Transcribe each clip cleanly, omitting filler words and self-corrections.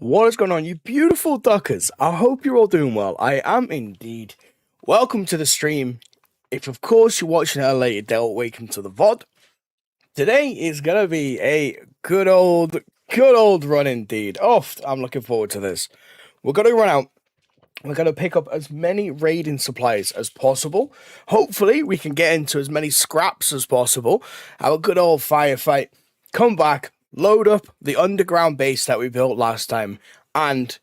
What is going on, you beautiful duckers? I hope you're all doing well. I am indeed. Welcome to the stream. If, of course, you're watching at a later date, welcome to the VOD. Today is going to be a good old run indeed. Oh, I'm looking forward to this. We're going to run out. We're going to pick up as many raiding supplies as possible. Hopefully, we can get into as many scraps as possible. Have a good old firefight. Come back. Load up the underground base that we built last time, and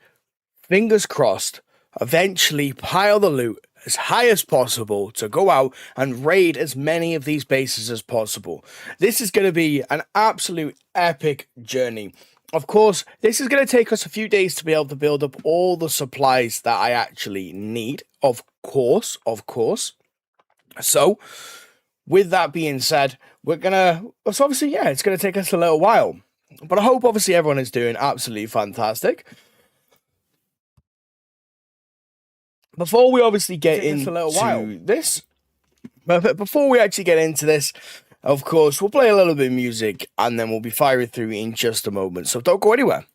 fingers crossed, eventually pile the loot as high as possible to go out and raid as many of these bases as possible. This is going to be an absolute epic journey. Of course, this is going to take us a few days to be able to build up all the supplies that I actually need. Of course. So, with that being said, it's going to take us a little while. But I hope, obviously, everyone is doing absolutely fantastic. Before we obviously get into this, before we actually get into this, of course, we'll play a little bit of music and then we'll be firing through in just a moment. So don't go anywhere.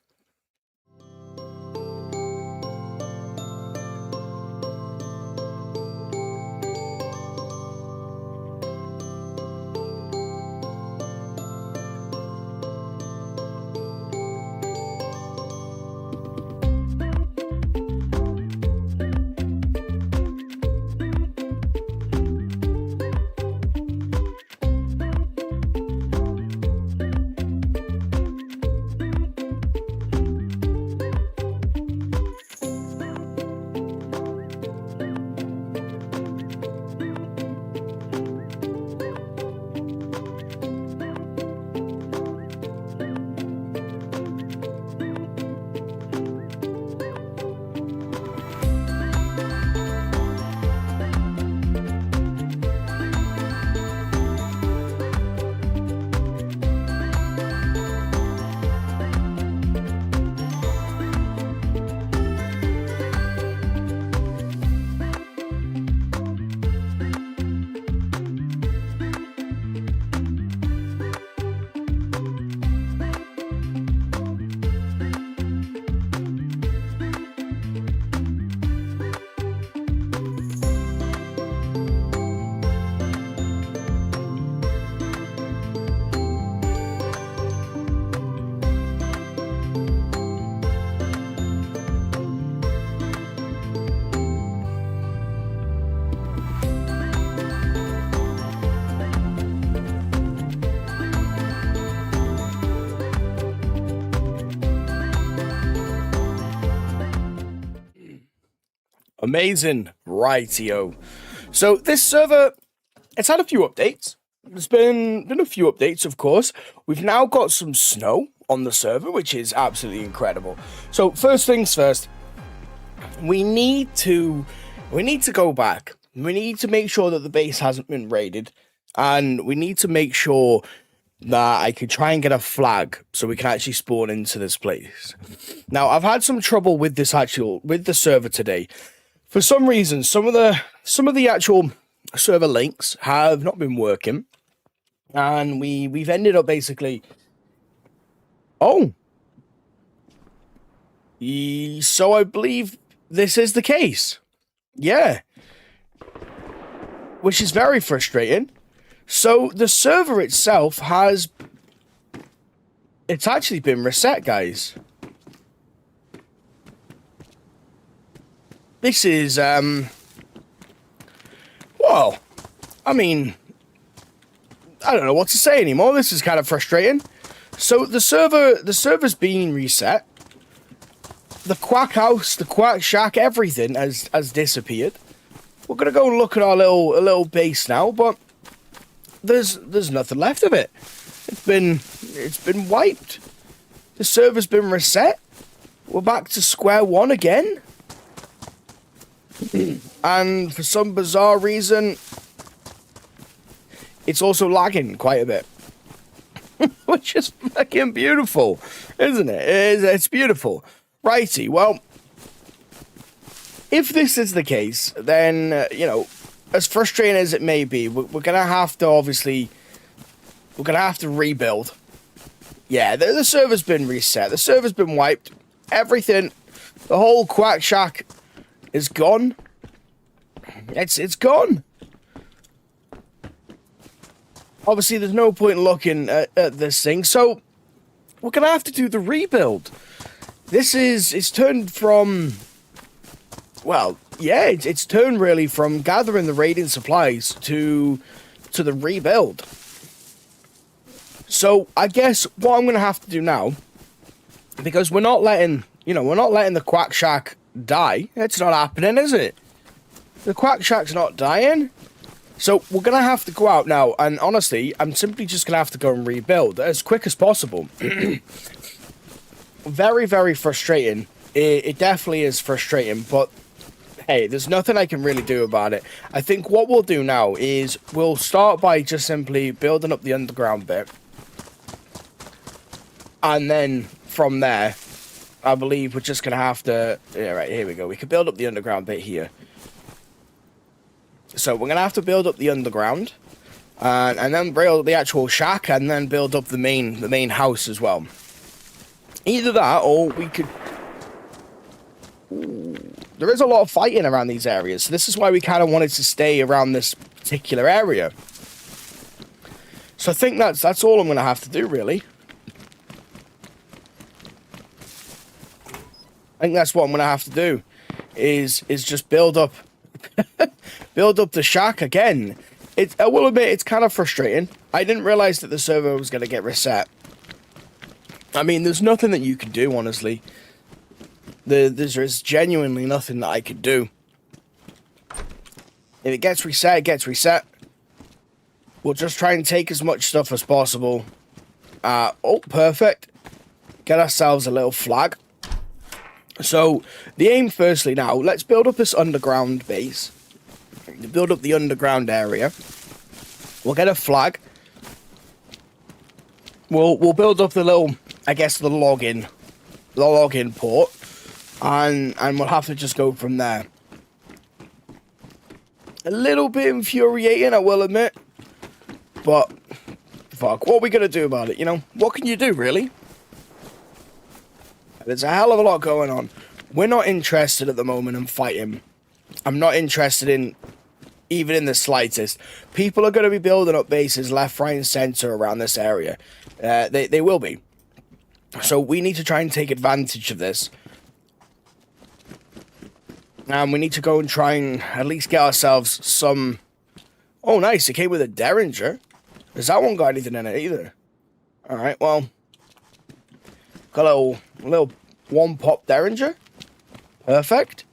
Amazing, rightio. So this server, it's had a few updates. There's been a few updates, of course. We've now got some snow on the server, which is absolutely incredible. So first things first, we need to go back. We need to make sure that the base hasn't been raided, and we need to make sure that I could try and get a flag so we can actually spawn into this place. Now, I've had some trouble with the server today. For some reason, some of the actual server links have not been working, and we've ended up basically. Oh, so I believe this is the case. Yeah, which is very frustrating. So the server itself it's actually been reset, guys. This is, well, I mean, I don't know what to say anymore. This is kind of frustrating. So the server's being reset. The Quack House, the Quack Shack, everything has disappeared. We're gonna go look at our little base now, but there's nothing left of it. It's been wiped. The server's been reset. We're back to square one again. And for some bizarre reason, it's also lagging quite a bit. Which is fucking beautiful, isn't it? It's beautiful. Righty, well, if this is the case, then, as frustrating as it may be, we're going to have to, obviously, rebuild. Yeah, the server's been reset. The server's been wiped. everything. The whole Quack Shack is gone. It's gone. Obviously, there's no point looking at this thing, so we're gonna have to do the rebuild. It's turned from, well, yeah, it's turned really from gathering the raiding supplies to the rebuild. So I guess what I'm gonna have to do now, because we're not letting the Quack Shack die. It's not happening, is it? The Quack Shack's not dying. So we're going to have to go out now, and honestly, I'm simply just going to have to go and rebuild as quick as possible. Very, very frustrating. It definitely is frustrating, but hey, there's nothing I can really do about it. I think what we'll do now is we'll start by just simply building up the underground bit. And then from there, I believe we're just going to have to... Yeah, right, here we go. We can build up the underground bit here. So we're going to have to build up the underground, and then build the actual shack, and then build up the main house as well. Either that, or we could... Ooh, there is a lot of fighting around these areas, so this is why we kind of wanted to stay around this particular area. So I think that's all I'm going to have to do, really. I think that's what I'm going to have to do, is just build up... build up the shack again. I will admit, it's kind of frustrating. I didn't realize that the server was going to get reset. I mean, there's nothing that you can do, honestly. There's genuinely nothing that I could do. If it gets reset, it gets reset. We'll just try and take as much stuff as possible. Oh, perfect. Get ourselves a little flag. So, the aim firstly now, let's build up this underground base. Build up the underground area. We'll get a flag. We'll build up the little, I guess, the login port. And we'll have to just go from there. A little bit infuriating, I will admit. But, fuck, what are we going to do about it, you know? What can you do, really? There's a hell of a lot going on. We're not interested at the moment in fighting. I'm not interested in, even in the slightest. People are going to be building up bases left, right, and centre around this area. They will be. So we need to try and take advantage of this. And we need to go and try and at least get ourselves some... Oh, nice. It came with a Derringer. Has that one got anything in it either? Alright, well... Got a little one-pop Derringer. Perfect.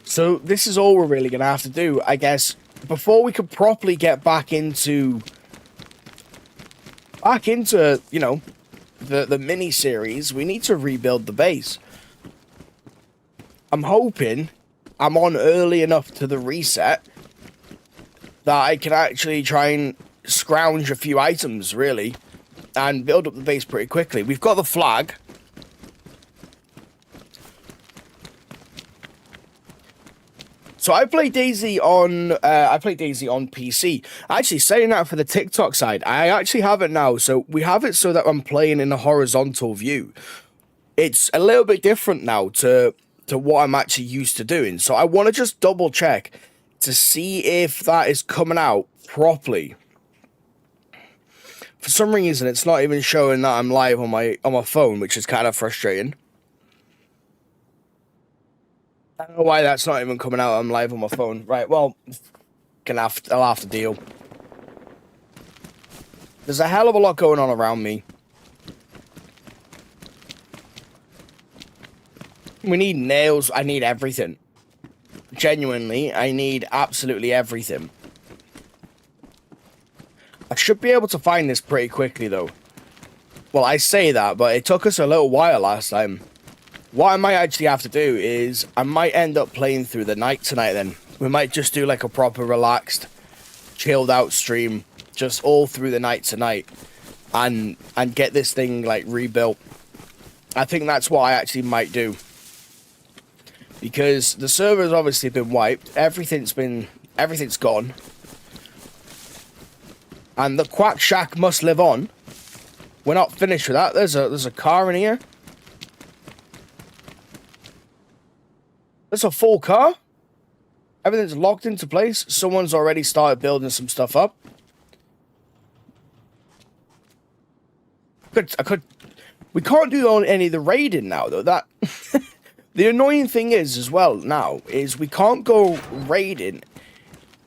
So this is all we're really going to have to do, I guess, before we could properly get back into, you know, the mini-series. We need to rebuild the base. I'm hoping I'm on early enough to the reset that I can actually try and scrounge a few items, really, and build up the base pretty quickly. We've got the flag. So I play dayz on PC. Actually, saying that for the TikTok side, I actually have it now. So we have it so that I'm playing in a horizontal view. It's a little bit different now to what I'm actually used to doing. So I want to just double check to see if that is coming out properly. For some reason, it's not even showing that I'm live on my phone, which is kind of frustrating. I don't know why that's not even coming out. I'm live on my phone. Right, well, I'll have to deal. There's a hell of a lot going on around me. We need nails. I need everything. Genuinely, I need absolutely everything. I should be able to find this pretty quickly, though. Well, I say that, but it took us a little while last time. What I might actually have to do is, I might end up playing through the night tonight then. We might just do like a proper relaxed, chilled out stream, just all through the night tonight. And get this thing like rebuilt. I think that's what I actually might do. Because the server's obviously been wiped. Everything's gone. And the Quack Shack must live on. we're not finished with that. There's a car in here. There's a full car. Everything's locked into place. Someone's already started building some stuff up. We can't do any of the raiding now, though. That the annoying thing is, as well, now, is we can't go raiding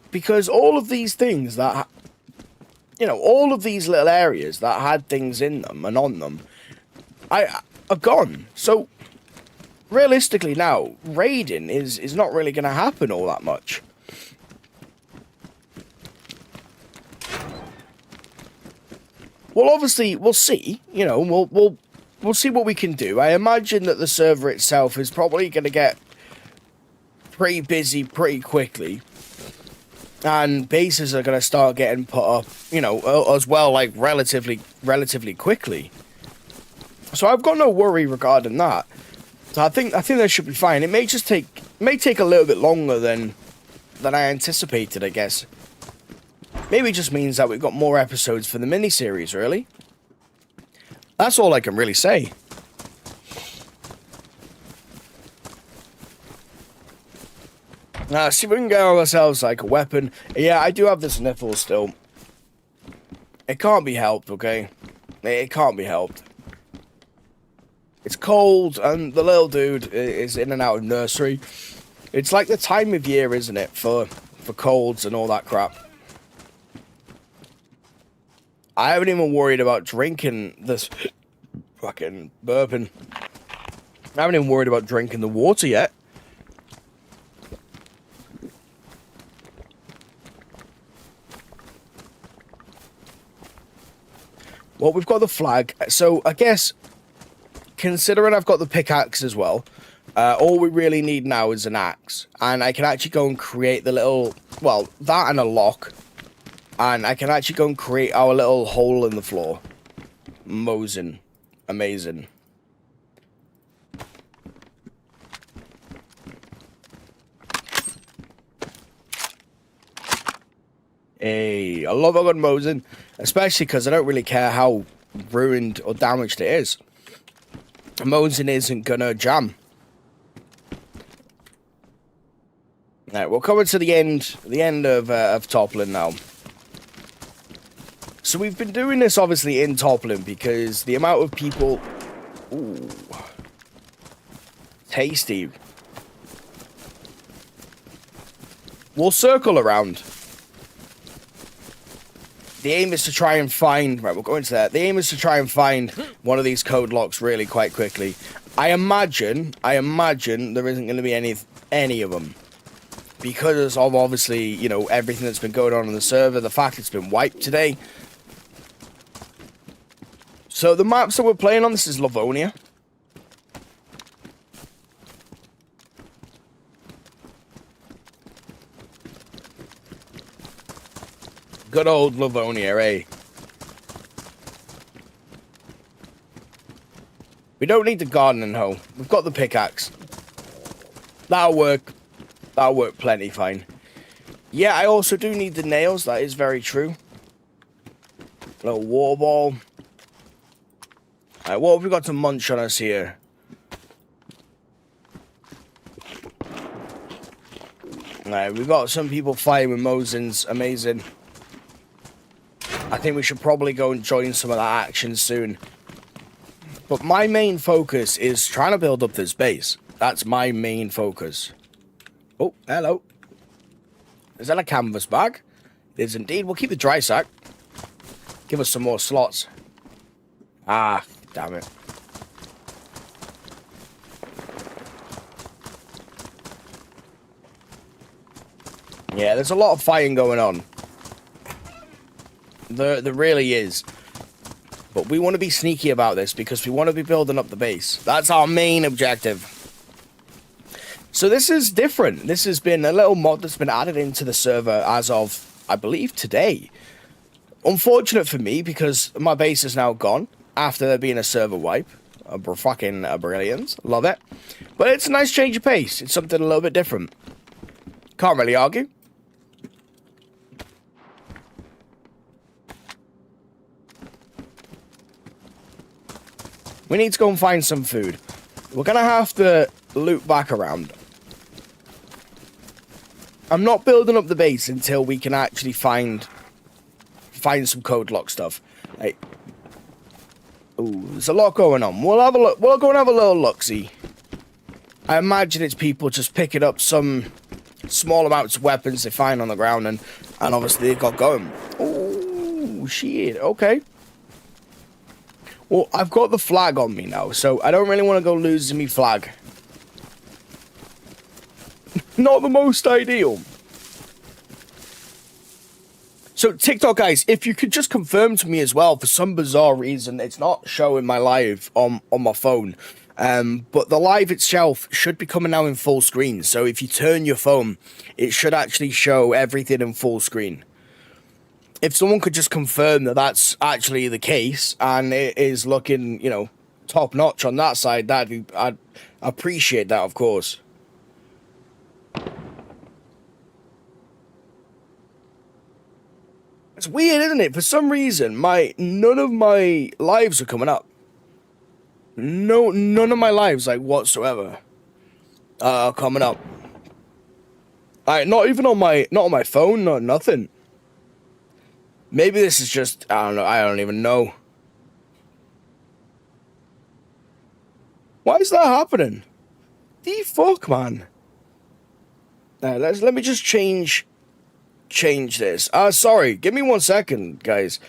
because all of these things that, you know, all of these little areas that had things in them and on them, are gone. So, realistically now, raiding is not really going to happen all that much. Well, obviously, we'll see. You know, we'll see what we can do. I imagine that the server itself is probably going to get pretty busy pretty quickly. And bases are going to start getting put up, you know, as well, like, relatively quickly. So I've got no worry regarding that. So I think that should be fine. It may take a little bit longer than I anticipated, I guess. Maybe it just means that we've got more episodes for the miniseries, really. That's all I can really say. See if we can get ourselves, like, a weapon. Yeah, I do have the sniffles still. It can't be helped, okay? It can't be helped. It's cold, and the little dude is in and out of nursery. It's like the time of year, isn't it, for colds and all that crap. I haven't even worried about drinking this fucking bourbon. I haven't even worried about drinking the water yet. Well, we've got the flag, so I guess, considering I've got the pickaxe as well, all we really need now is an axe. And I can actually go and create the little, well, that and a lock. And I can actually go and create our little hole in the floor. Amazing. Amazing. Hey, I love a good mosing. Especially because I don't really care how ruined or damaged it is. Mosing isn't gonna jam. Right, we're coming to the end of Toppling now. So we've been doing this obviously in Toppling because the amount of people... Ooh. Tasty. We'll circle around. The aim is to try and find... Right, we'll go into that. The aim is to try and find one of these code locks really quite quickly. I imagine there isn't going to be any of them. Because of, obviously, you know, everything that's been going on in the server. The fact it's been wiped today. So the maps that we're playing on, this is Livonia. Good old Livonia, eh? We don't need the gardening hoe. We've got the pickaxe. That'll work. That'll work plenty fine. Yeah, I also do need the nails. That is very true. Little war ball. Alright, what have we got to munch on us here? Alright, we've got some people fighting with Mosins. Amazing. I think we should probably go and join some of that action soon. But my main focus is trying to build up this base. That's my main focus. Oh, hello. Is that a canvas bag? It is indeed. We'll keep the dry sack. Give us some more slots. Ah, damn it. Yeah, there's a lot of fighting going on. There really is. But we want to be sneaky about this because we want to be building up the base. That's our main objective. So this is different. This has been a little mod that's been added into the server as of, I believe, today. Unfortunate for me because my base is now gone after there being a server wipe. Fucking brilliant. Love it. But it's a nice change of pace. It's something a little bit different. Can't really argue. We need to go and find some food. We're gonna have to loop back around. I'm not building up the base until we can actually find some code lock stuff. Like, ooh, there's a lot going on. We'll have a look. We'll go and have a little look-see. I imagine it's people just picking up some small amounts of weapons they find on the ground, and obviously they've got going. Oh shit! Okay. Well, I've got the flag on me now, so I don't really want to go losing me flag. Not the most ideal. So, TikTok guys, if you could just confirm to me as well, for some bizarre reason, it's not showing my live on my phone. But the live itself should be coming now in full screen. So if you turn your phone, it should actually show everything in full screen. If someone could just confirm that that's actually the case and it is looking, you know, top notch on that side, I'd appreciate that, of course. It's weird, isn't it? For some reason, none of my lives are coming up. None of my lives, like, whatsoever, are coming up. Not even on my phone, not nothing. Maybe this is just, I don't know, I don't even know. Why is that happening? The fuck, man. Let me just change this. Sorry, give me 1 second, guys.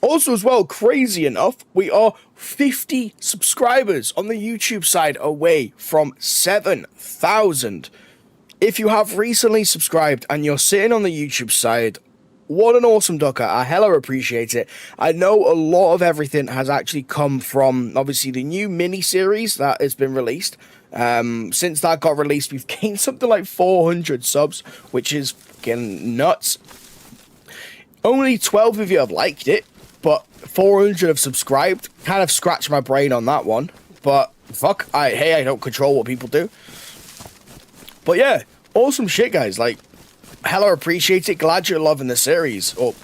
Also, as well, crazy enough, we are 50 subscribers on the YouTube side away from 7,000. If you have recently subscribed and you're sitting on the YouTube side, what an awesome ducker. I hella appreciate it. I know a lot of everything has actually come from, obviously, the new mini-series that has been released. Since that got released, we've gained something like 400 subs, which is fucking nuts. Only 12 of you have liked it, but 400 have subscribed. Kind of scratched my brain on that one. But fuck, I don't control what people do. But yeah, awesome shit, guys. Like, hella appreciate it. Glad you're loving the series. Oh,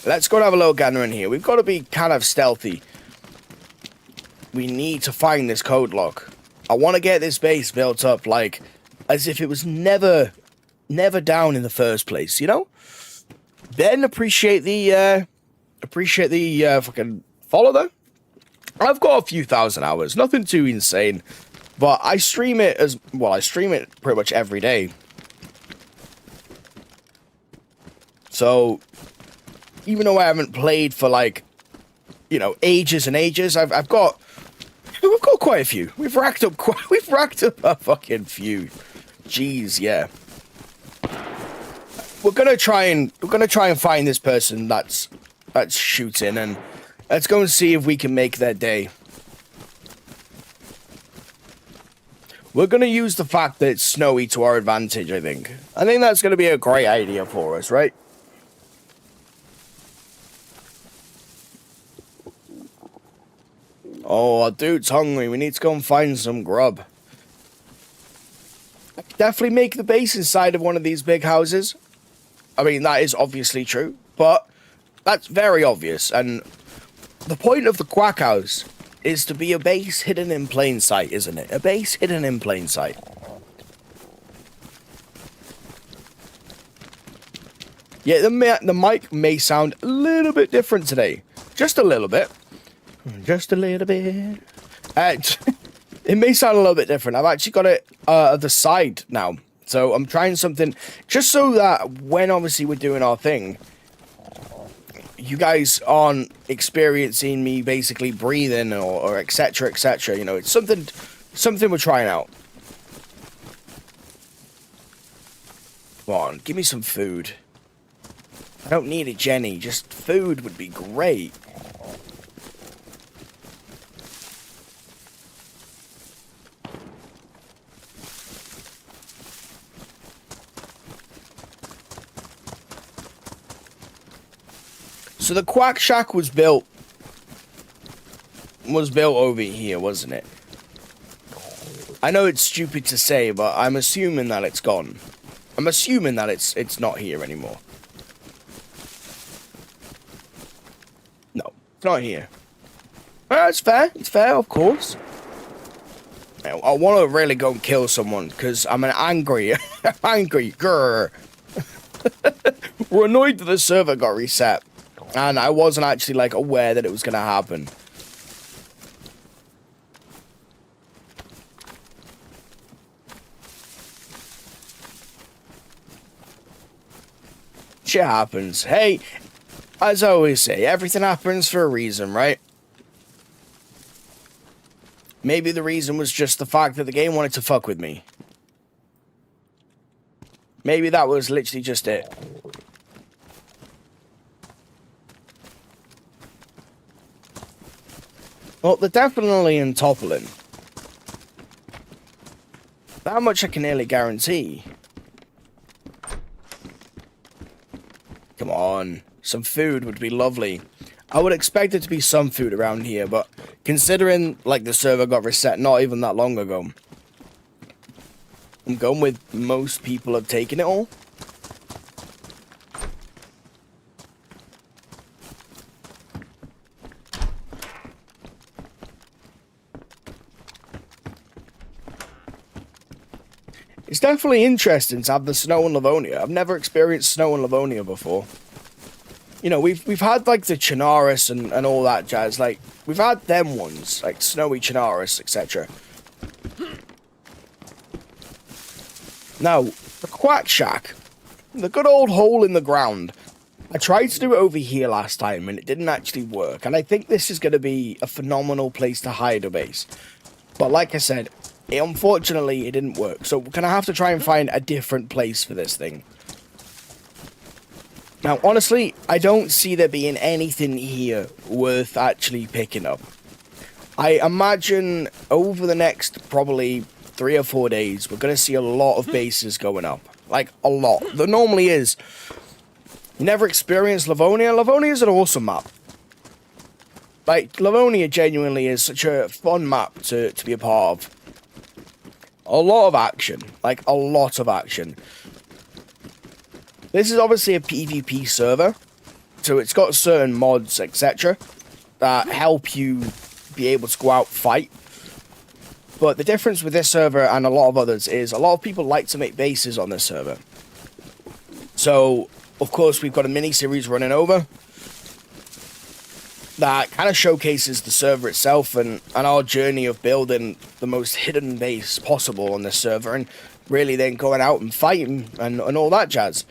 let's go and have a little gander in here. We've got to be kind of stealthy. We need to find this code lock. I want to get this base built up like as if it was never down in the first place, you know? Then appreciate the fucking follow though. I've got a few thousand hours, nothing too insane, but I stream it pretty much every day. So even though I haven't played for like, you know, ages and ages, we've got quite a few. We've racked up a fucking few. Jeez, yeah. We're gonna try and find this person that's shooting, and let's go and see if we can make their day. We're gonna use the fact that it's snowy to our advantage, I think. I think that's gonna be a great idea for us, right? Oh, our dude's hungry. We need to go and find some grub. I could definitely make the base inside of one of these big houses. I mean, that is obviously true, but that's very obvious. And the point of the quack house is to be a base hidden in plain sight, isn't it? A base hidden in plain sight. Yeah, the mic may sound a little bit different today. Just a little bit. Just a little bit. It may sound a little bit different. I've actually got it the side now. So I'm trying something just so that when obviously we're doing our thing, you guys aren't experiencing me basically breathing or etc, etc. You know, it's something we're trying out. Come on, give me some food. I don't need it, Jenny. Just food would be great. So the Quack Shack was built over here, wasn't it? I know it's stupid to say, but I'm assuming that it's gone. I'm assuming that it's not here anymore. No, it's not here. It's fair. It's fair, of course. I want to really go and kill someone because I'm an angry, angry grr. We're annoyed that the server got reset, and I wasn't actually like aware that it was gonna happen. Shit happens. Hey, as I always say, everything happens for a reason, right? Maybe the reason was just the fact that the game wanted to fuck with me. Maybe that was literally just it. Well, they're definitely in toppling. That much I can nearly guarantee. Come on. Some food would be lovely. I would expect it to be some food around here, but considering, like, the server got reset not even that long ago, I'm going with most people have taken it all. It's definitely interesting to have the snow in Livonia. I've never experienced snow in Livonia before. You know, we've had, like, the Chinaris and all that jazz. Like, we've had them ones, like snowy Chinaris, etc. Now, the Quack Shack, the good old hole in the ground. I tried to do it over here last time, and it didn't actually work. And I think this is going to be a phenomenal place to hide a base. But like I said, unfortunately, it didn't work. So we're going to have to try and find a different place for this thing. Now, honestly, I don't see there being anything here worth actually picking up. I imagine over the next probably 3 or 4 days, we're going to see a lot of bases going up. Like, a lot. There normally is. You never experienced Livonia? Livonia is an awesome map. Like, Livonia genuinely is such a fun map to be a part of. A lot of action. Like, a lot of action. This is obviously a PvP server, so it's got certain mods, etc., that help you be able to go out and fight. But the difference with this server and a lot of others is a lot of people like to make bases on this server. So, of course, we've got a mini-series running over that kind of showcases the server itself and our journey of building the most hidden base possible on this server and really then going out and fighting and all that jazz.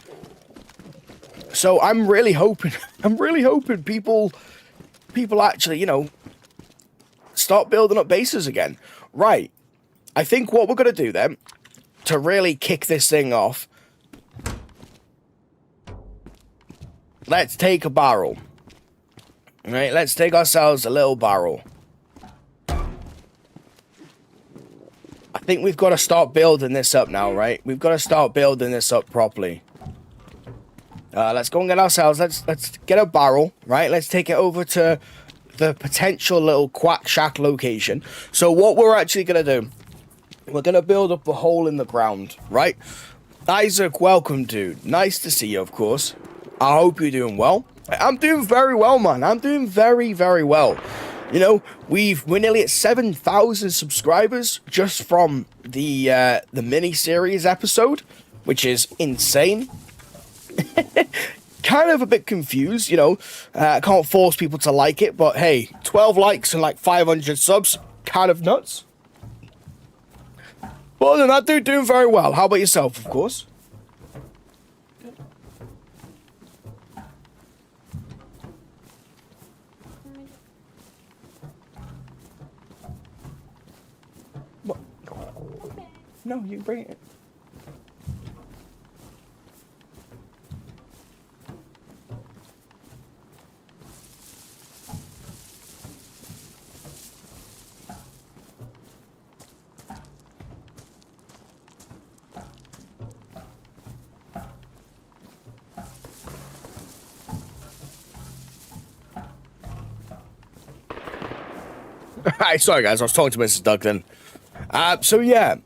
So I'm really hoping people actually, you know, start building up bases again. Right. I think what we're going to do then, to really kick this thing off, let's take a barrel. Right, let's take ourselves a little barrel. I think we've got to start building this up now, right? We've got to start building this up properly. Let's go and get ourselves, let's get a barrel, right? Let's take it over to the potential little Quack Shack location. So what we're actually going to do, we're going to build up a hole in the ground, right? Isaac, welcome, dude. Nice to see you, of course. I hope you're doing well. I'm doing very well, man. I'm doing very, very well. You know, we're nearly at 7,000 subscribers just from the mini-series episode, which is insane. Kind of a bit confused, you know. I can't force people to like it, but hey, 12 likes and like 500 subs, kind of nuts. But other than that, dude, doing very well. How about yourself, of course? What? No, you bring it. Hi, sorry guys, I was talking to Mrs. Duggan. So yeah,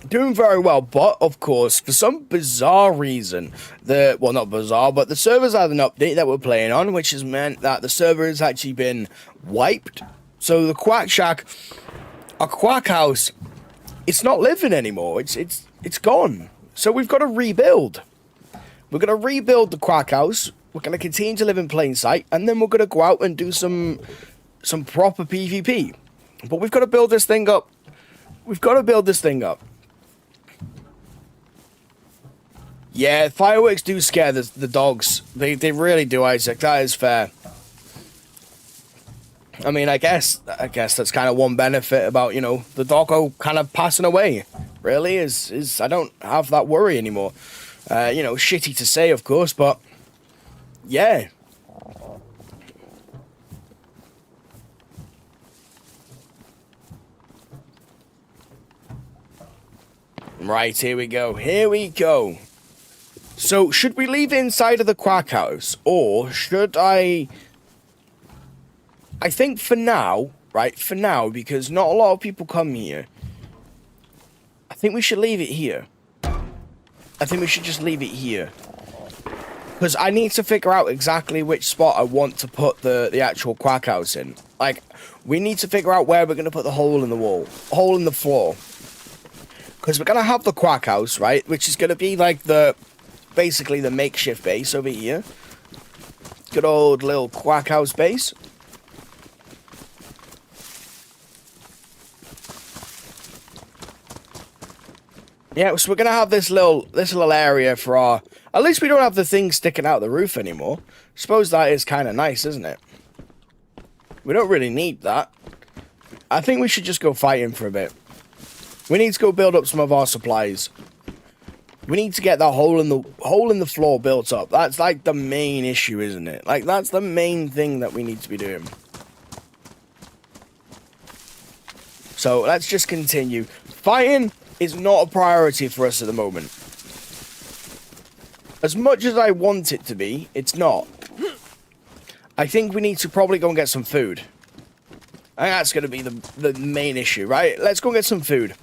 doing very well, but of course, for some bizarre reason, well, not bizarre, but the server's had an update that we're playing on, which has meant that the server has actually been wiped So the Quack Shack, our Quack House, it's not living anymore. It's gone. So we've got to rebuild. We're going to rebuild the Quack House. We're going to continue to live in plain sight, and then we're going to go out and do some proper PvP. But we've got to build this thing up. We've got to build this thing up. Yeah, fireworks do scare the dogs. They really do, Isaac. That is fair. I mean, I guess that's kind of one benefit about, you know, the doggo kind of passing away. Really is I don't have that worry anymore. You know, shitty to say, of course, but yeah. Right, here we go. Here we go. So, should we leave inside of the Quack House, or should I think for now, right, for now, because not a lot of people come here, I think we should leave it here. I think we should just leave it here. Because I need to figure out exactly which spot I want to put the actual Quack House in. Like, we need to figure out where we're going to put the hole in the wall, hole in the floor. Because we're going to have the Quack House, right, which is going to be like basically the makeshift base over here. Good old little Quack House base. Yeah, so we're gonna have this little area for our. At least we don't have the thing sticking out the roof anymore. Suppose that is kind of nice, isn't it? We don't really need that. I think we should just go fighting for a bit. We need to go build up some of our supplies. We need to get that hole in the floor built up. That's like the main issue, isn't it? Like that's the main thing that we need to be doing. So let's just continue. Fighting is not a priority for us at the moment. As much as I want it to be, it's not. I think we need to probably go and get some food. I think that's going to be the main issue, right? Let's go and get some food.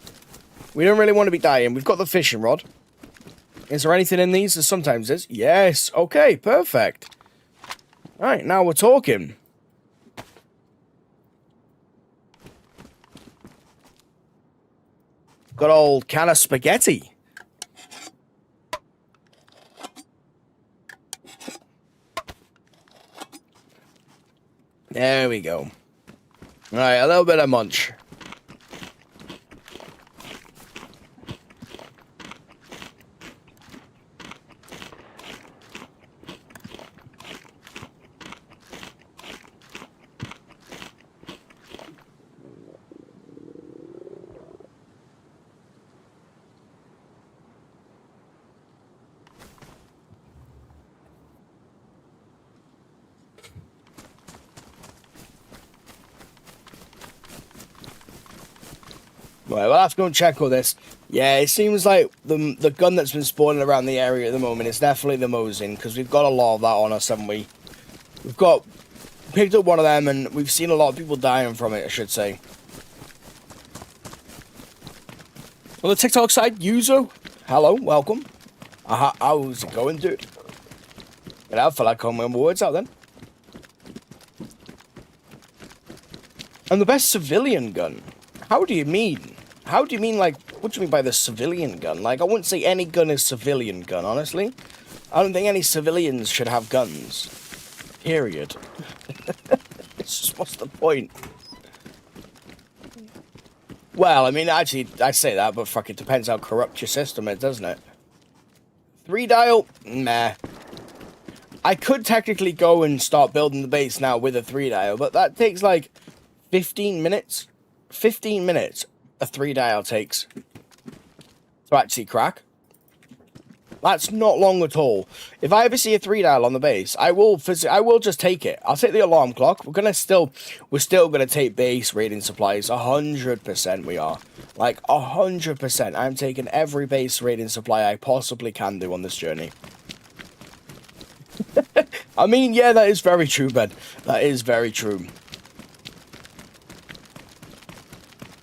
We don't really want to be dying. We've got the fishing rod. Is there anything in these? There sometimes is. Yes. Okay, perfect. Alright, now we're talking. Good old can of spaghetti. There we go. Alright, a little bit of munch. Right, we'll have to go and check all this. Yeah, it seems like the gun that's been spawning around the area at the moment is definitely the Mosin, because we've got a lot of that on us, haven't we? We've picked up one of them, and we've seen a lot of people dying from it, I should say. On the TikTok side, Yuzo, hello, welcome. How's it going, dude? And I feel like I can't remember words out then. And the best civilian gun. How do you mean? How do you mean, like, what do you mean by the civilian gun? Like, I wouldn't say any gun is civilian gun, honestly. I don't think any civilians should have guns. Period. It's just, what's the point? Well, I mean, actually, I say that, but fuck, it depends how corrupt your system is, doesn't it? 3-dial? Nah. I could technically go and start building the base now with a 3-dial, but that takes, like, 15 minutes. 15 minutes a 3-dial takes to actually crack. That's not long at all. If I ever see a 3-dial on the base, I will just take it. I'll take the alarm clock. We're still gonna take base raiding supplies. 100% we are. Like 100%. I'm taking every base raiding supply I possibly can do on this journey. I mean, yeah, that is very true, Ben. That is very true.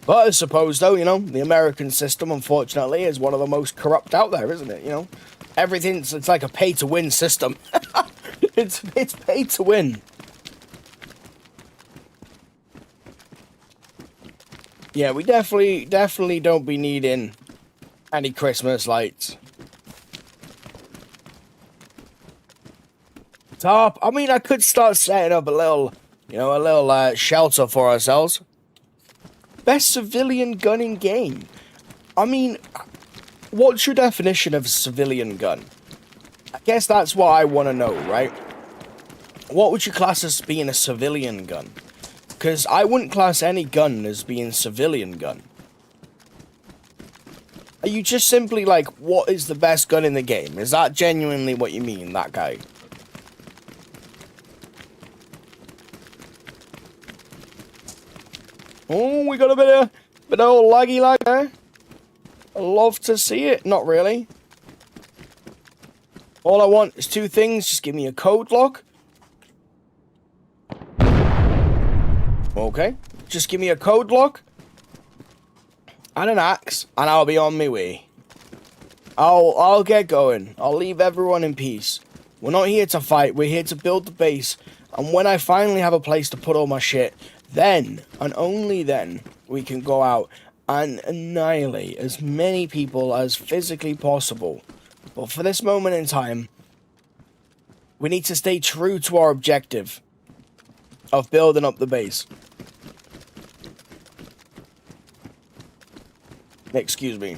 But I suppose, though, you know, the American system, unfortunately, is one of the most corrupt out there, isn't it? You know, it's like a pay-to-win system. it's pay-to-win. Yeah, we definitely don't be needing any Christmas lights. Top. I mean, I could start setting up a little, shelter for ourselves. Best civilian gun in game. I mean, what's your definition of a civilian gun? I guess that's what I want to know, right? What would you class as being a civilian gun? Because I wouldn't class any gun as being civilian gun. Are you just simply like, what is the best gun in the game? Is that genuinely what you mean, that guy? Oh, we got a bit of old laggy lag there. I love to see it. Not really. All I want is two things. Just give me a code lock. Okay. Just give me a code lock. And an axe. And I'll be on my way. I'll get going. I'll leave everyone in peace. We're not here to fight. We're here to build the base. And when I finally have a place to put all my shit, then, and only then, we can go out and annihilate as many people as physically possible. But for this moment in time, we need to stay true to our objective of building up the base. Excuse me.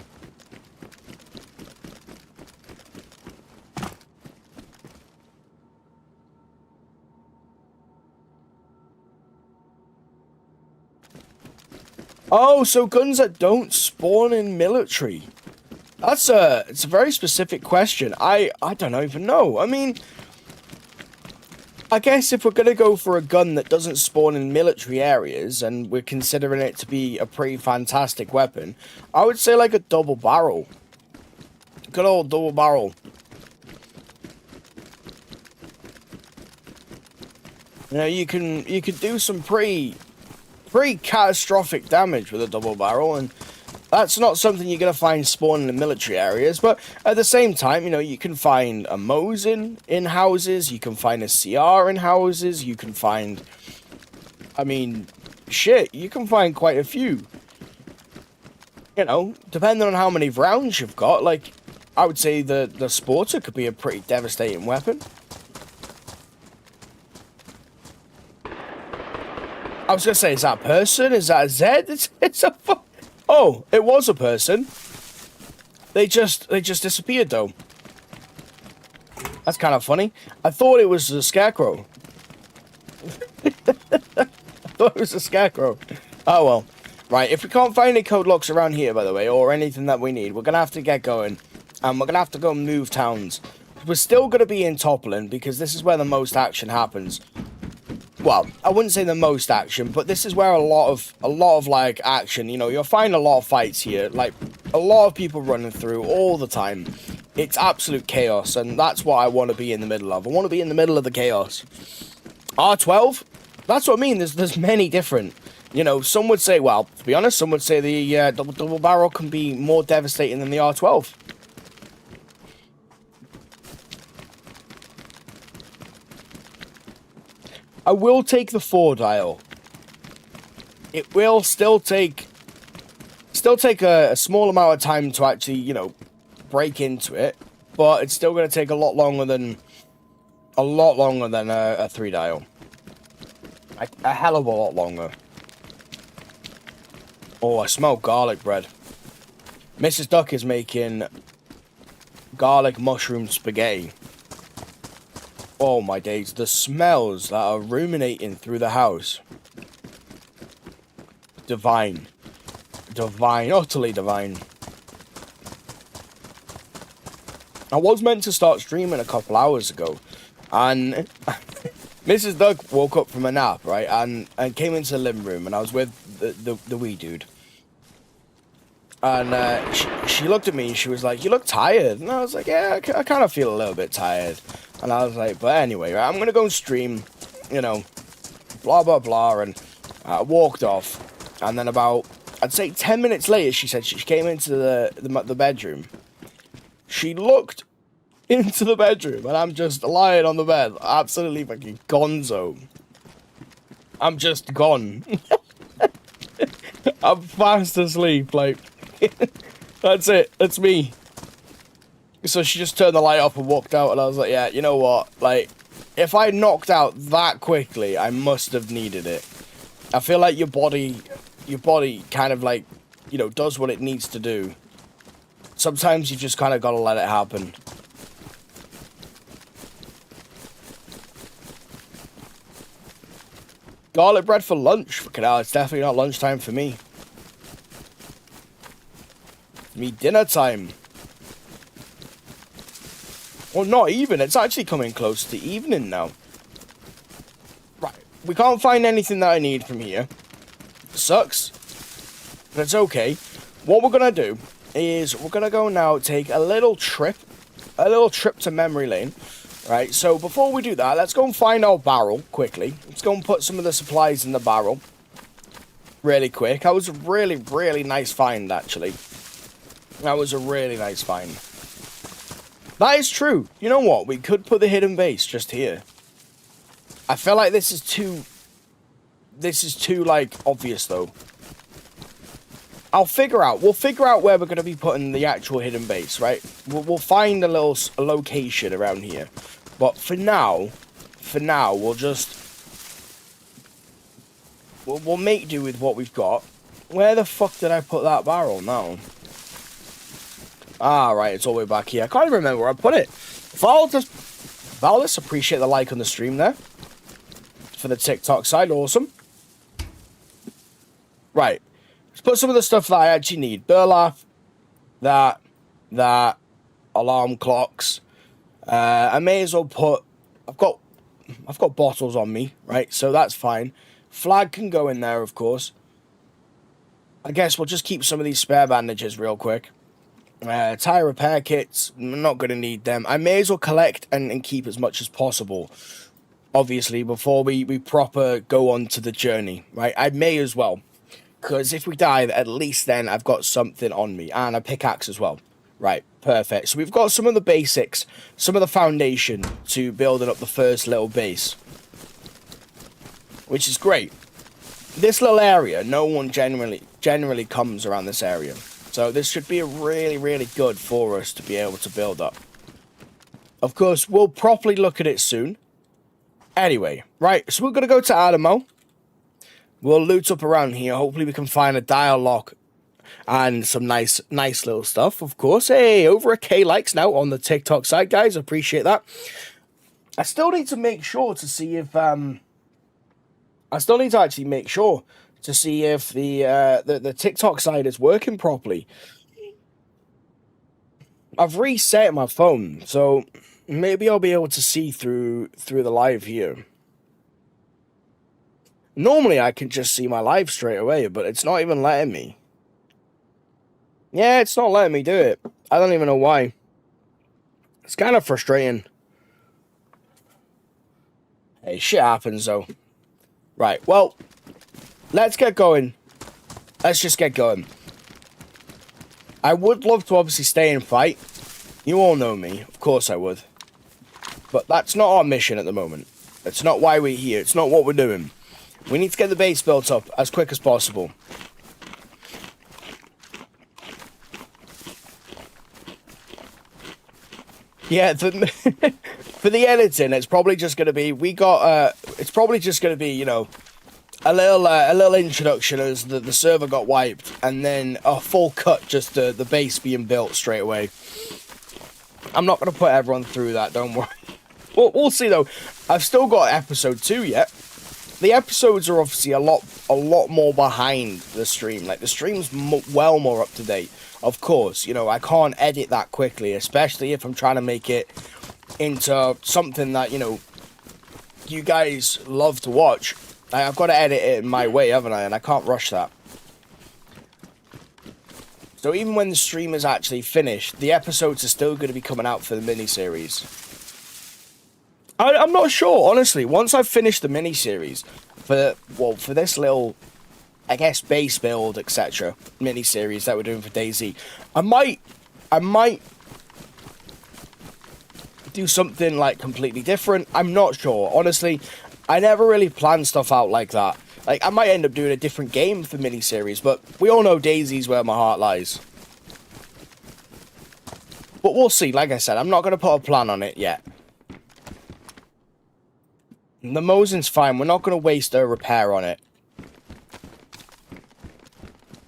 Oh, so guns that don't spawn in military. It's a very specific question. I don't even know. I mean, I guess if we're going to go for a gun that doesn't spawn in military areas, and we're considering it to be a pretty fantastic weapon, I would say like a double barrel. Good old double barrel. You know, you can do some pretty catastrophic damage with a double barrel, and that's not something you're going to find spawning in military areas. But at the same time, you know, you can find a Mosin in houses, you can find a CR in houses, you can find, I mean, shit, you can find quite a few. You know, depending on how many rounds you've got, like, I would say the Sporter could be a pretty devastating weapon. I was gonna say, is that a person? Is that a Z? It's a oh, it was a person. They just disappeared though. That's kind of funny. I thought it was a scarecrow. I thought it was a scarecrow. Oh well. Right, if we can't find any code locks around here, by the way, or anything that we need, we're gonna have to get going. And we're gonna have to go move towns. We're still gonna be in Toppling because this is where the most action happens. Well, I wouldn't say the most action, but this is where a lot of like action, you know, you'll find a lot of fights here, like a lot of people running through all the time. It's absolute chaos, and that's what I want to be in the middle of. I want to be in the middle of the chaos. R12? That's what I mean. There's many different, you know, some would say, well, to be honest, some would say the double barrel can be more devastating than the R12. I will take the 4-dial. It will still take a small amount of time to actually, you know, break into it, but it's still going to take a lot longer than a 3-dial. A hell of a lot longer. Oh, I smell garlic bread. Mrs. Duck is making garlic mushroom spaghetti. Oh my days, the smells that are ruminating through the house. Divine. Divine, utterly divine. I was meant to start streaming a couple hours ago, and Mrs. Duck woke up from a nap, right, and came into the living room, and I was with the wee dude. And she looked at me, and she was like, "You look tired." And I was like, "Yeah, I kind of feel a little bit tired." And I was like, but anyway, right, I'm going to go and stream, you know, blah, blah, blah, and walked off. And then about, I'd say 10 minutes later, she said she came into the bedroom. She looked into the bedroom, and I'm just lying on the bed, absolutely fucking gonzo. I'm just gone. I'm fast asleep, like, that's it, that's me. So she just turned the light off and walked out, and I was like, yeah, you know what, like, if I knocked out that quickly, I must have needed it. I feel like your body kind of, like, you know, does what it needs to do. Sometimes you just kind of gotta let it happen. Garlic bread for lunch? Fucking hell, it's definitely not lunchtime for me. Me dinner time. Well, not even. It's actually coming close to evening now. Right. We can't find anything that I need from here. Sucks. But it's okay. What we're going to do is we're going to go now take a little trip to memory lane. Right, so before we do that, let's go and find our barrel quickly. Let's go and put some of the supplies in the barrel really quick. That was a really, really nice find, actually. That was a really nice find. That is true. You know what? We could put the hidden base just here. I feel like this is too, like, obvious, though. We'll figure out where we're going to be putting the actual hidden base, right? We'll find a location around here. But for now, we'll make do with what we've got. Where the fuck did I put that barrel now? Ah, right, it's all the way back here. I can't even remember where I put it. Valdis, appreciate the like on the stream there. For the TikTok side, awesome. Right. Let's put some of the stuff that I actually need. Burlap, that, alarm clocks. I may as well put... I've got bottles on me, right? So that's fine. Flag can go in there, of course. I guess we'll just keep some of these spare bandages real quick. Tire repair kits, I'm not going to need them. I may as well collect and keep as much as possible. Obviously, before we proper go on to the journey, right? I may as well. Because if we die, at least then I've got something on me. And a pickaxe as well. Right, perfect. So we've got some of the basics, some of the foundation to building up the first little base. Which is great. This little area, no one generally comes around this area. So this should be really, really good for us to be able to build up. Of course, we'll properly look at it soon. Anyway, right, so we're going to go to Adamo. We'll loot up around here. Hopefully we can find a dialogue and some nice little stuff, of course. Hey, over a K likes now on the TikTok side, guys. Appreciate that. I still need to make sure to see if... I still need to actually make sure to see if the TikTok side is working properly. I've reset my phone, so maybe I'll be able to see through the live here. Normally I can just see my live straight away, but it's not even letting me. Yeah, it's not letting me do it. I don't even know why. It's kind of frustrating. Hey, shit happens though. Right, well, let's get going. Let's just get going. I would love to obviously stay and fight. You all know me. Of course I would. But that's not our mission at the moment. It's not why we're here. It's not what we're doing. We need to get the base built up as quick as possible. Yeah, for the editing, it's probably just going to be... it's probably just going to be, you know... A little introduction as the server got wiped, and then a full cut, just the base being built straight away. I'm not going to put everyone through that, don't worry. We'll see though. I've still got episode 2 yet. The episodes are obviously a lot more behind the stream. Like, the stream's well more up to date. Of course, you know, I can't edit that quickly, especially if I'm trying to make it into something that, you know, you guys love to watch. I've got to edit it in my way, haven't I? And I can't rush that. So even when the stream is actually finished, the episodes are still going to be coming out for the mini-series. I'm not sure, honestly. Once I've finished the mini-series, for this little, I guess, base build, etc. mini-series that we're doing for dayz, I might do something, like, completely different. I'm not sure. Honestly, I never really plan stuff out like that. Like, I might end up doing a different game for miniseries, but we all know dayz's where my heart lies. But we'll see. Like I said, I'm not going to put a plan on it yet. The Mosin's fine. We're not going to waste a repair on it.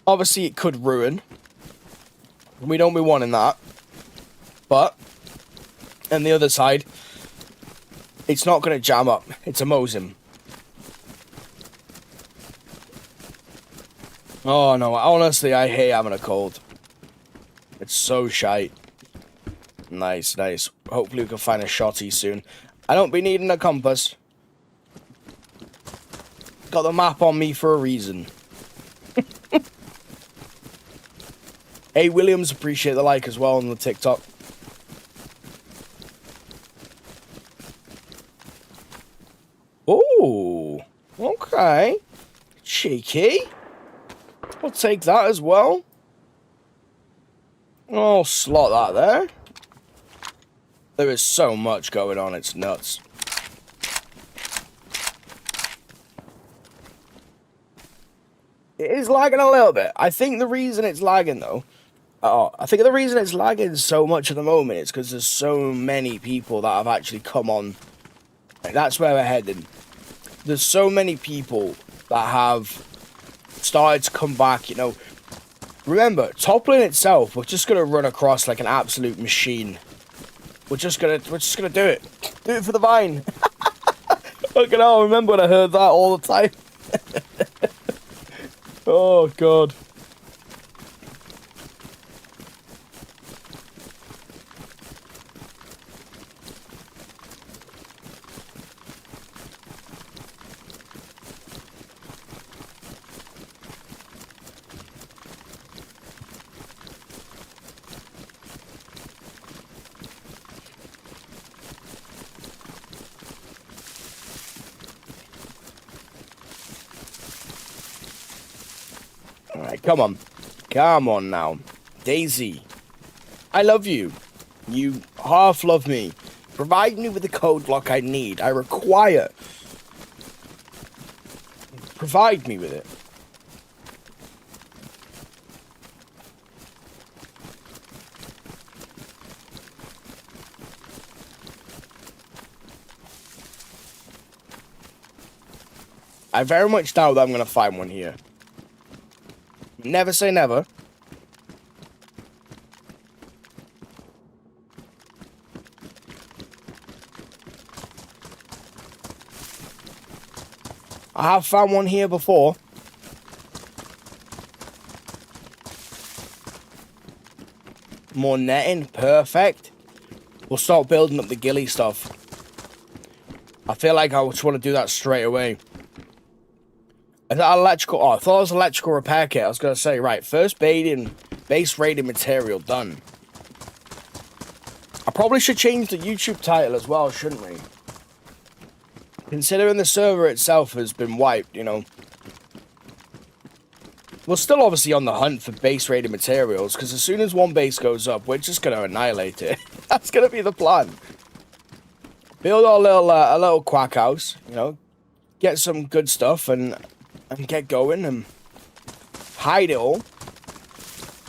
Obviously, it could ruin. We don't be wanting that. But, on the other side, it's not going to jam up. It's a Mosin. Oh, no. Honestly, I hate having a cold. It's so shite. Nice, nice. Hopefully, we can find a shotty soon. I don't be needing a compass. Got the map on me for a reason. Hey, Williams, appreciate the like as well on the TikTok. Oh, okay. Cheeky. We'll take that as well. I'll slot that there. There is so much going on, it's nuts. It is lagging a little bit. I think the reason it's lagging, though... I think the reason it's lagging so much at the moment is because there's so many people that have actually come on. That's where we're heading. There's so many people that have started to come back, you know. Remember, toppling itself, we're just going to run across like an absolute machine. We're just gonna do it. Do it for the vine. Look at how I remember when I heard that all the time. Oh, God. Alright, come on. Come on now. dayz. I love you. You half love me. Provide me with the code block I need. I require. Provide me with it. I very much doubt that I'm going to find one here. Never say never. I have found one here before. More netting. Perfect. We'll start building up the ghillie stuff. I feel like I just want to do that straight away. Is that electrical? Oh, I thought it was electrical repair kit. I was going to say, right, first base rated material done. I probably should change the YouTube title as well, shouldn't we? Considering the server itself has been wiped, you know. We're still obviously on the hunt for base rated materials, because as soon as one base goes up, we're just going to annihilate it. That's going to be the plan. Build our little quack house, you know. Get some good stuff and get going and hide it all.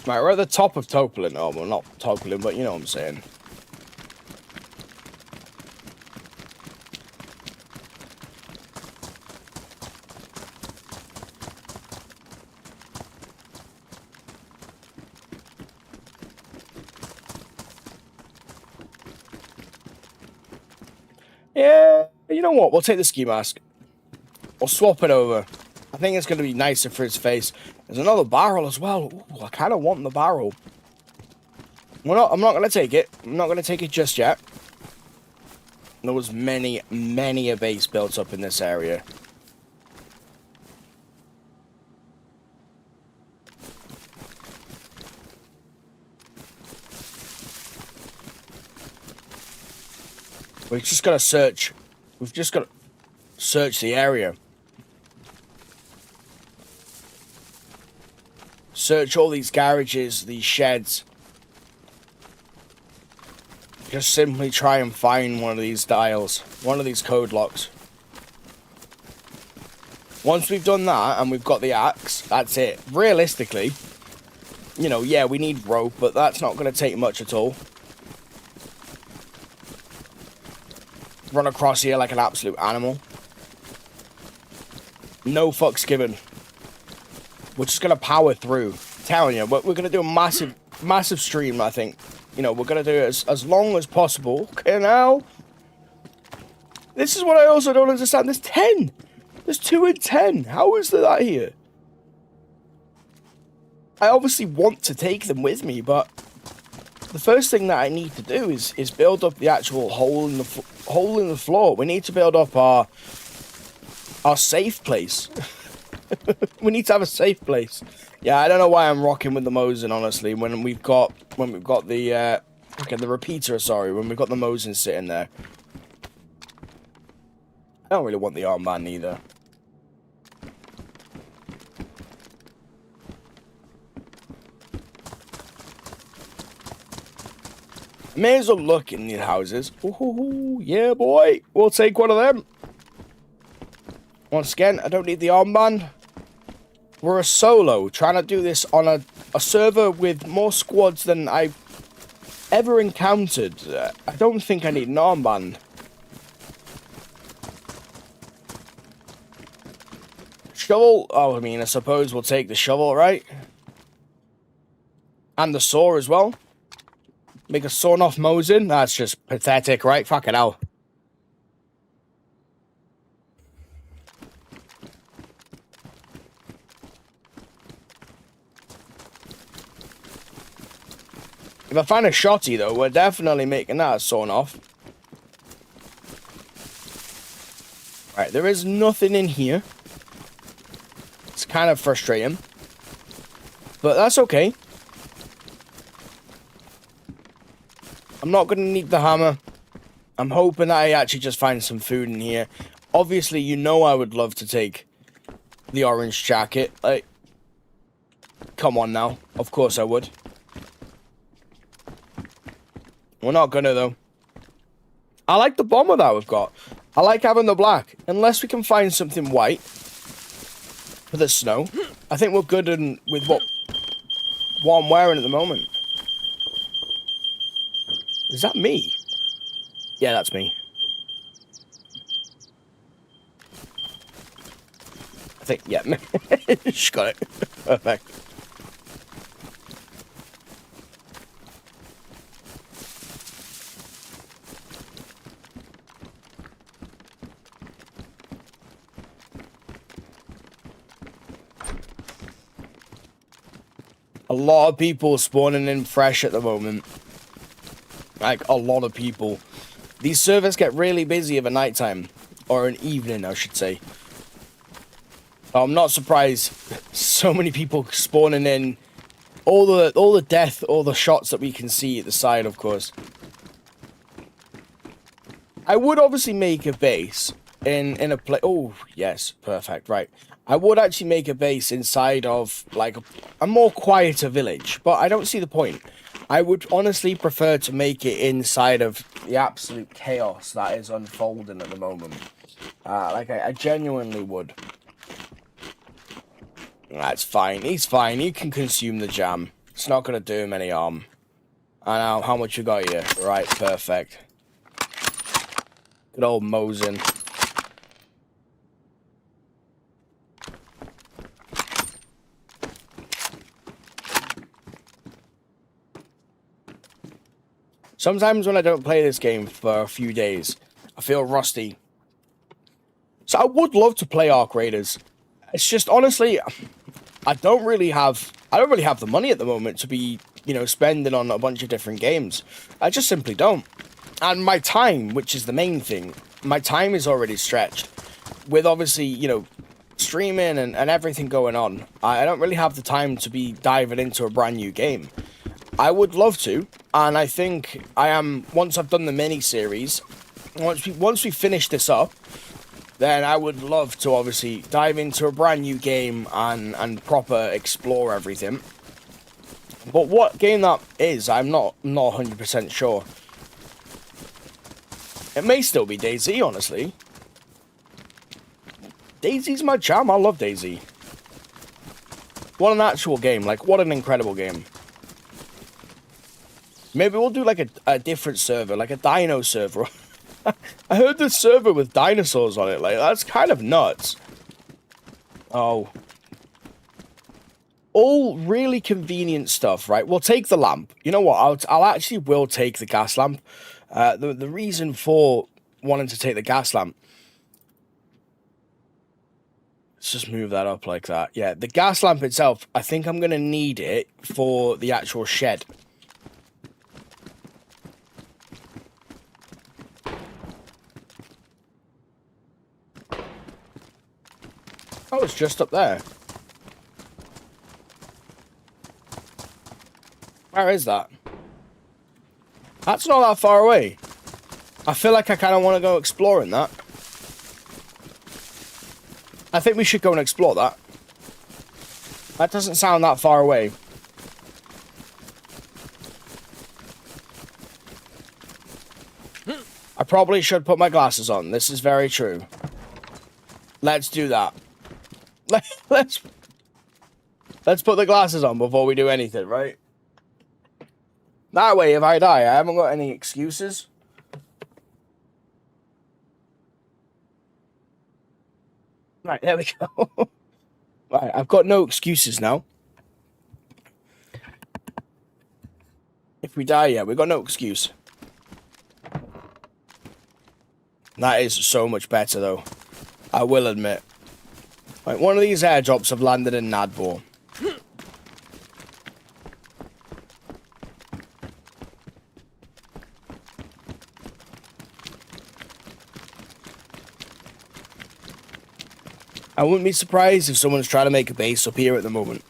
Right, we're at the top of Topolin. Oh, well, not Topolin, but you know what I'm saying. Yeah, you know what? We'll take the ski mask. We'll swap it over. I think it's going to be nicer for his face. There's another barrel as well. Ooh, I kind of want the barrel. I'm not going to take it. I'm not going to take it just yet. There was many a base built up in this area. We've just got to search. We've just got to search the area. Search all these garages, these sheds. Just simply try and find one of these dials. One of these code locks. Once we've done that and we've got the axe, that's it. Realistically, you know, yeah, we need rope, but that's not going to take much at all. Run across here like an absolute animal. No fucks given. We're just going to power through. I'm telling you, we're going to do a massive stream, I think. You know, we're going to do it as long as possible. Okay, now. This is what I also don't understand. There's 10. There's 2 and 10. How is there that here? I obviously want to take them with me, but the first thing that I need to do is build up the actual hole in the floor. We need to build up our safe place. We need to have a safe place. Yeah, I don't know why I'm rocking with the Mosin, honestly, when we've got the repeater, sorry, when we've got the Mosin sitting there. I don't really want the armband either. May as well look in these houses. Ooh, yeah, boy. We'll take one of them. Once again, I don't need the armband. We're a solo, trying to do this on a server with more squads than I've ever encountered. I don't think I need an armband. Shovel? Oh, I mean, I suppose we'll take the shovel, right? And the saw as well. Make a sawn-off Mosin? That's just pathetic, right? Fucking hell. If I find a shotty, though, we're definitely making that a sawn-off. Right, there is nothing in here. It's kind of frustrating. But that's okay. I'm not going to need the hammer. I'm hoping that I actually just find some food in here. Obviously, you know I would love to take the orange jacket. Like, come on now. Of course I would. We're not gonna, though. I like the bomber that we've got. I like having the black. Unless we can find something white for the snow. I think we're good with what I'm wearing at the moment. Is that me? Yeah, that's me. I think, yeah. Just got it. Perfect. A lot of people spawning in fresh at the moment. Like, a lot of people. These servers get really busy of a nighttime. Or an evening, I should say. I'm not surprised so many people spawning in. All the death, all the shots that we can see at the side, of course. I would obviously make a base in a place. Oh, yes, perfect, right. I would actually make a base inside of, like, a more quieter village. But I don't see the point. I would honestly prefer to make it inside of the absolute chaos that is unfolding at the moment. Like, I genuinely would. That's fine. He's fine. He can consume the jam. It's not going to do him any harm. I know. How much you got here? Right, perfect. Good old Mosin. Sometimes when I don't play this game for a few days, I feel rusty. So I would love to play Arc Raiders. It's just, honestly, I don't really have the money at the moment to be, you know, spending on a bunch of different games. I just simply don't. And my time, which is the main thing, my time is already stretched. With obviously, you know, streaming and everything going on, I don't really have the time to be diving into a brand new game. I would love to, and I think I am, once I've done the mini-series, once we finish this up, then I would love to obviously dive into a brand new game and proper explore everything. But what game that is, I'm not 100% sure. It may still be dayz, honestly. dayz's my jam. I love dayz. What an actual game. Like, what an incredible game. Maybe we'll do, like, a different server. Like, a dino server. I heard this server with dinosaurs on it. Like, that's kind of nuts. Oh. All really convenient stuff, right? We'll take the lamp. You know what? I'll actually will take the gas lamp. The reason for wanting to take the gas lamp. Let's just move that up like that. Yeah, the gas lamp itself, I think I'm going to need it for the actual shed. Oh, it's just up there. Where is that? That's not that far away. I feel like I kind of want to go exploring that. I think we should go and explore that. That doesn't sound that far away. I probably should put my glasses on. This is very true. Let's do that. Let's put the glasses on before we do anything, right? That way, if I die, I haven't got any excuses. Right, there we go. Right, I've got no excuses now. If we die, yeah, we've got no excuse. That is so much better, though. I will admit. Right, one of these airdrops have landed in Nadbor. I wouldn't be surprised if someone's trying to make a base up here at the moment.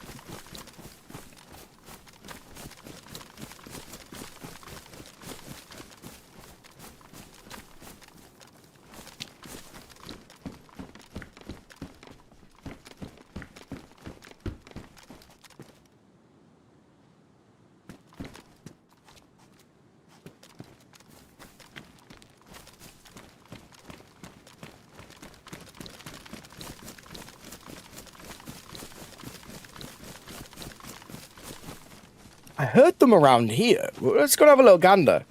I heard them around here. Let's go and have a little gander.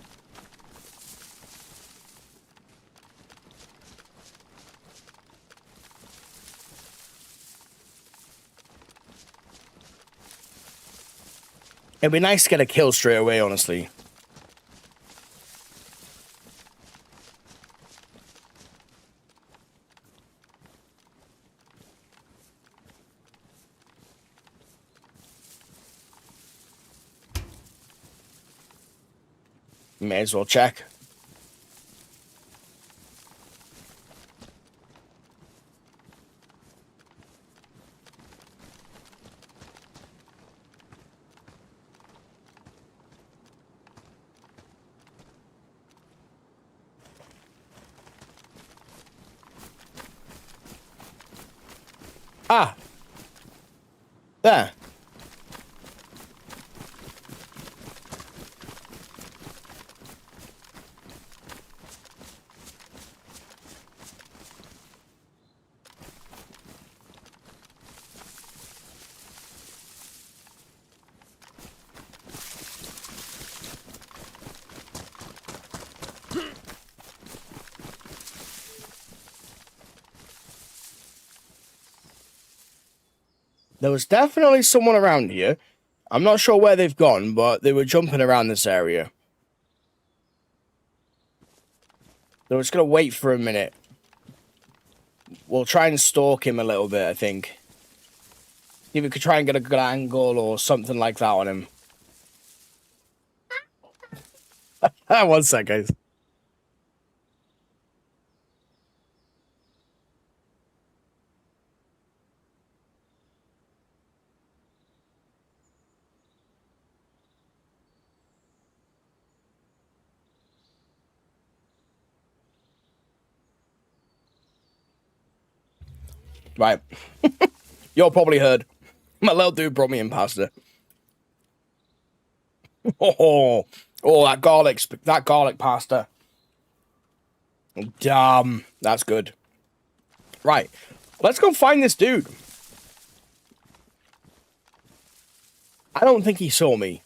It'd be nice to get a kill straight away, honestly. May as well check. Ah! There. There was definitely someone around here. I'm not sure where they've gone, but they were jumping around this area. So we're just going to wait for a minute. We'll try and stalk him a little bit, I think. See if we could try and get a good angle or something like that on him. 1 sec, guys. Right. You're probably heard. My little dude brought me in pasta. Oh, that garlic pasta. Damn, that's good. Right. Let's go find this dude. I don't think he saw me.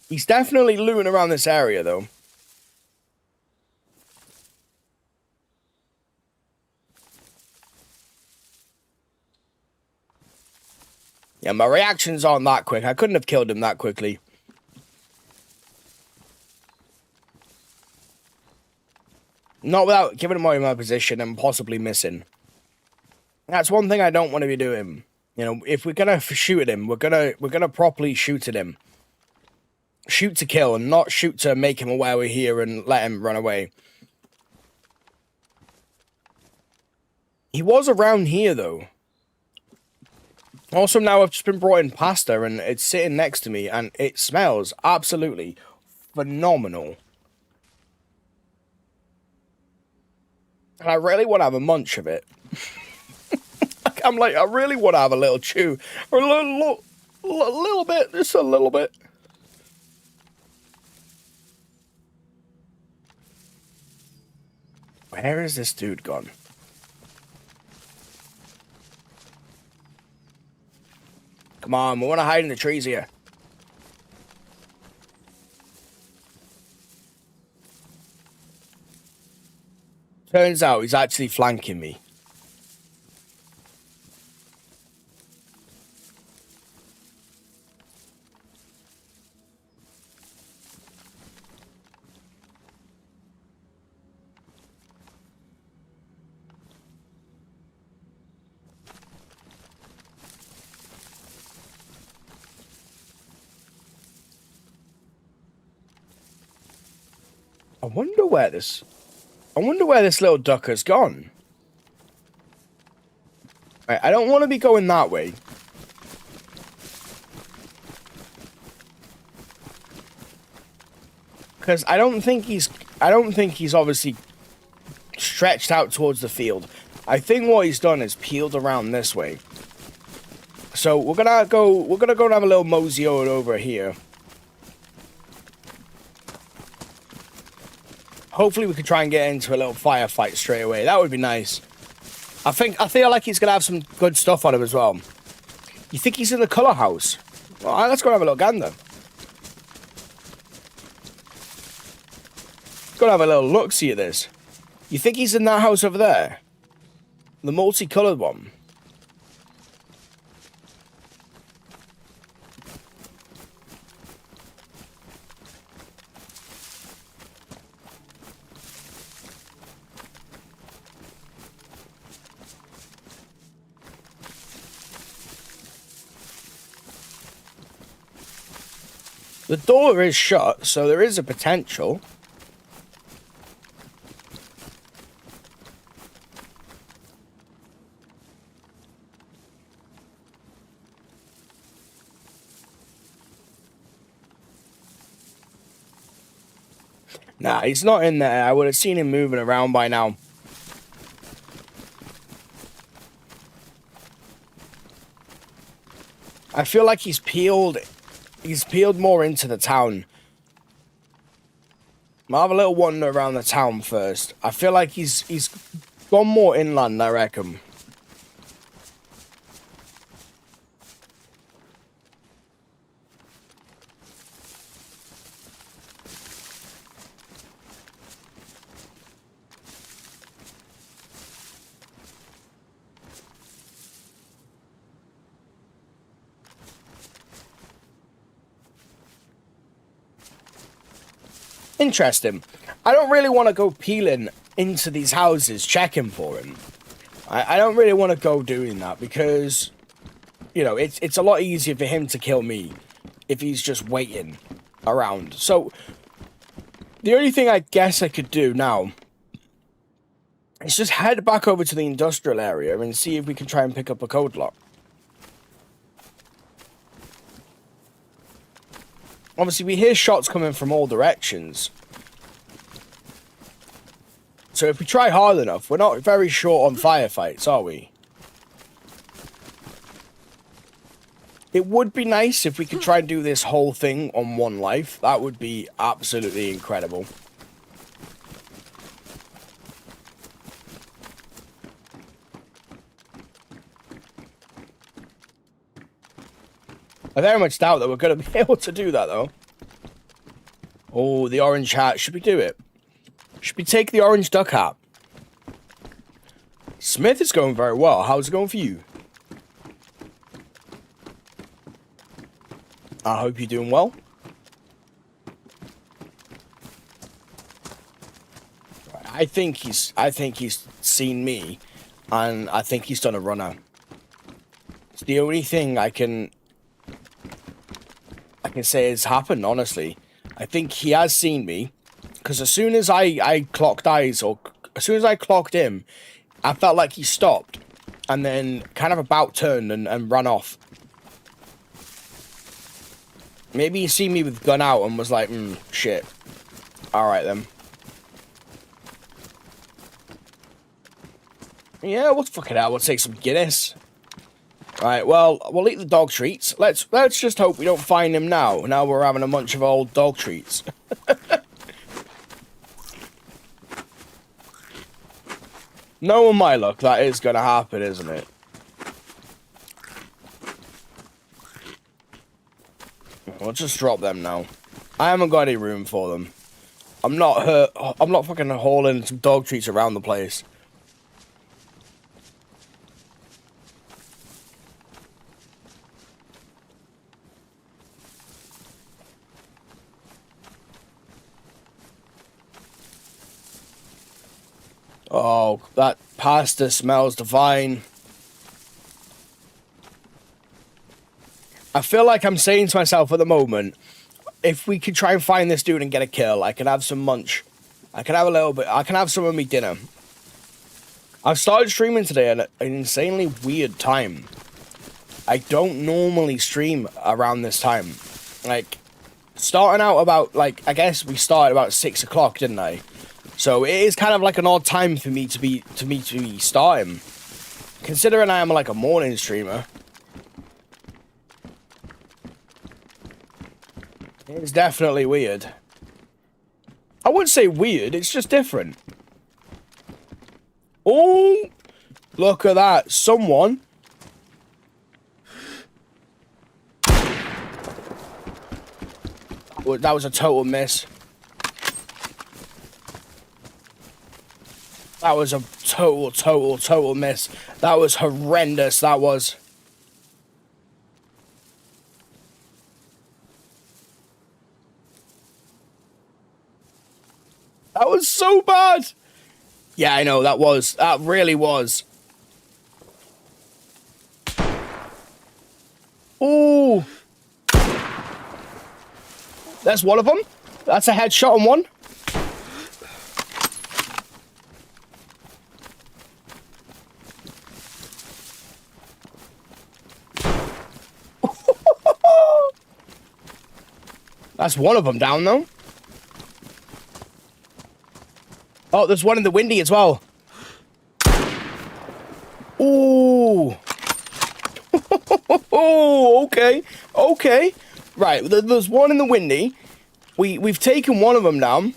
He's definitely looting around this area, though. Yeah, my reactions aren't that quick. I couldn't have killed him that quickly. Not without giving him away my position and possibly missing. That's one thing I don't want to be doing. You know, if we're gonna shoot at him, we're gonna properly shoot at him. Shoot to kill, and not shoot to make him aware we're here and let him run away. He was around here, though. Also, now I've just been brought in pasta, and it's sitting next to me, and it smells absolutely phenomenal. And I really want to have a munch of it. I'm like, I really want to have a little chew. Or a little bit, just a little bit. Where is this dude gone? Come on, we want to hide in the trees here. Turns out he's actually flanking me. I wonder where this little ducker's gone. Right, I don't want to be going that way. Because I don't think he's obviously stretched out towards the field. I think what he's done is peeled around this way. So we're gonna go and have a little mosey over here. Hopefully we could try and get into a little firefight straight away. That would be nice. I feel like he's gonna have some good stuff on him as well. You think he's in the colour house? Well, let's go and have a little gander. Go and have a little look-see at this. You think he's in that house over there? The multicoloured one. The door is shut, so there is a potential. Nah, he's not in there. I would have seen him moving around by now. I feel like he's peeled more into the town. I'll have a little wander around the town first. I feel like he's gone more inland, I reckon. Interesting. I don't really want to go peeling into these houses checking for him. I don't really want to go doing that because, you know, it's a lot easier for him to kill me if he's just waiting around. So, the only thing I guess I could do now is just head back over to the industrial area and see if we can try and pick up a code lock. Obviously, we hear shots coming from all directions. So if we try hard enough, we're not very short on firefights, are we? It would be nice if we could try and do this whole thing on one life. That would be absolutely incredible. I very much doubt that we're going to be able to do that, though. Oh, the orange hat. Should we do it? Should we take the orange duck hat? Smith is going very well. How's it going for you? I hope you're doing well. I think he's seen me, and I think he's done a runner. It's the only thing I can say has happened, honestly. I think he has seen me, because as soon as I clocked eyes, or as soon as I clocked him, I felt like he stopped, and then kind of about turned and ran off. Maybe he seen me with gun out and was like, shit. Alright then. Yeah, we'll fuck it out. We'll take some Guinness. Right, well, we'll eat the dog treats. Let's just hope we don't find him now. Now we're having a bunch of old dog treats. Knowing my luck, that is going to happen, isn't it? We'll just drop them now. I haven't got any room for them. I'm not fucking hauling some dog treats around the place. Oh, that pasta smells divine. I feel like I'm saying to myself at the moment, if we could try and find this dude and get a kill, I could have some munch. I can have a little bit. I can have some of my dinner. I've started streaming today at an insanely weird time. I don't normally stream around this time. Like, starting out about, like, I guess we started about 6 o'clock, didn't I? So it is kind of like an odd time for me to be starting. Considering I am like a morning streamer. It's definitely weird. I wouldn't say weird, it's just different. Oh, look at that. Someone. That was a total miss. That was a total miss. That was horrendous, that was. That was so bad. Yeah, I know, that really was. Ooh. That's one of them. That's a headshot on one. That's one of them down, though. Oh, there's one in the windy as well. Ooh. Oh, okay. Okay. Right, there's one in the windy. We've taken one of them down.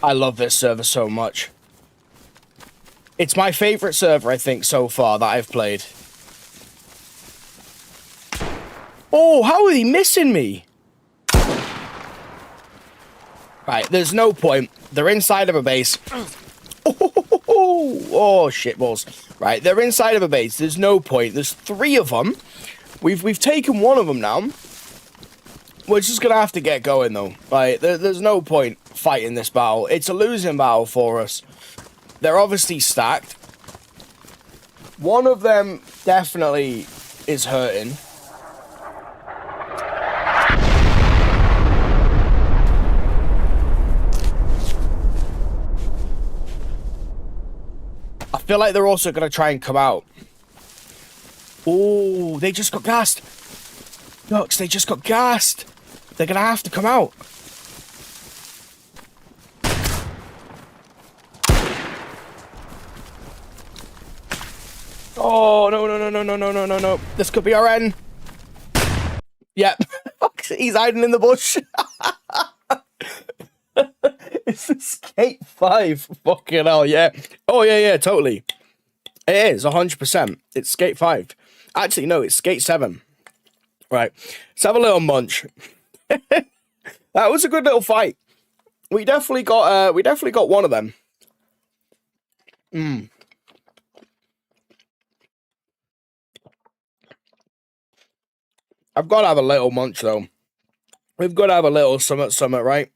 I love this server so much. It's my favorite server, I think, so far that I've played. Oh, how are they missing me? Right, there's no point. They're inside of a base. Oh, shit balls. Right, they're inside of a base. There's no point. There's 3 of them. We've taken one of them now. We're just gonna have to get going, though. Like, there's no point fighting this battle. It's a losing battle for us. They're obviously stacked. One of them definitely is hurting. I feel like they're also going to try and come out. Oh, they just got gassed. Ducks, they just got gassed. They're going to have to come out. Oh, no. This could be our end. Yep. He's hiding in the bush. This is skate 5. Fucking hell, yeah. Oh, yeah, totally. It is, 100%. It's skate 5. Actually, no, it's skate 7. Right. Let's have a little munch. That was a good little fight. We definitely got one of them. I've got to have a little munch, though. We've got to have a little summit, right?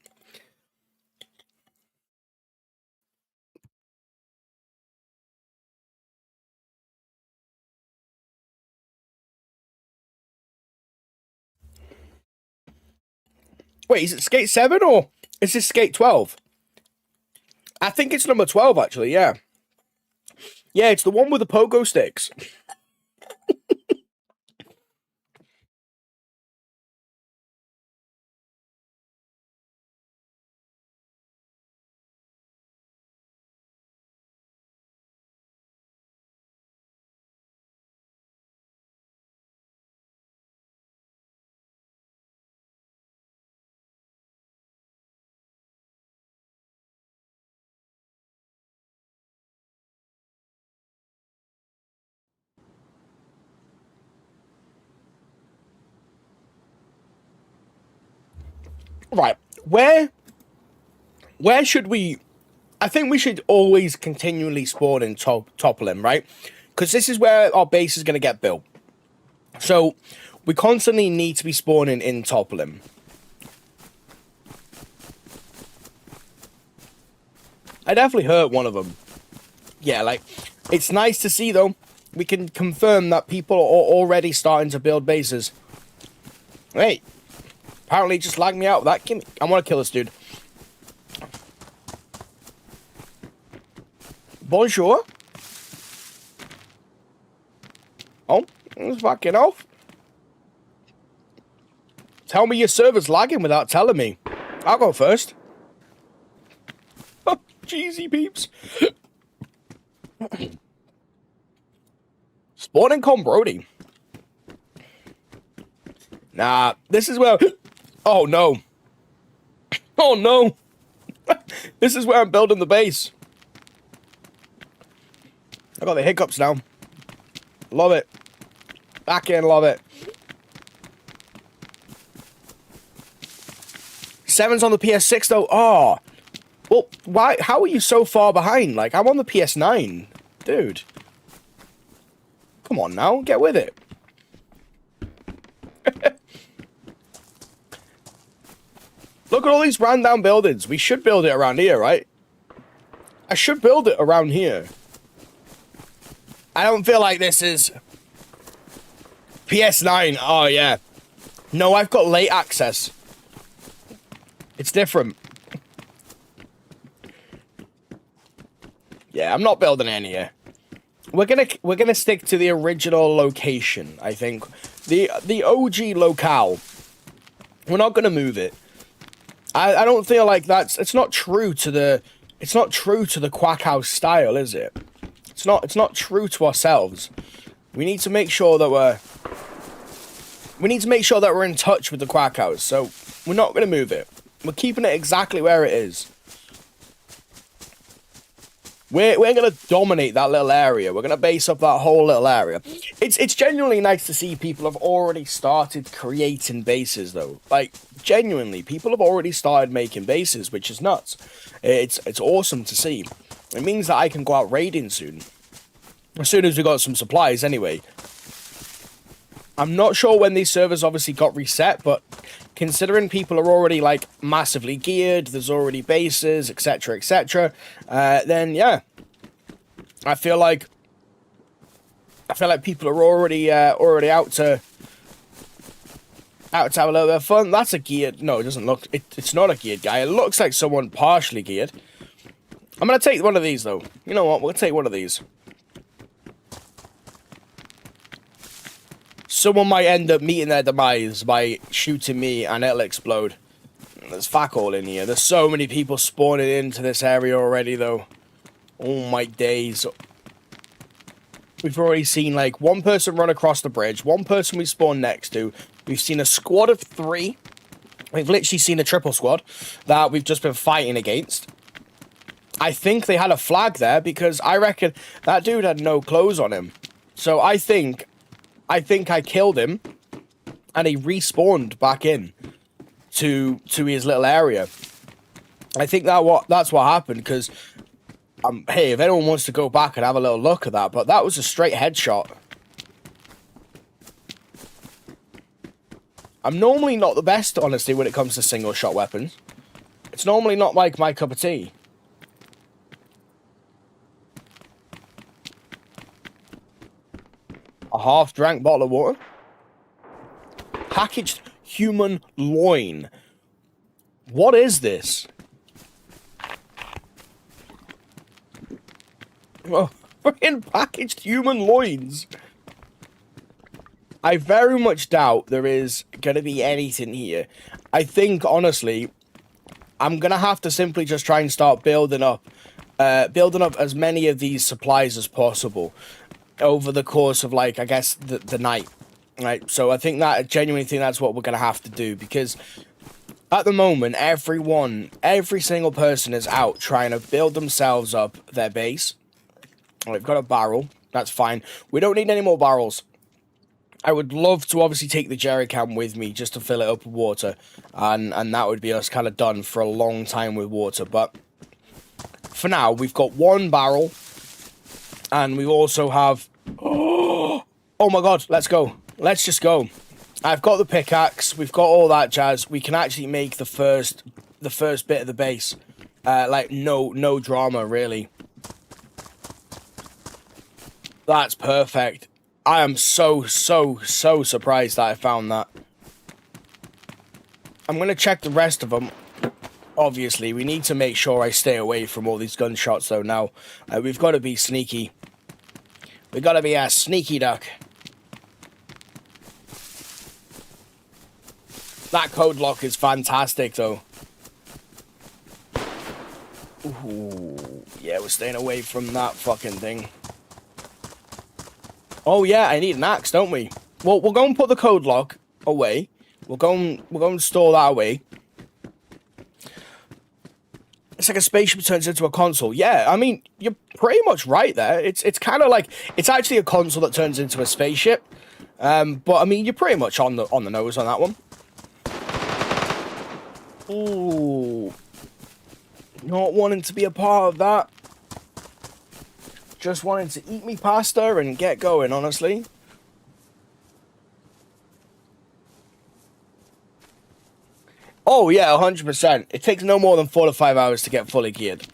Wait, is it skate 7 or is this skate 12? I think it's number 12, actually, yeah. Yeah, it's the one with the pogo sticks. Right, where should we... I think we should always continually spawn in Topolin, right? Because this is where our base is going to get built. So, we constantly need to be spawning in Topolin. I definitely hurt one of them. Yeah, like, it's nice to see, though. We can confirm that people are already starting to build bases. Hey, apparently just lagged me out. I want to kill this dude. Bonjour. Oh, it's fucking off. Tell me your server's lagging without telling me. I'll go first. Oh, cheesy peeps. Spawning con Brody. Nah, this is where... Oh, no. Oh, no. This is where I'm building the base. I got the hiccups now. Love it. Back in, love it. 7's on the PS6, though. Oh. Well, why? How are you so far behind? Like, I'm on the PS9. Dude. Come on now. Get with it. Look at all these ran down buildings. We should build it around here, right? I should build it around here. I don't feel like this is... PS9. Oh, yeah. No, I've got late access. It's different. Yeah, I'm not building any here. We're gonna stick to the original location, I think. The OG locale. We're not gonna move it. I don't feel like it's not true to the Quack House style, is it? It's not true to ourselves. We need to make sure that we're in touch with the Quack House, so we're not gonna move it. We're keeping it exactly where it is. We're gonna dominate that little area. We're gonna base up that whole little area. It's genuinely nice to see people have already started creating bases, though. Like, genuinely, people have already started making bases, which is nuts. It's awesome to see. It means that I can go out raiding soon. As soon as we got some supplies, anyway. I'm not sure when these servers obviously got reset, but considering people are already, like, massively geared, there's already bases, etc., etc., then, yeah. I feel like people are already out to have a little bit of fun. That's a geared... No, it doesn't look... It's not a geared guy. It looks like someone partially geared. I'm going to take one of these, though. You know what? We'll take one of these. Someone might end up meeting their demise by shooting me and it'll explode. There's fuck all in here. There's so many people spawning into this area already, though. Oh my days. We've already seen, like, one person run across the bridge, one person we spawned next to. We've seen a squad of 3. We've literally seen a triple squad that we've just been fighting against. I think they had a flag there because I reckon that dude had no clothes on him. So I think I killed him and he respawned back in to his little area. I think that's what happened because hey, if anyone wants to go back and have a little look at that, but that was a straight headshot. I'm normally not the best, honestly, when it comes to single shot weapons. It's normally not like my cup of tea. A half-drank bottle of water. Packaged human loin. What is this? Oh, freaking packaged human loins. I very much doubt there is going to be anything here. I think, honestly, I'm going to have to simply just try and start building up as many of these supplies as possible over the course of, like, I guess, the night. Right? So I genuinely think that's what we're going to have to do, because at the moment, every single person is out trying to build themselves up their base. We've got a barrel. That's fine. We don't need any more barrels. I would love to obviously take the jerry can with me just to fill it up with water. And that would be us kind of done for a long time with water. But for now, we've got one barrel. And we also have... Oh my god, let's go. Let's just go. I've got the pickaxe. We've got all that jazz. We can actually make the first bit of the base. Like, no drama, really. That's perfect. I am so surprised that I found that. I'm going to check the rest of them. Obviously, we need to make sure I stay away from all these gunshots, though, now. We've got to be sneaky. We've got to be a sneaky duck. That code lock is fantastic, though. Ooh, yeah, we're staying away from that fucking thing. Oh yeah, I need an axe, don't we? Well, we'll go and put the code lock away. We'll go and store that away. It's like a spaceship turns into a console. Yeah, I mean, you're pretty much right there. It's kind of like, it's actually a console that turns into a spaceship. But I mean, you're pretty much on the nose on that one. Ooh. Not wanting to be a part of that. Just wanting to eat me pasta and get going, honestly. Oh yeah, 100%. It takes no more than 4 to 5 hours to get fully geared.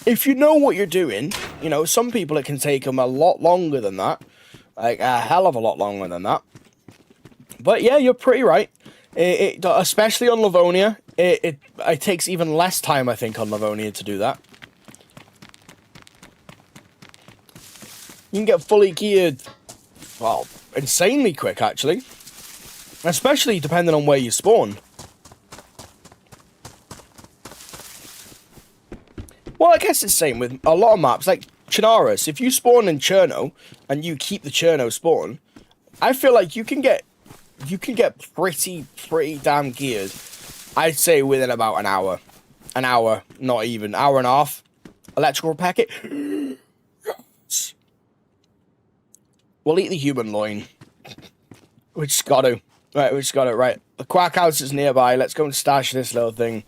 If you know what you're doing, you know, some people it can take them a lot longer than that. Like, a hell of a lot longer than that. But yeah, you're pretty right. Especially on Livonia, it takes even less time, I think, on Livonia to do that. You can get fully geared, well, insanely quick, actually. Especially depending on where you spawn. Well, I guess it's the same with a lot of maps, like Chernarus. If you spawn in Cherno, and you keep the Cherno spawn, I feel like you can get pretty damn geared. I'd say within about an hour. An hour, not even. Hour and a half. Electrical packet. Yes. We'll eat the human loin. We just got to. Right, we just got it. Right. The quack house is nearby. Let's go and stash this little thing.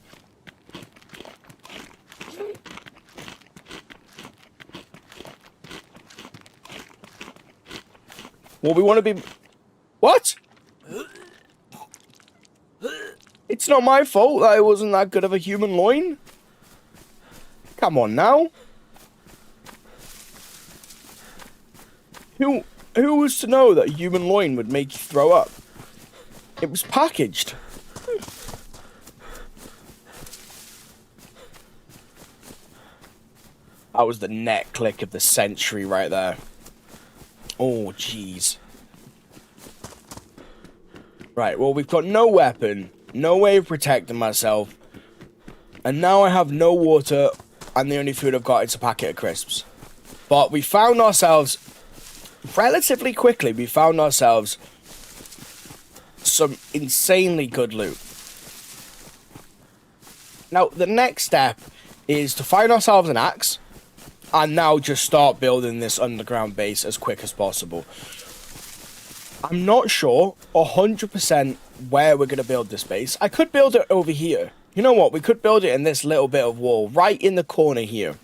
Well, we want to be... What? It's not my fault that it wasn't that good of a human loin. Come on now. Who was to know that a human loin would make you throw up? It was packaged. That was the neck click of the century right there. Oh, jeez. Right, well, we've got no weapon, no way of protecting myself, and now I have no water, and the only food I've got is a packet of crisps. But we found ourselves, relatively quickly, we found ourselves some insanely good loot. Now, the next step is to find ourselves an axe, and now just start building this underground base as quick as possible. I'm not sure 100% where we're going to build this base. I could build it over here. You know what? We could build it in this little bit of wall right in the corner here.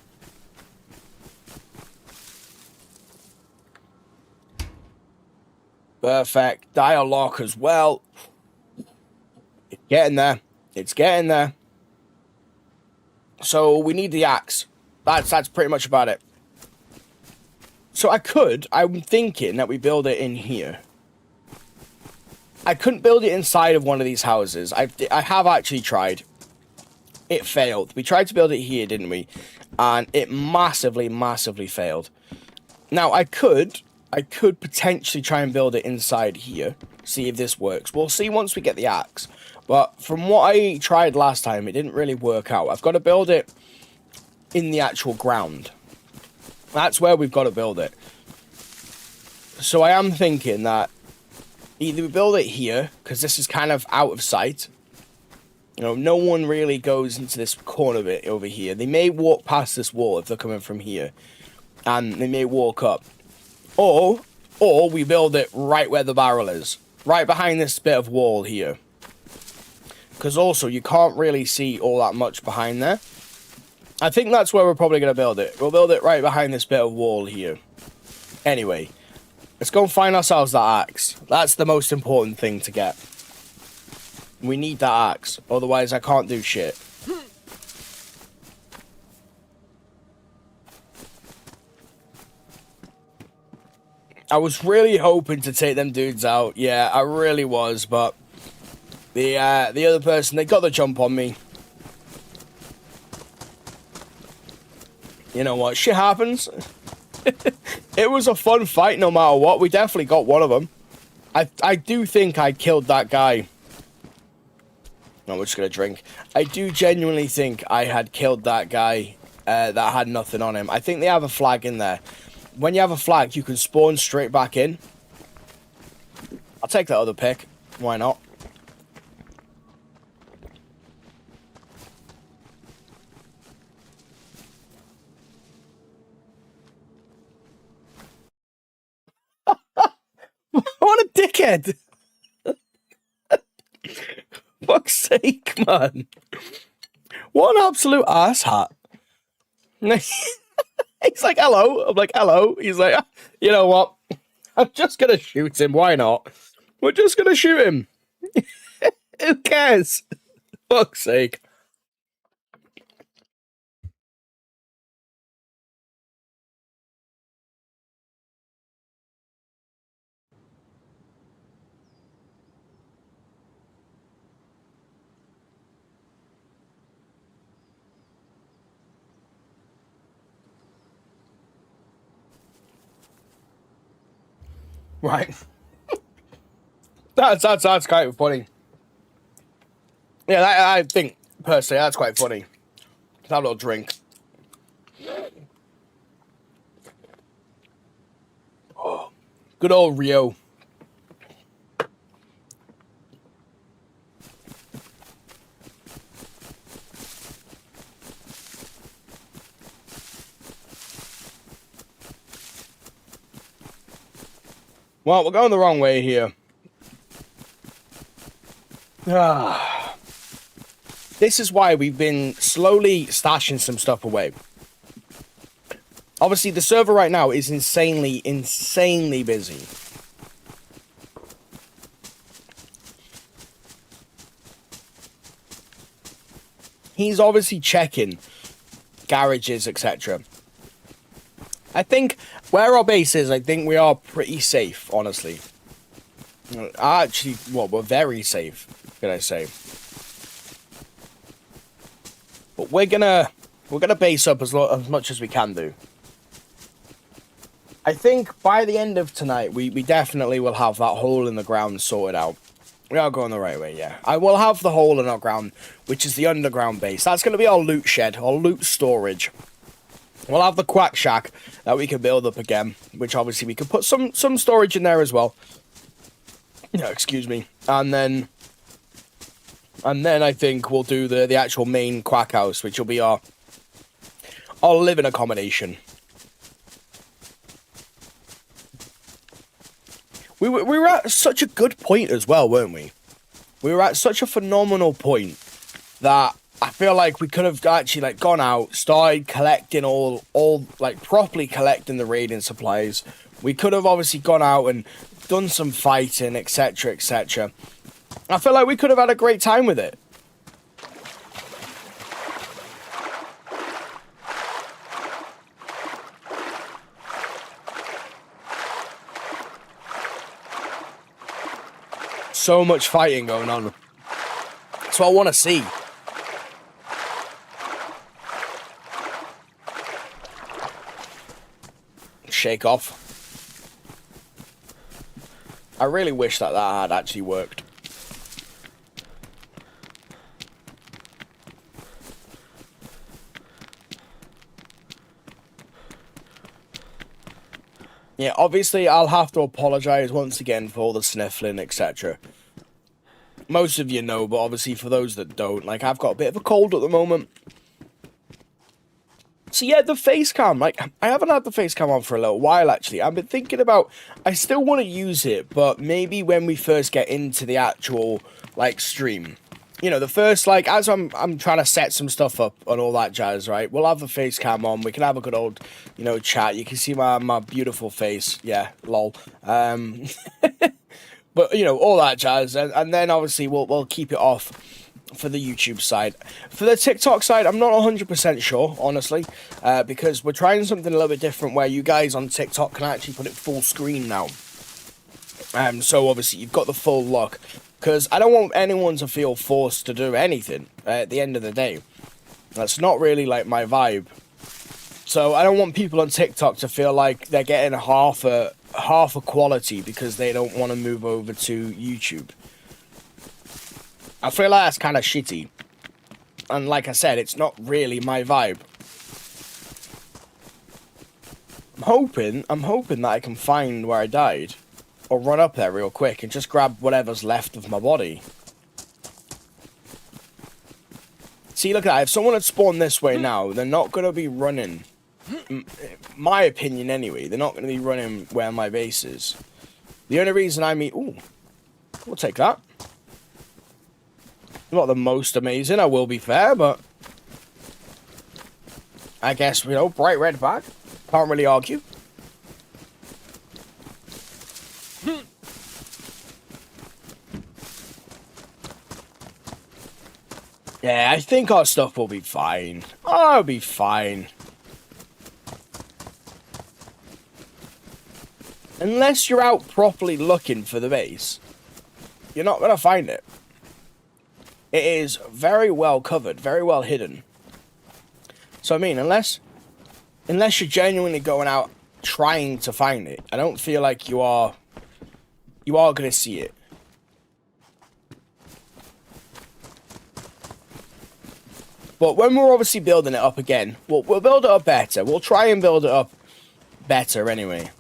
Perfect. Dialogue as well. It's getting there. It's getting there. So we need the axe. That's pretty much about it. So I'm thinking that we build it in here. I couldn't build it inside of one of these houses. I have actually tried. It failed. We tried to build it here, didn't we? And it massively, massively failed. Now, I could potentially try and build it inside here. See if this works. We'll see once we get the axe. But from what I tried last time, it didn't really work out. I've got to build it in the actual ground. That's where we've got to build it. So I am thinking that either we build it here, because this is kind of out of sight. You know, no one really goes into this corner bit over here. They may walk past this wall if they're coming from here. And they may walk up. Or we build it right where the barrel is. Right behind this bit of wall here. Because also, you can't really see all that much behind there. I think that's where we're probably going to build it. We'll build it right behind this bit of wall here. Anyway, let's go and find ourselves that axe. That's the most important thing to get. We need that axe. Otherwise, I can't do shit. I was really hoping to take them dudes out. Yeah, I really was, but the other person, they got the jump on me. You know what? Shit happens. It was a fun fight no matter what. We definitely got one of them. I do think I killed that guy. No, we're just going to drink. I do genuinely think I had killed that guy that had nothing on him. I think they have a flag in there. When you have a flag, you can spawn straight back in. I'll take that other pick. Why not? What a dickhead! Fuck's sake, man. What an absolute asshat. He's like, hello. I'm like, hello. He's like, you know what? I'm just going to shoot him. Why not? We're just going to shoot him. Who cares? Fuck's sake. Right. That's quite funny. Yeah, I think, personally, that's quite funny. Let's have a little drink. Oh, good old Rio. Well, we're going the wrong way here. This is why we've been slowly stashing some stuff away. Obviously, the server right now is insanely busy. He's obviously checking garages, etc. I think where our base is, I think we are pretty safe, honestly. Actually, well, we're very safe, could I say. But we're gonna base up as much as we can do. I think by the end of tonight, we definitely will have that hole in the ground sorted out. We are going the right way, yeah. I will have the hole in our ground, which is the underground base. That's going to be our loot shed, our loot storage. We'll have the quack shack that we can build up again, which obviously we can put some storage in there as well. No, excuse me. And then And then I think we'll do the actual main quack house, which will be our living accommodation. We were at such a good point as well, weren't we? We were at such a phenomenal point that I feel like we could have actually like gone out, started collecting all like properly collecting the raiding supplies. We could have obviously gone out and done some fighting, etc., etc. I feel like we could have had a great time with it. So much fighting going on. That's what I want to see. Shake off. I really wish that had actually worked. Yeah, obviously I'll have to apologise once again for all the sniffling, etc. Most of you know, but obviously for those that don't, like, I've got a bit of a cold at the moment. So yeah, the face cam, like, I haven't had the face cam on for a little while, actually. I've been thinking about, I still want to use it, but maybe when we first get into the actual, like, stream. You know, the first, like, as I'm trying to set some stuff up and all that jazz, right? We'll have the face cam on, we can have a good old, you know, chat. You can see my beautiful face. Yeah, lol. But, you know, all that jazz. And then, obviously, we'll keep it off for the YouTube side. For the TikTok side, I'm not 100% sure, honestly, because we're trying something a little bit different where you guys on TikTok can actually put it full screen now. So, obviously, you've got the full look. Because I don't want anyone to feel forced to do anything at the end of the day. That's not really, like, my vibe. So, I don't want people on TikTok to feel like they're getting half a quality because they don't want to move over to YouTube. I feel like that's kind of shitty. And like I said, it's not really my vibe. I'm hoping that I can find where I died. Or run up there real quick and just grab whatever's left of my body. See, look at that. If someone had spawned this way now, they're not going to be running. My opinion, anyway. They're not going to be running where my base is. The only reason I mean... Ooh. We'll take that. Not the most amazing, I will be fair, but... I guess, you know, bright red flag. Can't really argue. Yeah, I think our stuff will be fine. I'll be fine. Unless you're out properly looking for the base, you're not going to find it. It is very well covered, very well hidden. So, I mean, unless you're genuinely going out trying to find it, I don't feel like you are going to see it. But when we're obviously building it up again, we'll build it up better. We'll try and build it up better anyway.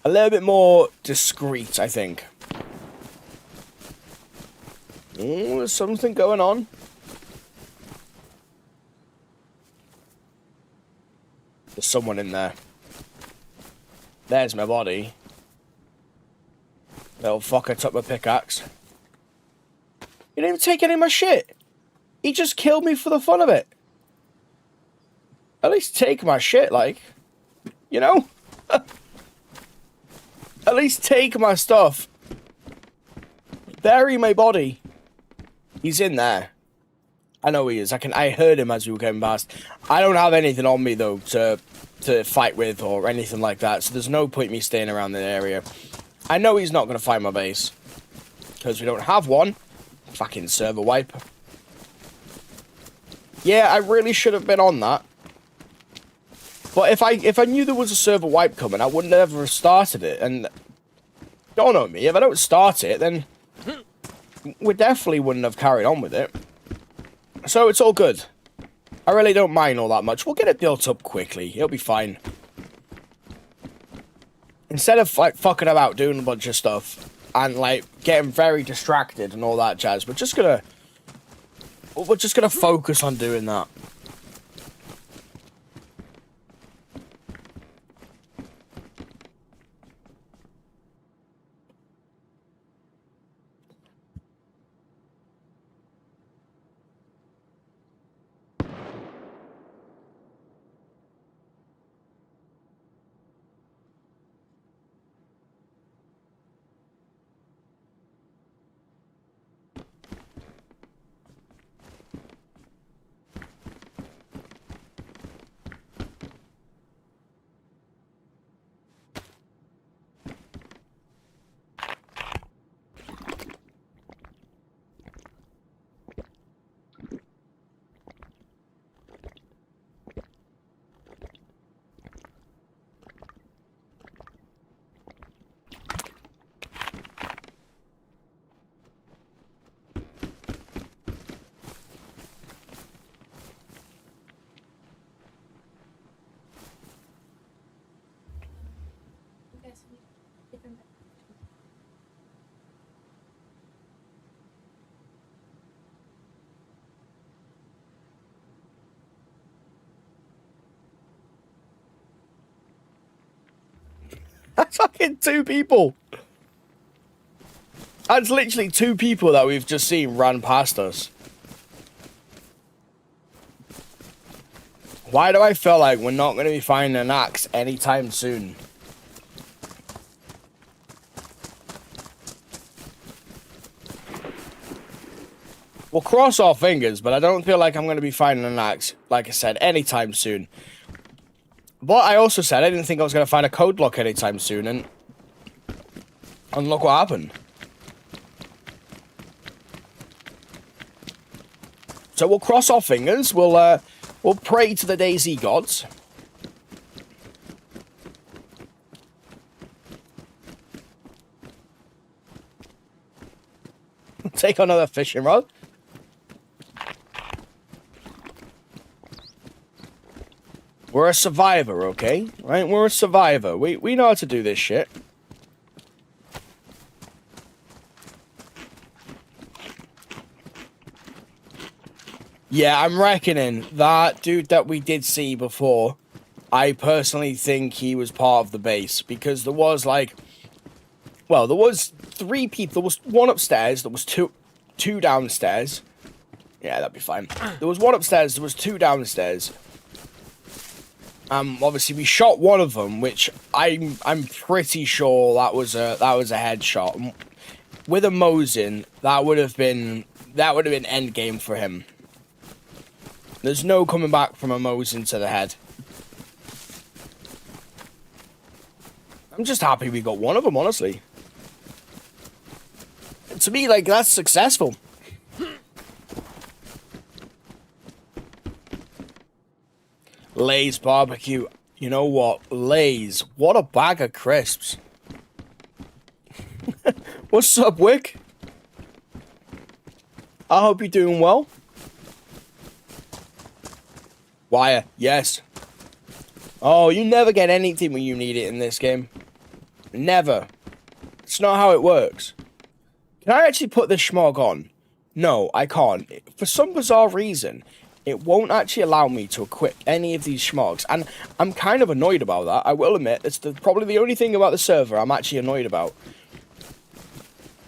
A little bit more discreet, I think. Ooh, there's something going on. There's someone in there. There's my body. Little fucker took my pickaxe. He didn't even take any of my shit. He just killed me for the fun of it. At least take my shit, like. You know? At least take my stuff. Bury my body. He's in there. I know he is. I heard him as we were going past. I don't have anything on me, though, to fight with or anything like that. So there's no point me staying around the area. I know he's not going to find my base. Because we don't have one. Fucking server wipe. Yeah, I really should have been on that. But if I knew there was a server wipe coming, I would never have started it. And don't know me, if I don't start it, then we definitely wouldn't have carried on with it. So it's all good. I really don't mind all that much. We'll get it built up quickly. It'll be fine. Instead of like fucking about doing a bunch of stuff, and like getting very distracted and all that jazz. We're just gonna focus on doing that. That's fucking 2 people. That's literally 2 people that we've just seen run past us. Why do I feel like we're not going to be finding an axe anytime soon? We'll cross our fingers, but I don't feel like I'm going to be finding an axe, like I said, anytime soon. But I also said I didn't think I was going to find a code lock anytime soon, and look what happened. So we'll cross our fingers, we'll pray to the dayz gods. Take another fishing rod. We're a survivor, okay? Right? We're a survivor. We know how to do this shit. Yeah, I'm reckoning that dude that we did see before, I personally think he was part of the base, because there was like, well, there was 3 people. There was 1 upstairs, there was two downstairs. Yeah, that'd be fine. There was 1 upstairs, there was 2 downstairs. Obviously we shot 1 of them, which I'm pretty sure that was a headshot. With a Mosin, that would have been end game for him. There's no coming back from a Mosin to the head. I'm just happy we got 1 of them, honestly. To me, like, that's successful. Lay's barbecue. You know what? Lay's. What a bag of crisps. What's up, Wick? I hope you're doing well. Wire. Yes. Oh, you never get anything when you need it in this game. Never. It's not how it works. Can I actually put this schmog on? No, I can't. For some bizarre reason, it won't actually allow me to equip any of these schmogs. And I'm kind of annoyed about that, I will admit. It's probably the only thing about the server I'm actually annoyed about.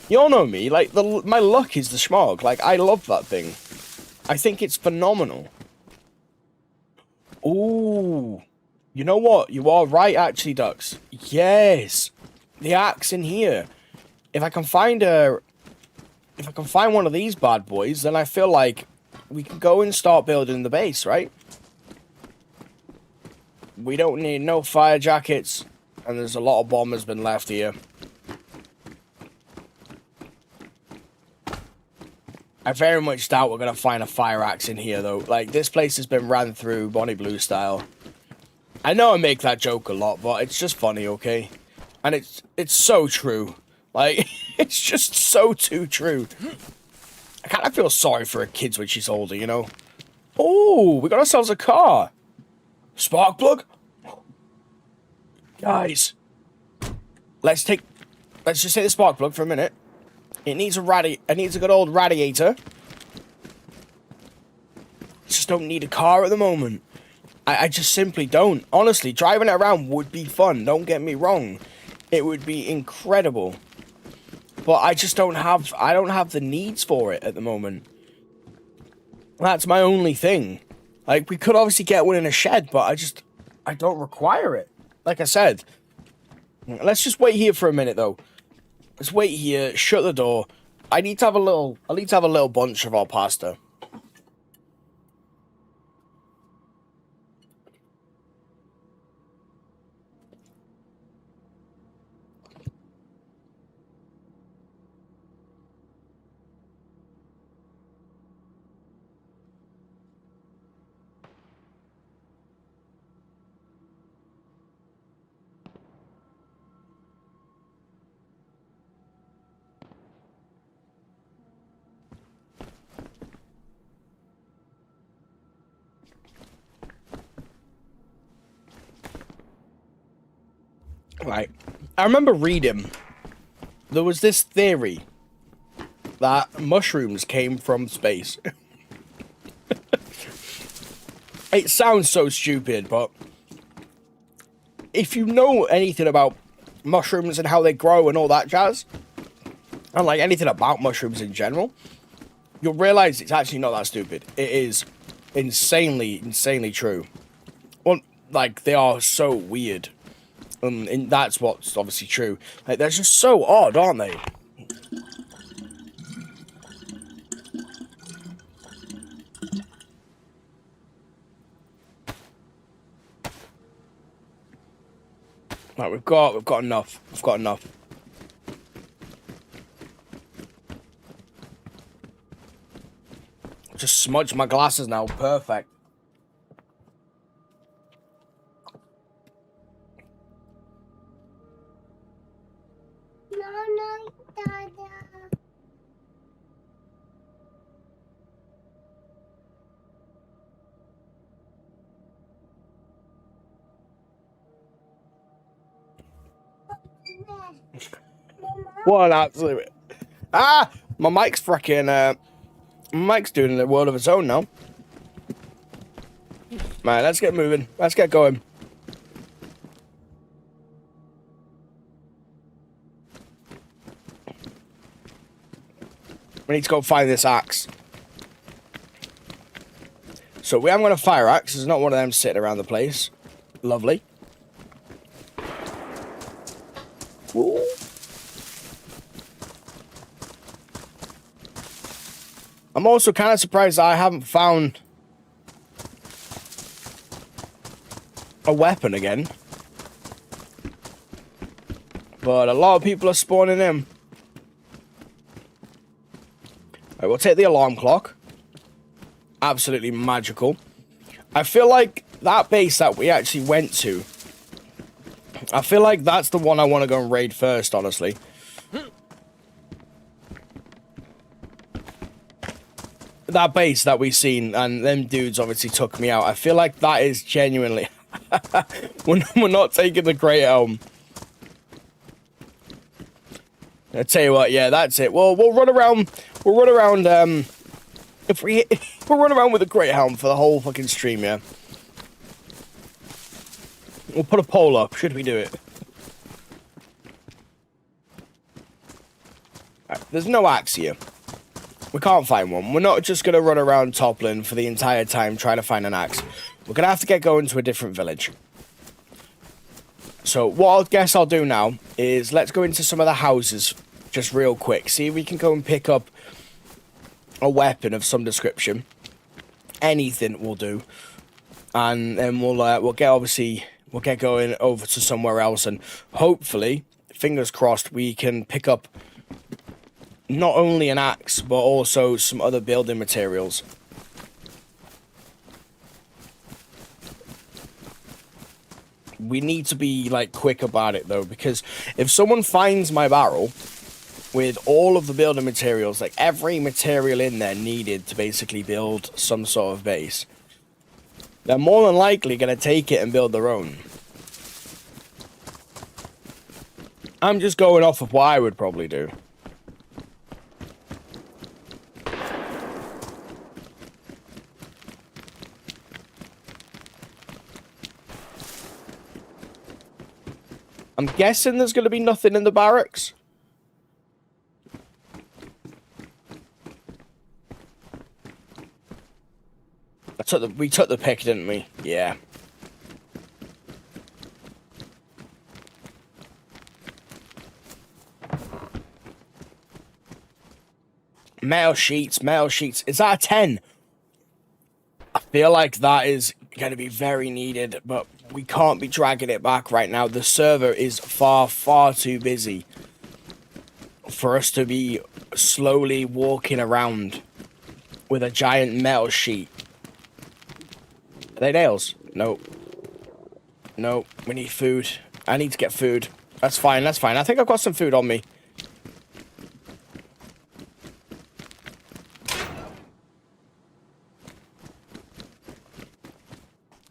You all know me, like, my luck is the schmog. Like, I love that thing. I think it's phenomenal. Ooh. You know what? You are right, actually, Ducks. Yes. The axe in here. If I can find one of these bad boys, then I feel like we can go and start building the base, right? We don't need no fire jackets, and there's a lot of bombers been left here. I very much doubt we're going to find a fire axe in here, though. Like, this place has been ran through Bonnie Blue style. I know I make that joke a lot, but it's just funny, okay? And it's so true. Like, it's just so too true. I kind of feel sorry for her kids when she's older, you know? Oh, we got ourselves a car. Spark plug? Guys. Let's take let's just say the spark plug for a minute. It needs a good old radiator. Just don't need a car at the moment. I just simply don't. Honestly, driving it around would be fun. Don't get me wrong. It would be incredible. But I just don't have the needs for it at the moment. That's my only thing. Like, we could obviously get one in a shed, but I don't require it. Like I said. Let's just wait here for a minute, though. Let's wait here, shut the door. I need to have a little bunch of our pasta. Right. I remember reading, there was this theory that mushrooms came from space. It sounds so stupid, but if you know anything about mushrooms and how they grow and all that jazz, and like anything about mushrooms in general, you'll realize it's actually not that stupid. It is insanely true. Well, like, they are so weird. And that's what's obviously true. Like, they're just so odd, aren't they? Right, we've got enough. We've got enough. Just smudge my glasses now. Perfect. What an absolute... Ah! My mic's freaking... my mic's doing a world of its own now. Man, let's get moving. Let's get going. We need to go find this axe. So we haven't got a fire axe. There's not one of them sitting around the place. Lovely. Ooh. I'm also kind of surprised that I haven't found a weapon again. But a lot of people are spawning in. Right, we'll take the alarm clock. Absolutely magical. I feel like that base that we actually went to, I feel like that's the one I want to go and raid first, honestly. That base that we seen, and them dudes obviously took me out. I feel like that is genuinely... we're not taking the Great Elm. I tell you what, yeah, that's it. Well, we'll run around, we'll run around with the Great Helm for the whole fucking stream, yeah. We'll put a poll up, should we do it? Right, there's no axe here. We can't find one. We're not just going to run around Toplin for the entire time trying to find an axe. We're going to have to get going to a different village. So what I guess I'll do now is let's go into some of the houses just real quick. See if we can go and pick up a weapon of some description. Anything will do. And then we'll get going over to somewhere else, and hopefully, fingers crossed, we can pick up not only an axe, but also some other building materials. We need to be, like, quick about it, though, because if someone finds my barrel with all of the building materials, like, every material in there needed to basically build some sort of base, they're more than likely going to take it and build their own. I'm just going off of what I would probably do. I'm guessing there's going to be nothing in the barracks. We took the pick, didn't we? Yeah. Metal sheets, metal sheets. Is that a 10? I feel like that is going to be very needed, but we can't be dragging it back right now. The server is far, far too busy for us to be slowly walking around with a giant metal sheet. Are they nails? Nope. Nope. We need food. I need to get food. That's fine, that's fine. I think I've got some food on me.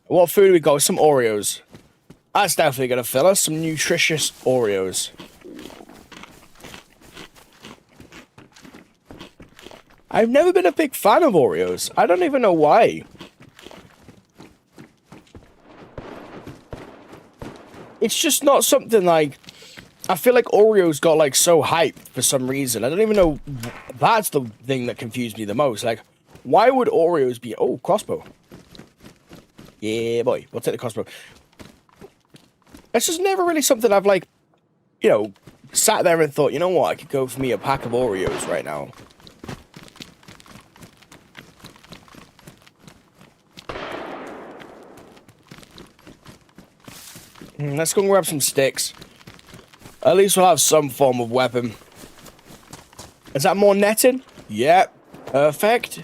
What food we got? Some Oreos. That's definitely going to fill us. Some nutritious Oreos. I've never been a big fan of Oreos. I don't even know why. It's just not something like... I feel like Oreos got like so hyped for some reason. I don't even know. That's the thing that confused me the most. Like, why would Oreos be... Oh, crossbow. Yeah, boy. We'll take the crossbow. It's just never really something I've like, you know, sat there and thought, you know what, I could go for me a pack of Oreos right now. Let's go and grab some sticks. At least we'll have some form of weapon. Is that more netting? Yep. Perfect.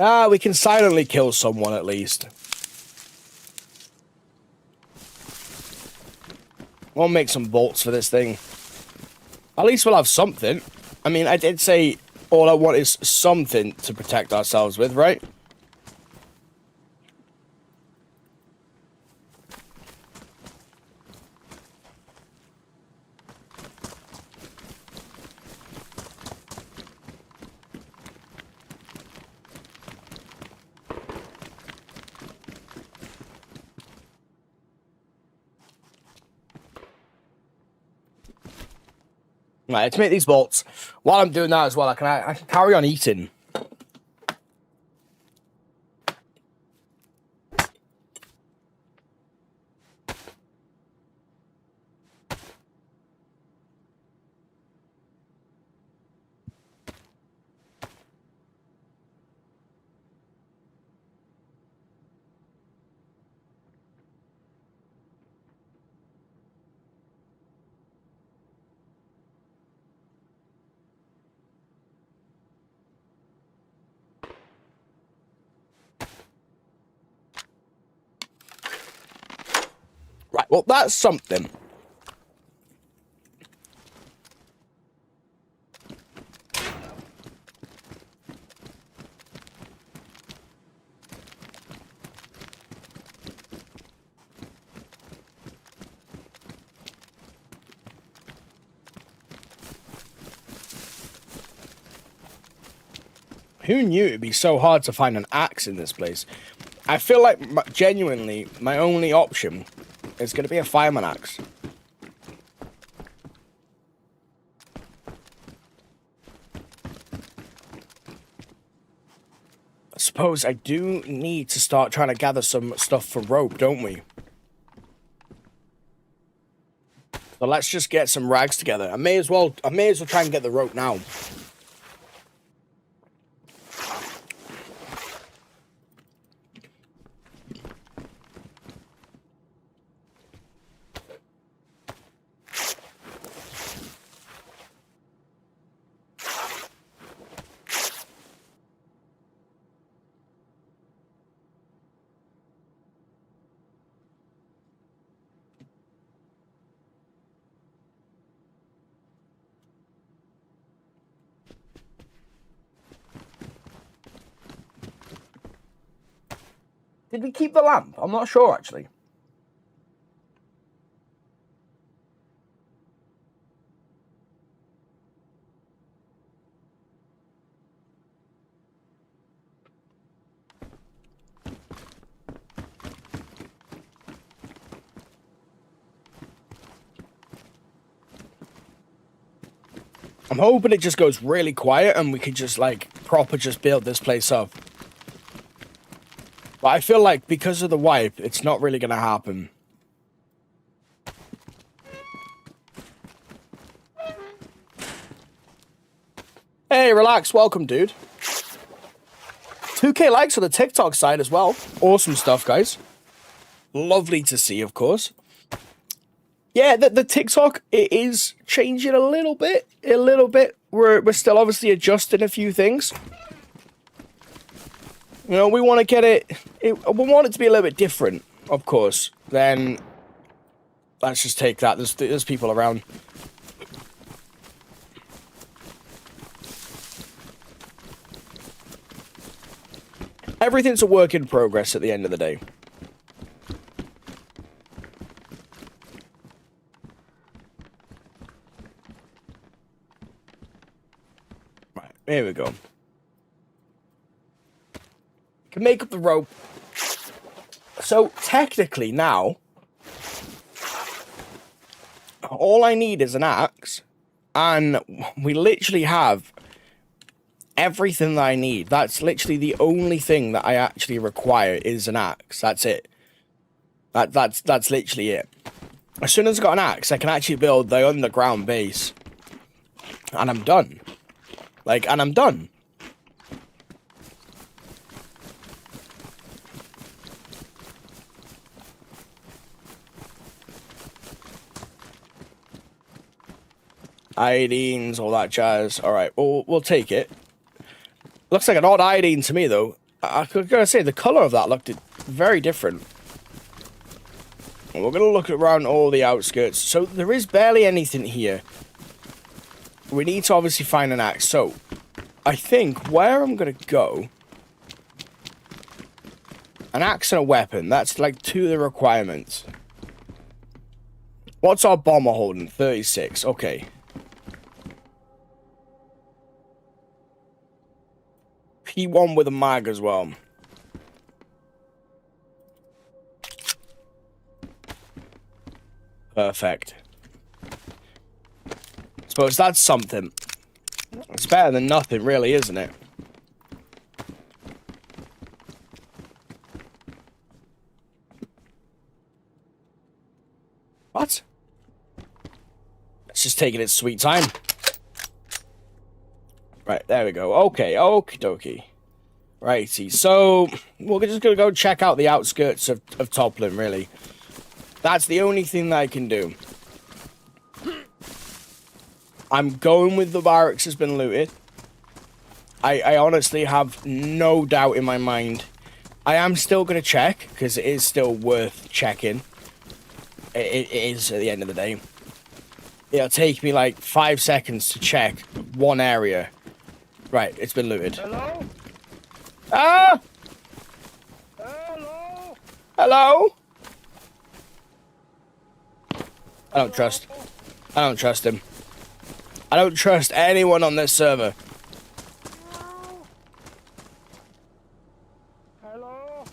Ah, we can silently kill someone at least. We'll make some bolts for this thing. At least we'll have something. I mean, I did say all I want is something to protect ourselves with, right? Right, let's make these bolts. While I'm doing that as well, I can carry on eating. Right, well, that's something. Who knew it'd be so hard to find an axe in this place? I feel like, genuinely, my only option is going to be a fireman axe. I suppose I do need to start trying to gather some stuff for rope, don't we? So let's just get some rags together. I may as well try and get the rope now. Did we keep the lamp? I'm not sure, actually. I'm hoping it just goes really quiet and we can just, like, proper just build this place up. But I feel like because of the wipe, it's not really going to happen. Hey, relax. Welcome, dude. 2K likes on the TikTok side as well. Awesome stuff, guys. Lovely to see, of course. Yeah, the TikTok, it is changing a little bit. We're still obviously adjusting a few things. You know, we want to get we want it to be a little bit different, of course. Then, let's just take that. There's people around. Everything's a work in progress at the end of the day. Right, here we go. Can make up the rope. So, technically now, all I need is an axe, and we literally have everything that I need. That's literally the only thing that I actually require is an axe. That's it. That's literally it. As soon as I got an axe, I can actually build the underground base. And I'm done. And I'm done. Iodines, all that jazz. Alright, we'll take it. Looks like an odd iodine to me, though. I gotta say, the colour of that looked very different. We're gonna look around all the outskirts. So, there is barely anything here. We need to obviously find an axe. So, I think where I'm gonna go... An axe and a weapon. That's like 2 of the requirements. What's our bomber holding? 36. Okay. P1 with a mag as well. Perfect. Suppose that's something. It's better than nothing, really, isn't it? What? It's just taking its sweet time. Right, there we go. Okay, okie dokie. Righty, so we're just going to go check out the outskirts of Toplin, really. That's the only thing that I can do. I'm going with the barracks has been looted. I honestly have no doubt in my mind. I am still going to check, because it is still worth checking. It is at the end of the day. It'll take me like 5 seconds to check one area. Right, it's been looted. Hello? Ah! Hello? Hello? I don't trust him. I don't trust anyone on this server. Hello?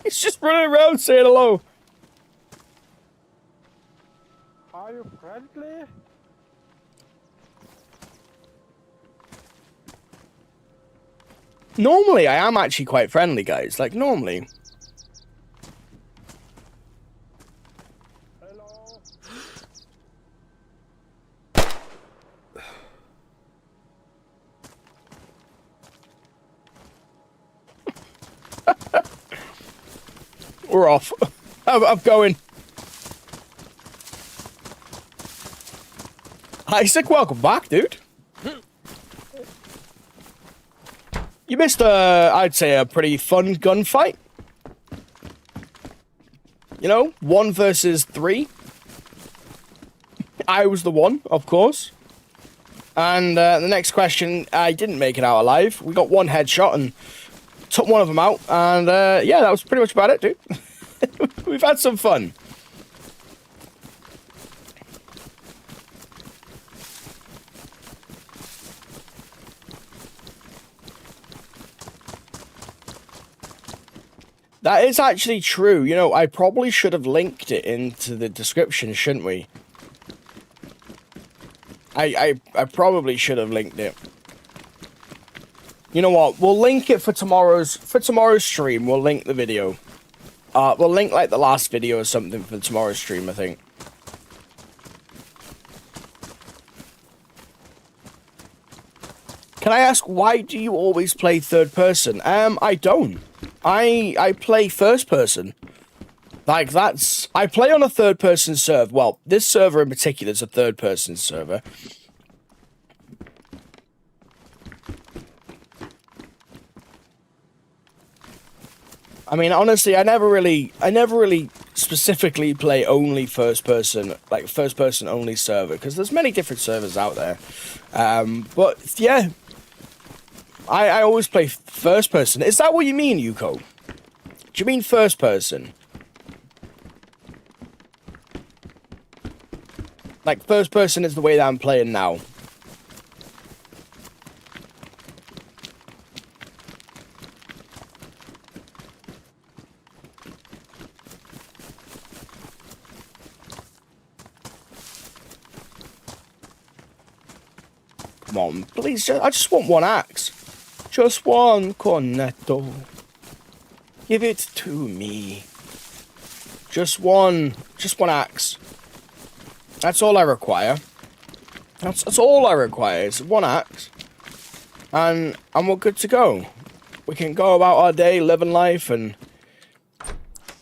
He's just running around saying hello. Are you friendly? Normally, I am actually quite friendly, guys. Like, normally. Hello? We're off. I'm going. Isaac, welcome back, dude. You missed I'd say a pretty fun gunfight. You know, 1 versus 3. I was the one, of course. And the next question, I didn't make it out alive. We got 1 headshot and took one of them out, and yeah, that was pretty much about it, dude. We've had some fun. That is actually true. You know, I probably should have linked it into the description, shouldn't we? I probably should have linked it. You know what? We'll link it for tomorrow's stream. We'll link the video. We'll link like the last video or something for tomorrow's stream, I think. Can I ask, why do you always play third person? I don't. I play first person. Like, I play on a third person server. Well, this server in particular is a third person server. I mean, honestly, I never really specifically play only first person, like first person only server, because there's many different servers out there. But yeah, I always play first person. Is that what you mean, Yuko? Do you mean first person? Like, first person is the way that I'm playing now. Come on, please, I just want one axe. Just one cornetto. Give it to me. Just one axe. That's all I require. That's all I require, is one axe. And we're good to go. We can go about our day, living life, and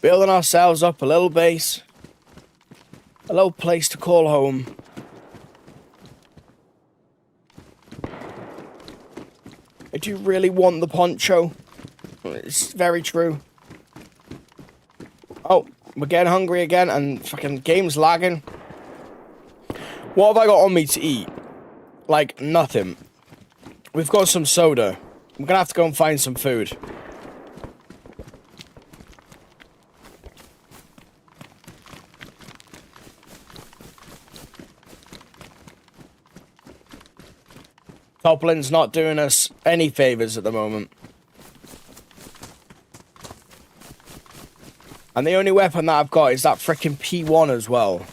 building ourselves up a little base. A little place to call home. Do you really want the poncho? It's very true. Oh, we're getting hungry again, and fucking game's lagging. What have I got on me to eat? Like, nothing. We've got some soda. I'm gonna have to go and find some food. Toplin's not doing us any favors at the moment. And the only weapon that I've got is that frickin' P1 as well.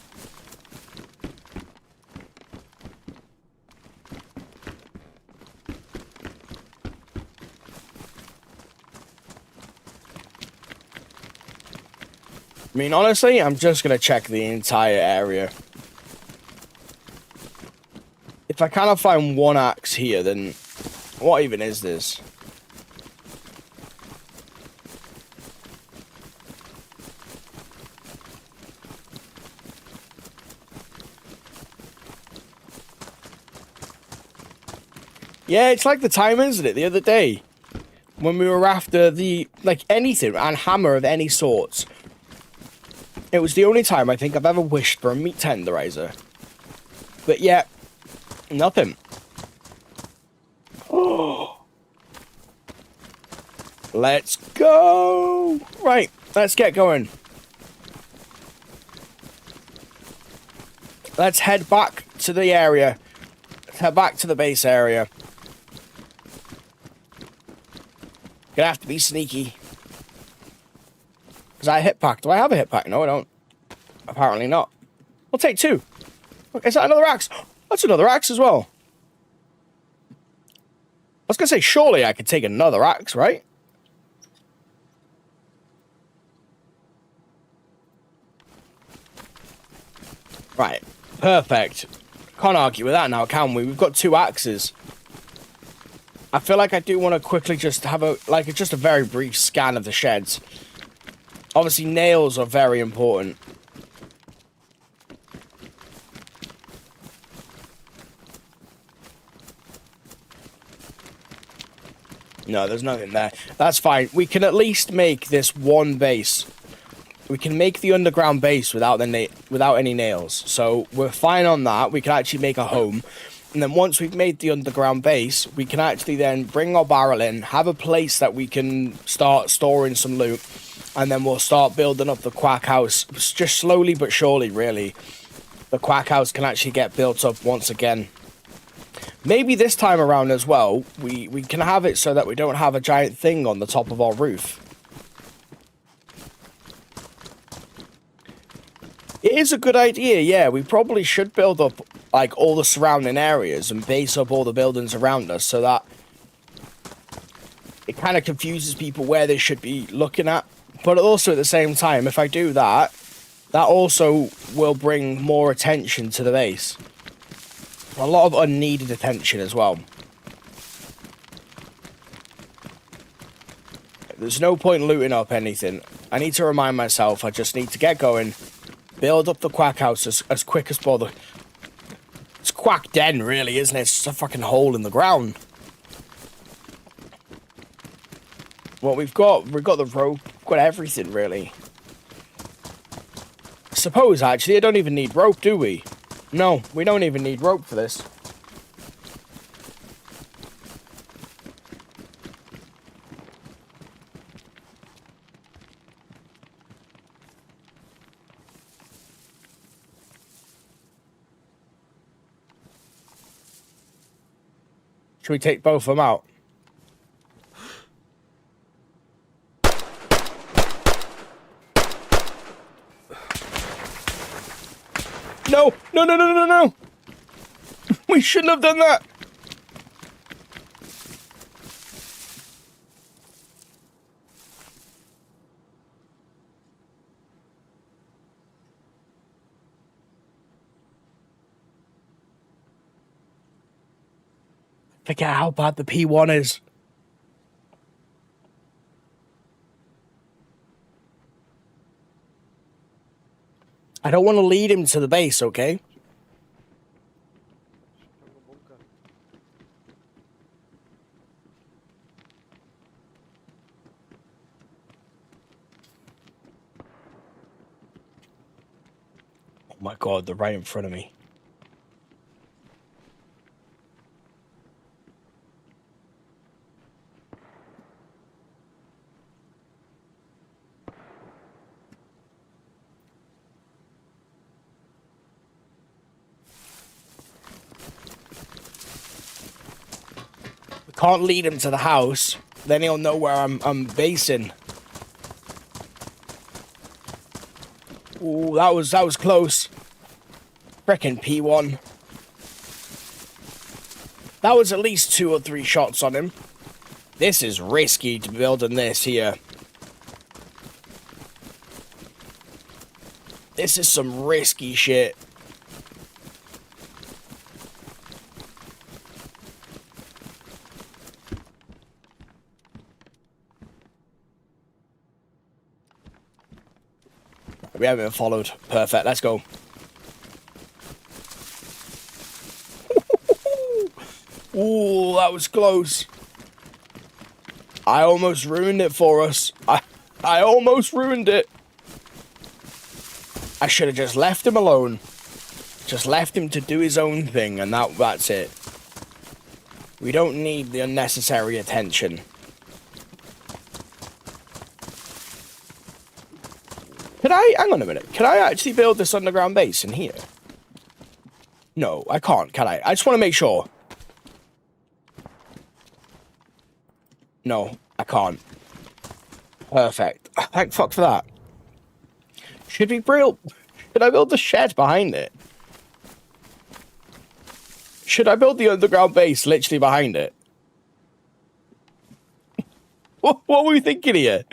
I mean, honestly, I'm just gonna check the entire area. If I cannot find one axe here, then what even is this? Yeah, it's like the time, isn't it? The other day, when we were after the, like, anything, and hammer of any sorts. It was the only time I think I've ever wished for a meat tenderizer. But yeah, nothing. Oh. Let's go. Right, let's get going. Let's head back to the area. Let's head back to the base area. Gonna have to be sneaky. Is that a hit pack? Do I have a hit pack? No, I don't. Apparently not. We'll take two. Is that another axe? That's another axe as well. I was gonna say, surely I could take another axe, right? Right. Perfect. Can't argue with that now, can we? We've got two axes. I feel like I do want to quickly just have a, like, just a very brief scan of the sheds. Obviously, nails are very important. No, there's nothing there. That's fine. We can at least make this one base. We can make the underground base without any nails. So we're fine on that. We can actually make a home. And then once we've made the underground base, we can actually then bring our barrel in, have a place that we can start storing some loot, and then we'll start building up the quack house. Just slowly but surely, really. The quack house can actually get built up once again. Maybe this time around as well, we can have it so that we don't have a giant thing on the top of our roof. It is a good idea, yeah. We probably should build up, like, all the surrounding areas and base up all the buildings around us so that it kind of confuses people where they should be looking at. But also at the same time, if I do that, that also will bring more attention to the base. A lot of unneeded attention as well. There's no point looting up anything. I need to remind myself I just need to get going. Build up the quack house as quick as possible. It's quack den, really, isn't it? It's just a fucking hole in the ground. Well, we've got the rope, we've got everything, really. I suppose, actually, I don't even need rope, do we? No, we don't even need rope for this. Should we take both of them out? No! No, no, no, no, no! We shouldn't have done that! Forget how bad the P1 is. I don't want to lead him to the base, okay? Oh my god, they're right in front of me. Can't lead him to the house, then he'll know where I'm basing. Ooh, that was close. Frickin' P1. That was at least 2 or 3 shots on him. This is risky to build in this here. This is some risky shit. We haven't been followed. Perfect, let's go. Ooh, that was close. I almost ruined it for us. I almost ruined it. I should have just left him alone. Just left him to do his own thing, and that's it. We don't need the unnecessary attention. Hang on a minute, can I actually build this underground base in here? No, I can't, can I? I just want to make sure. No, I can't. Perfect. Thank fuck for that. Should I build the shed behind it? Should I build the underground base literally behind it? What were we thinking here?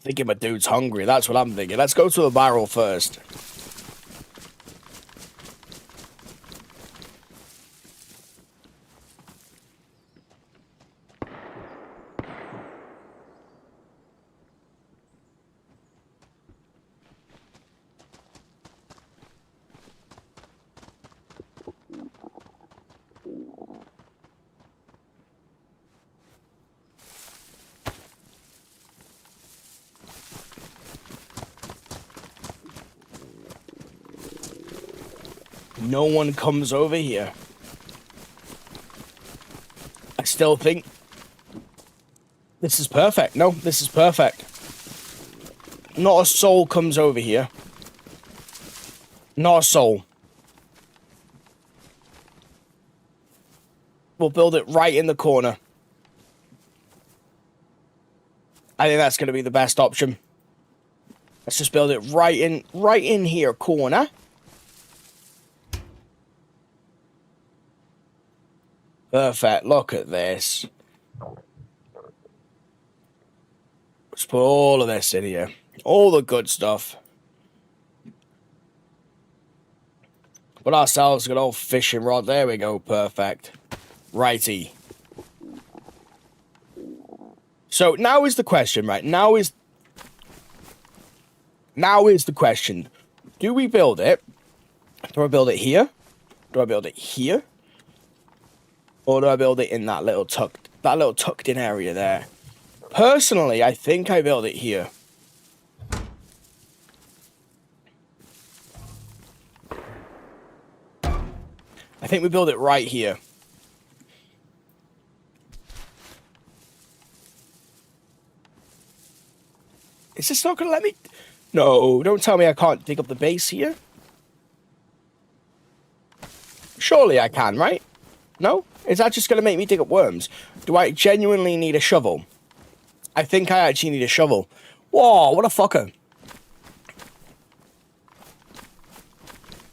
Thinking my dude's hungry, that's what I'm thinking. Let's go to the barrel first. no one comes over here. I still think this is perfect. No, this is perfect. Not a soul comes over here. Not a soul. We'll build it right in the corner. I think that's going to be the best option. Let's just build it right in here, corner. Perfect. Look at this. Let's put all of this in here. All the good stuff. Put ourselves a good old fishing rod. There we go. Perfect. Righty. So now is the question, right? Now is the question. Do we build it? Do I build it here? Do I build it here? Or do I build it in that little tucked in area there? Personally, I think I build it here. I think we build it right here. Is this not going to let me? No, don't tell me I can't dig up the base here. Surely I can, right? No? Is that just going to make me dig up worms? Do I genuinely need a shovel? I think I actually need a shovel. Whoa, what a fucker.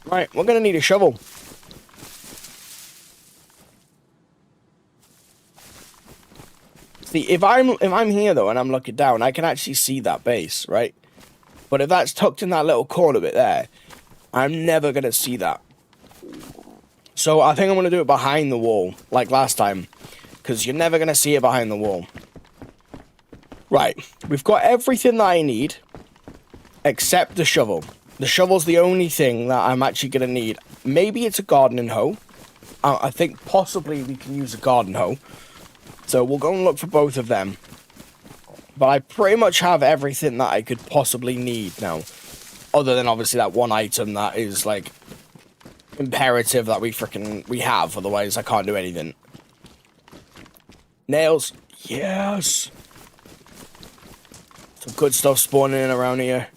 Right, we're going to need a shovel. See, if I'm here though and I'm looking down, I can actually see that base, right? But if that's tucked in that little corner bit there, I'm never going to see that. So I think I'm going to do it behind the wall, like last time. Because you're never going to see it behind the wall. Right, we've got everything that I need, except the shovel. The shovel's the only thing that I'm actually going to need. Maybe it's a gardening hoe. I think possibly we can use a garden hoe. So we'll go and look for both of them. But I pretty much have everything that I could possibly need now. Other than obviously that one item that is like imperative that we have. Otherwise I can't do anything. Nails. Yes. Some good stuff spawning in around here.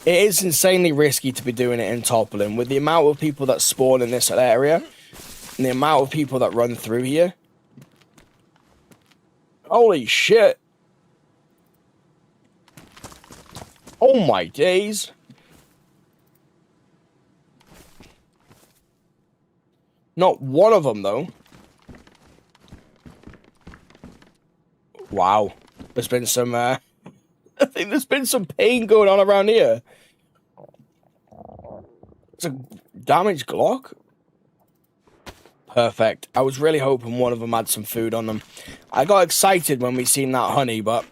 It is insanely risky to be doing it in Toppling. With the amount of people that spawn in this area. And the amount of people that run through here. Holy shit. Oh my days. Not one of them, though. Wow. There's been some, I think there's been some pain going on around here. It's a damaged Glock. Perfect. I was really hoping one of them had some food on them. I got excited when we seen that honey, but...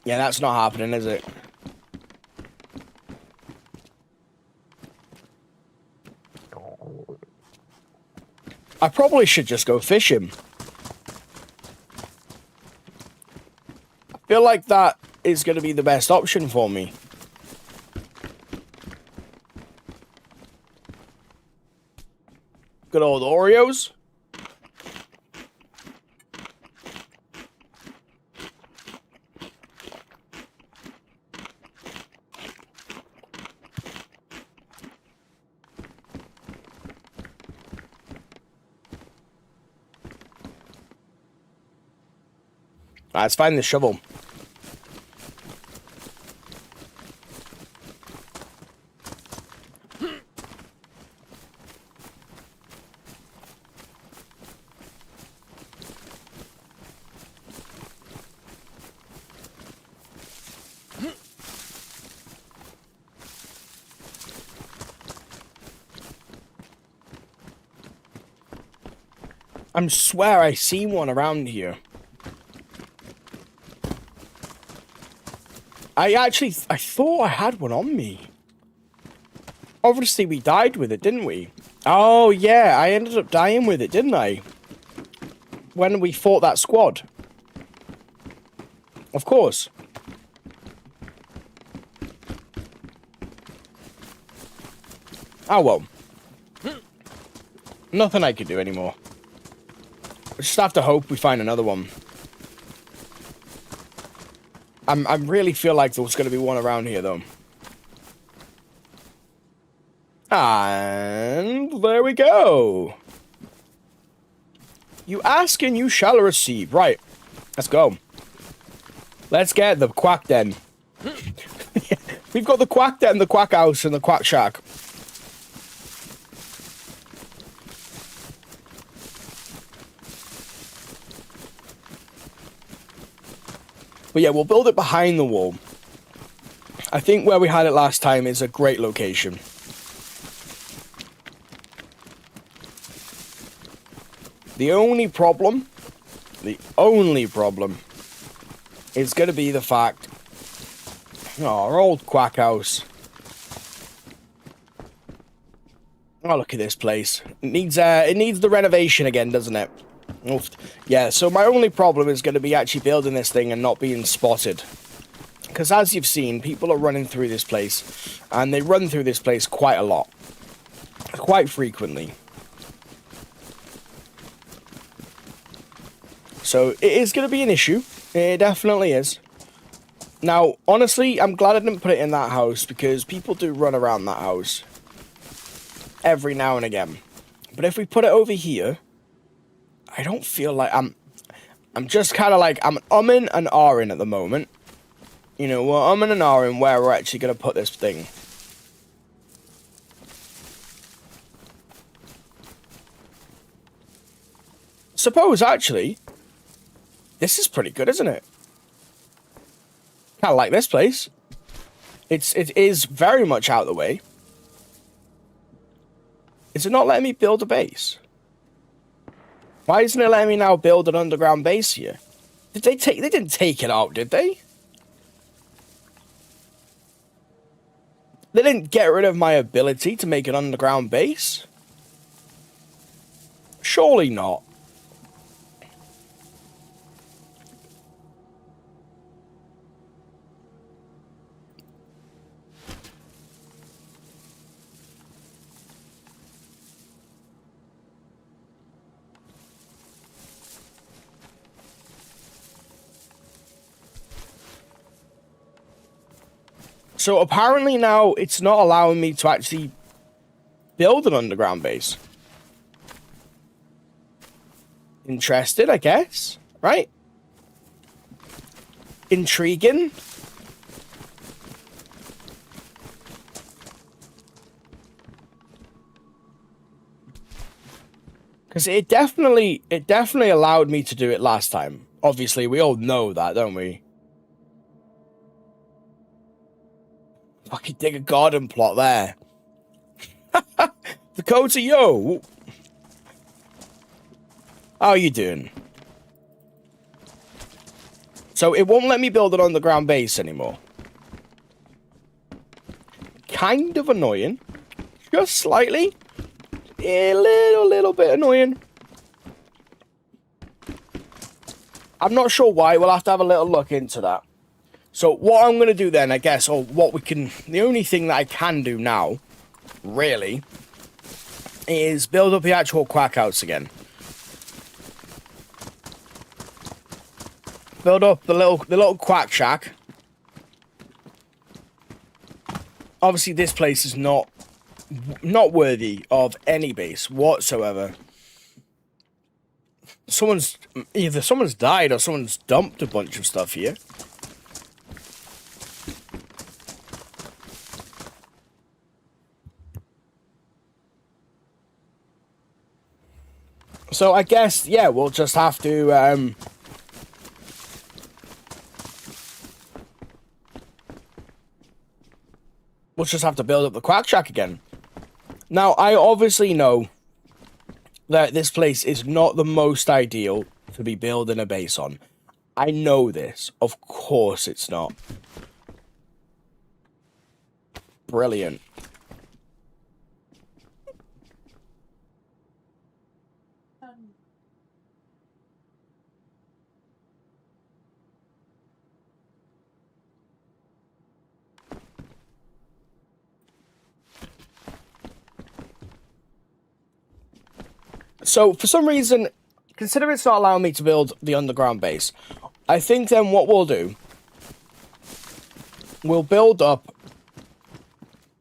yeah, that's not happening, is it? I probably should just go fishing. I feel like that is going to be the best option for me. Good old Oreos. Let's find the shovel. I swear I seen one around here. I thought I had one on me. Obviously, we died with it, didn't we? Oh, yeah, I ended up dying with it, didn't I? When we fought that squad. Of course. Oh well. Nothing I can do anymore. We just have to hope we find another one. I really feel like there's going to be one around here, though. And there we go. You ask and you shall receive. Right. Let's go. Let's get the quack den. We've got the quack den, the quack house, and the quack shack. But yeah, we'll build it behind the wall. I think where we had it last time is a great location. The only problem is going to be the fact, oh, our old quack house. Oh, look at this place. It needs the renovation again, doesn't it? Oof. Yeah, so my only problem is going to be actually building this thing and not being spotted. Because as you've seen, people are running through this place, and they run through this place quite a lot. Quite frequently. So it is going to be an issue. It definitely is. Now, honestly, I'm glad I didn't put it in that house, because people do run around that house every now and again. But if we put it over here, I don't feel like I'm just kind of like, I'm umming and ahhing at the moment. You know, we're umming and ahhing where we're actually going to put this thing. Suppose, actually, this is pretty good, isn't it? Kind of like this place. It is very much out of the way. Is it not letting me build a base? Why isn't it letting me now build an underground base here? Did they didn't take it out, did they? They didn't get rid of my ability to make an underground base? Surely not. So apparently now it's not allowing me to actually build an underground base. Interested, I guess. Right? Intriguing. Because it definitely allowed me to do it last time. Obviously, we all know that, don't we? Fucking dig a garden plot there. Dakota, yo! How are you doing? So it won't let me build an underground base anymore. Kind of annoying. Just slightly. A little bit annoying. I'm not sure why. We'll have to have a little look into that. So what I'm going to do then, I guess, or what we can... The only thing that I can do now, really, is build up the actual quack house again. Build up the little quack shack. Obviously, this place is not worthy of any base whatsoever. Either someone's died or someone's dumped a bunch of stuff here. So I guess, yeah, we'll just have to, we'll just have to build up the quack shack again. Now, I obviously know that this place is not the most ideal to be building a base on. I know this. Of course it's not. Brilliant. So for some reason, consider it's not allowing me to build the underground base. I think then what we'll do, we'll build up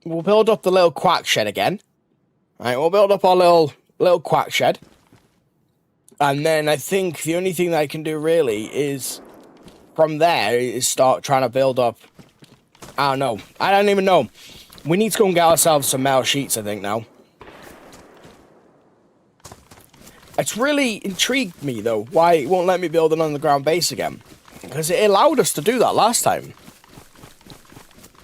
the little quack shed again. Right, we'll build up our little quack shed. And then I think the only thing that I can do really is from there is start trying to build up. I don't know. I don't even know. We need to go and get ourselves some metal sheets, I think, now. It's really intrigued me, though, why it won't let me build an underground base again. Because it allowed us to do that last time.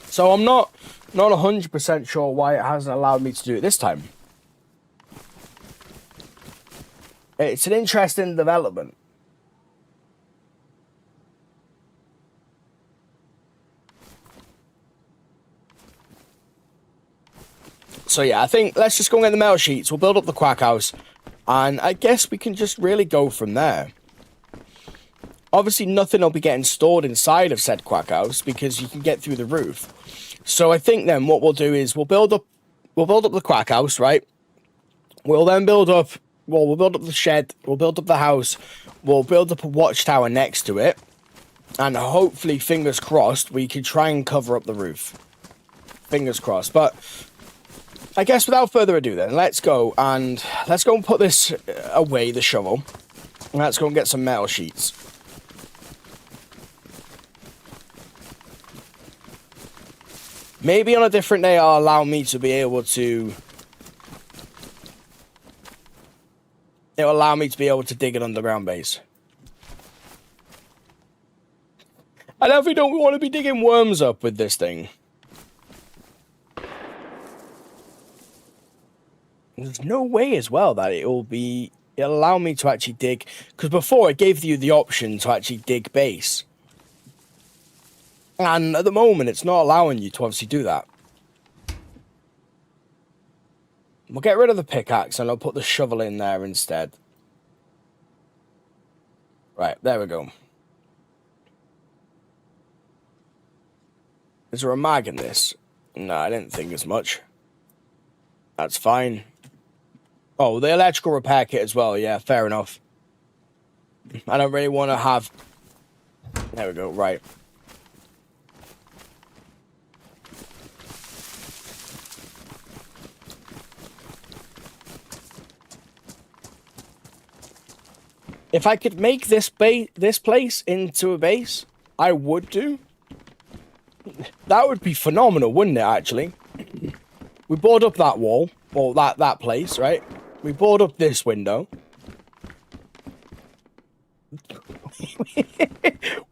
So I'm not 100% sure why it hasn't allowed me to do it this time. It's an interesting development. So yeah, I think let's just go and get the metal sheets. We'll build up the quack house. And I guess we can just really go from there. Obviously, nothing will be getting stored inside of said quack house because you can get through the roof. So I think then what we'll do is we'll build up the quack house, right? We'll then build up the shed, we'll build up the house, we'll build up a watchtower next to it, and hopefully, fingers crossed, we can try and cover up the roof. Fingers crossed. But I guess without further ado then, let's go and put this away, the shovel. And let's go and get some metal sheets. Maybe on a different day I'll allow me to be able to... It'll allow me to be able to dig an underground base. I definitely don't want to be digging worms up with this thing. There's no way as well that it'll allow me to actually dig, because before it gave you the option to actually dig base. And at the moment it's not allowing you to obviously do that. We'll get rid of the pickaxe and I'll put the shovel in there instead. Right, there we go. Is there a mag in this? No, I didn't think as much. That's fine. Oh, the electrical repair kit as well. Yeah, fair enough. I don't really want to have... There we go, right. If I could make this place into a base, I would do. That would be phenomenal, wouldn't it, actually? We board up that wall, or that place, right? We board up this window.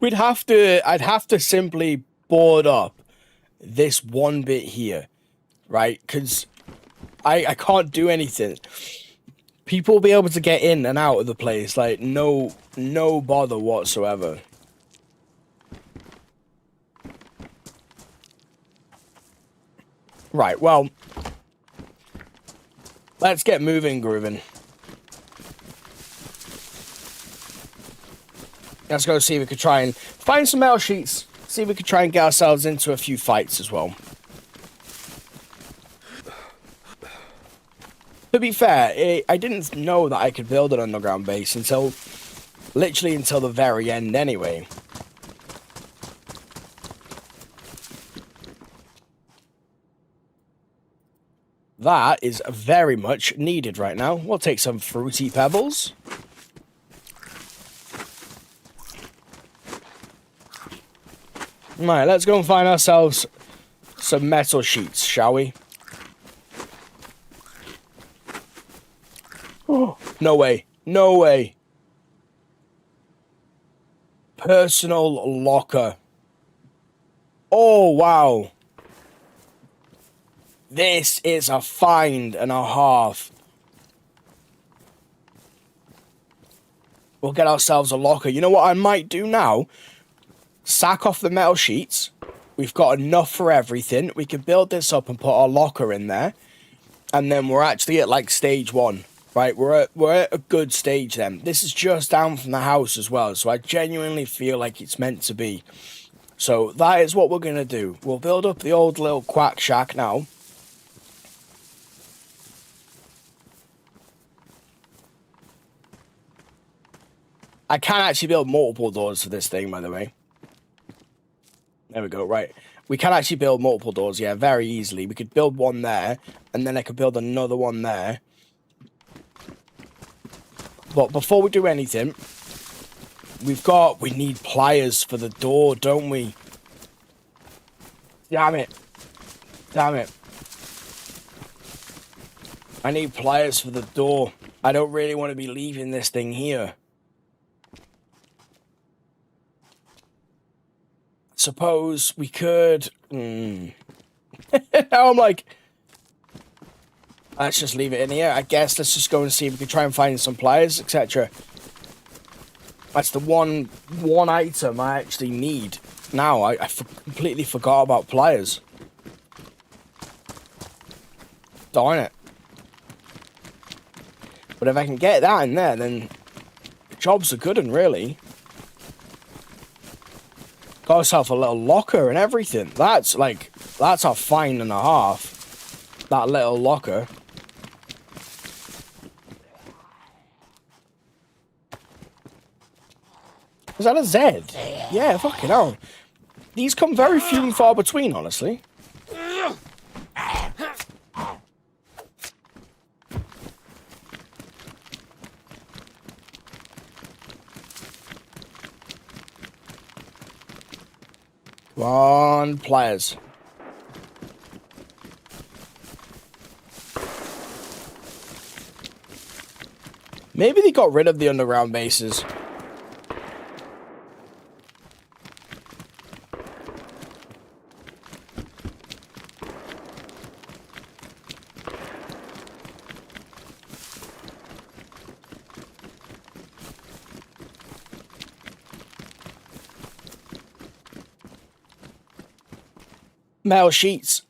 I'd have to simply board up this one bit here, right? Because I can't do anything. People will be able to get in and out of the place, like, no bother whatsoever. Right, well, let's get moving, grooving. Let's go see if we could try and find some metal sheets, see if we could try and get ourselves into a few fights as well. To be fair, I didn't know that I could build an underground base until the very end anyway. That is very much needed right now. We'll take some fruity pebbles. Right, let's go and find ourselves some metal sheets, shall we? Oh, no way. No way. Personal locker. Oh, wow. This is a find and a half. We'll get ourselves a locker. You know what I might do now? Sack off the metal sheets. We've got enough for everything. We can build this up and put our locker in there. And then we're actually at like stage 1. Right, we're at a good stage then. This is just down from the house as well. So I genuinely feel like it's meant to be. So that is what we're going to do. We'll build up the old little quack shack now. I can actually build multiple doors for this thing, by the way. There we go, right. We can actually build multiple doors, yeah, very easily. We could build one there, and then I could build another one there. But before we do anything, we need pliers for the door, don't we? Damn it. Damn it. I need pliers for the door. I don't really want to be leaving this thing here. Suppose we could... Now I'm like... Let's just leave it in here. I guess let's just go and see if we can try and find some pliers, etc. That's the one item I actually need. Now, I completely forgot about pliers. Darn it. But if I can get that in there, then the job's a good one, really. Got yourself a little locker and everything. That's a fine and a half. That little locker. Is that a Z? Yeah, fucking hell. These come very few and far between, honestly. Come on, pliers. Maybe they got rid of the underground bases. Metal sheets.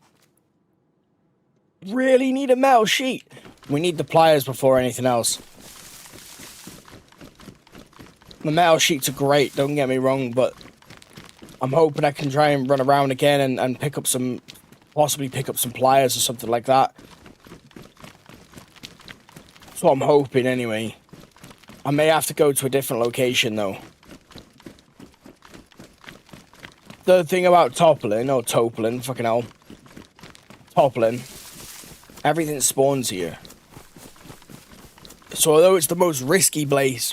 Really need a metal sheet. We need the pliers before anything else. The metal sheets are great, don't get me wrong, but I'm hoping I can try and run around again and pick up some, possibly pick up some pliers or something like that. That's what I'm hoping anyway. I may have to go to a different location though. The thing about toppling, fucking hell. Toppling. Everything spawns here. So although it's the most risky place,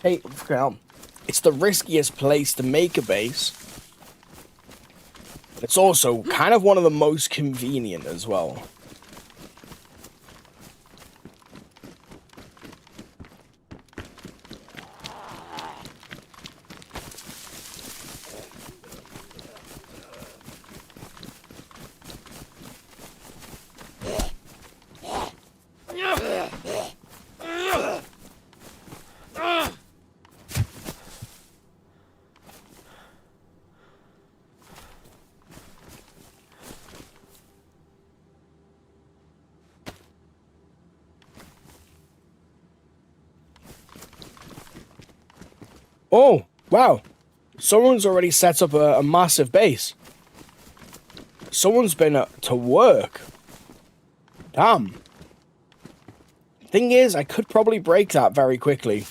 it's the riskiest place to make a base. It's also kind of one of the most convenient as well. Oh, wow. Someone's already set up a massive base. Someone's been to work. Damn. Thing is, I could probably break that very quickly.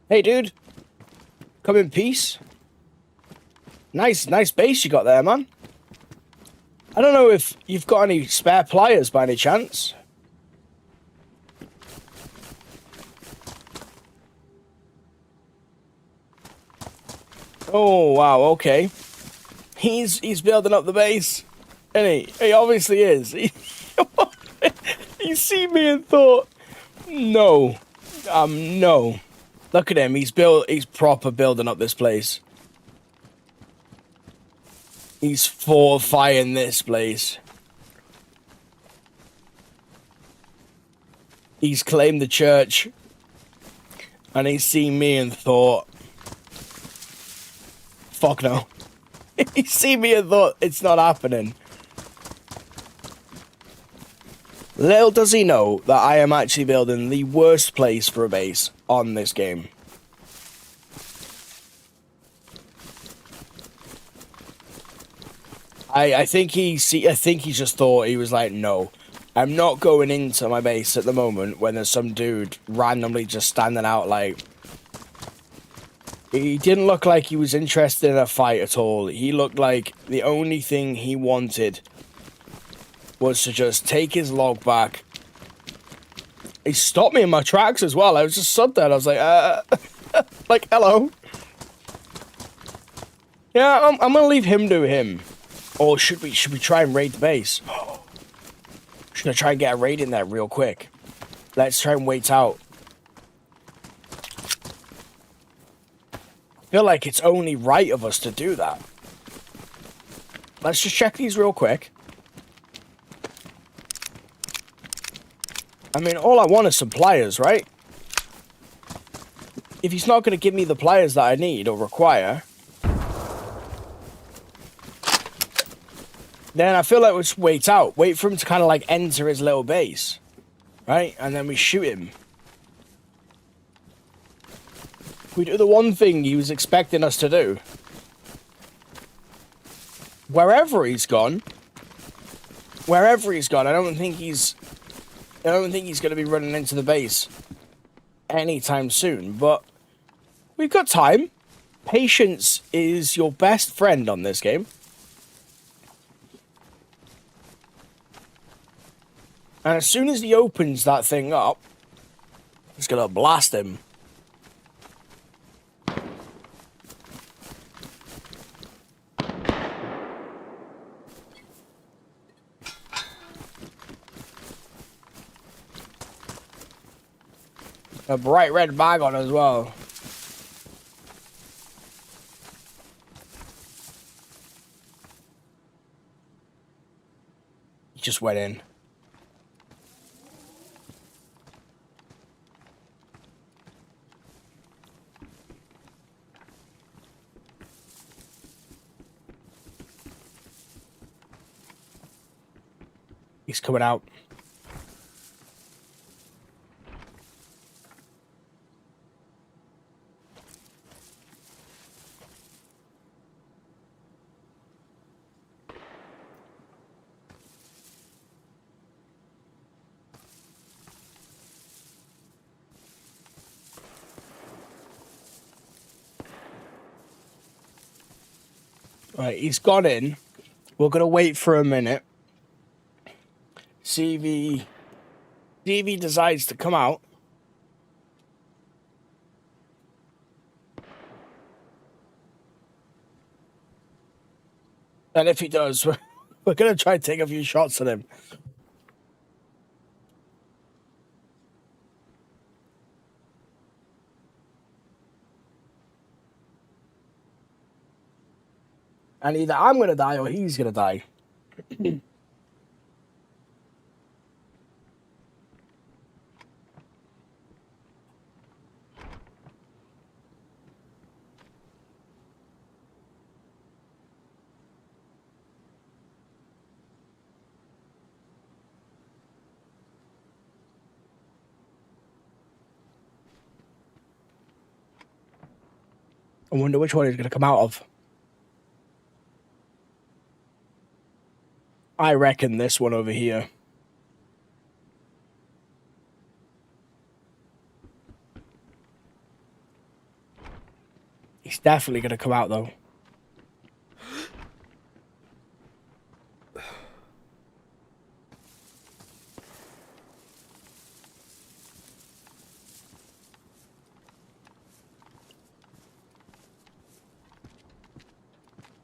Hey, dude. Come in peace. Nice base you got there, man. I don't know if you've got any spare pliers by any chance. Oh, wow, okay. He's building up the base. And he obviously is. He seen me and thought, no. No. Look at him, he's proper building up this place. He's fortifying this place. He's claimed the church. And he's seen me and thought, fuck no. He's seen me and thought, it's not happening. Little does he know that I am actually building the worst place for a base on this game. I think I think he just thought, he was like, no, I'm not going into my base at the moment when there's some dude randomly just standing out. Like, he didn't look like he was interested in a fight at all. He looked like the only thing he wanted was to just take his log back. He stopped me in my tracks as well. I was just stood there. I was like, like, hello. Yeah, I'm gonna leave him do him. Or should we try and raid the base? Should I try and get a raid in there real quick? Let's try and wait out. I feel like it's only right of us to do that. Let's just check these real quick. I mean, all I want is some pliers, right? If he's not going to give me the pliers that I need or require, then I feel like we just wait out. Wait for him to kind of like enter his little base. Right? And then we shoot him. We do the one thing he was expecting us to do. Wherever he's gone, I don't think he's going to be running into the base anytime soon, but we've got time. Patience is your best friend on this game. And as soon as he opens that thing up, it's going to blast him. A bright red bag on as well. He just went in. He's coming out. Right, he's gone in. We're going to wait for a minute. See if he decides to come out. And if he does, we're going to try and take a few shots at him. And either I'm going to die or he's going to die. I wonder which one he's going to come out of. I reckon this one over here. He's definitely going to come out, though.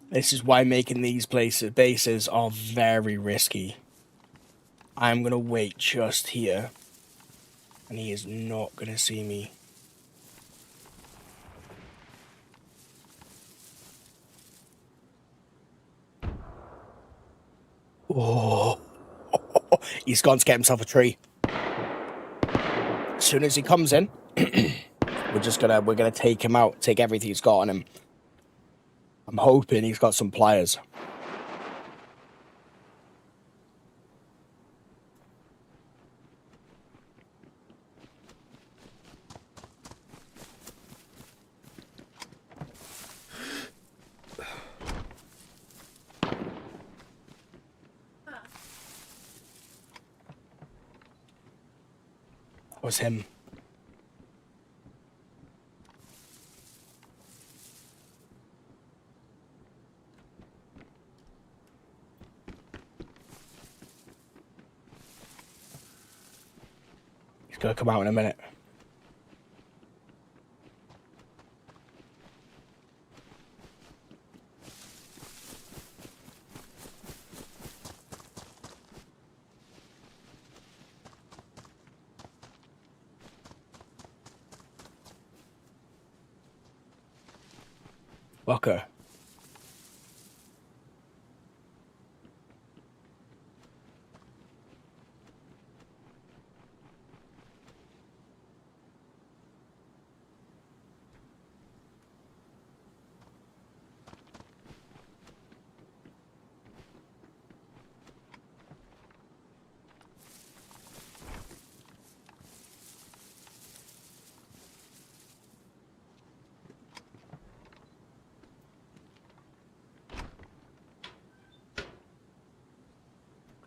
This is why making these bases are very risky. I'm going to wait just here. And he is not going to see me. Oh. He's gone to get himself a tree. As soon as he comes in, we're gonna take him out, take everything he's got on him. I'm hoping he's got some pliers. Was him. He's gonna come out in a minute. Fucker.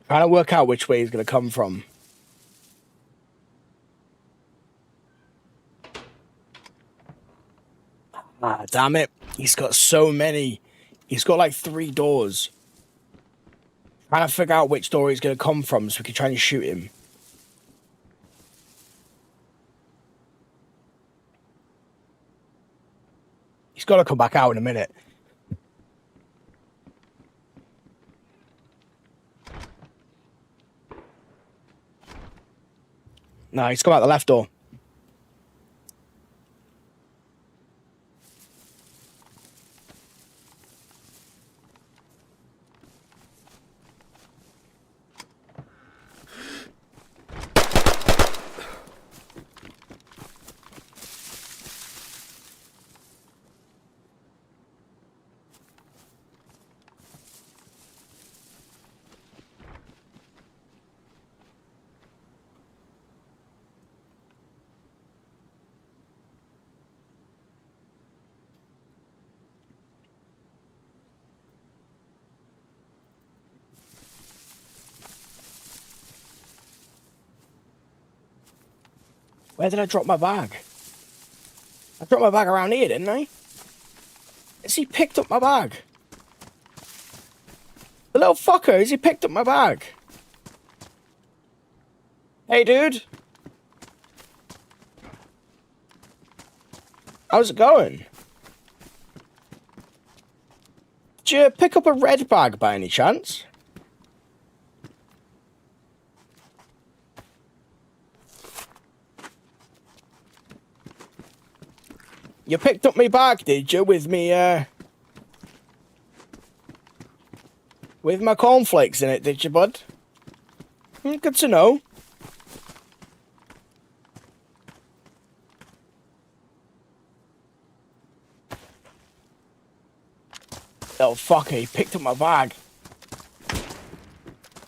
Trying to work out which way he's gonna come from. Ah, damn it. He's got so many. He's got like 3 doors. Trying to figure out which door he's gonna come from so we can try and shoot him. He's got to come back out in a minute. No, he's come out the left door. Where did I drop my bag? I dropped my bag around here, didn't I? Has he picked up my bag? The little fucker, has he picked up my bag? Hey, dude. How's it going? Did you pick up a red bag by any chance? You picked up my bag, did you, with me, with my cornflakes in it, did you, bud? Good to know. Oh, fucker, he picked up my bag.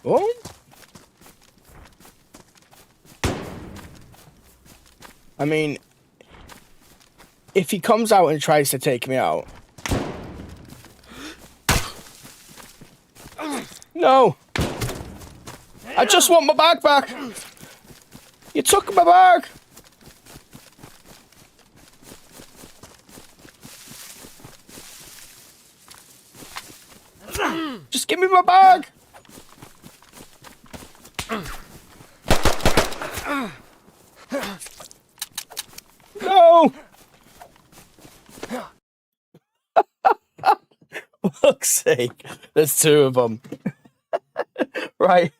Oh? I mean, if he comes out and tries to take me out... No! I just want my bag back! You took my bag! Just give me my bag! No! For fuck's sake, there's 2 of them. Right.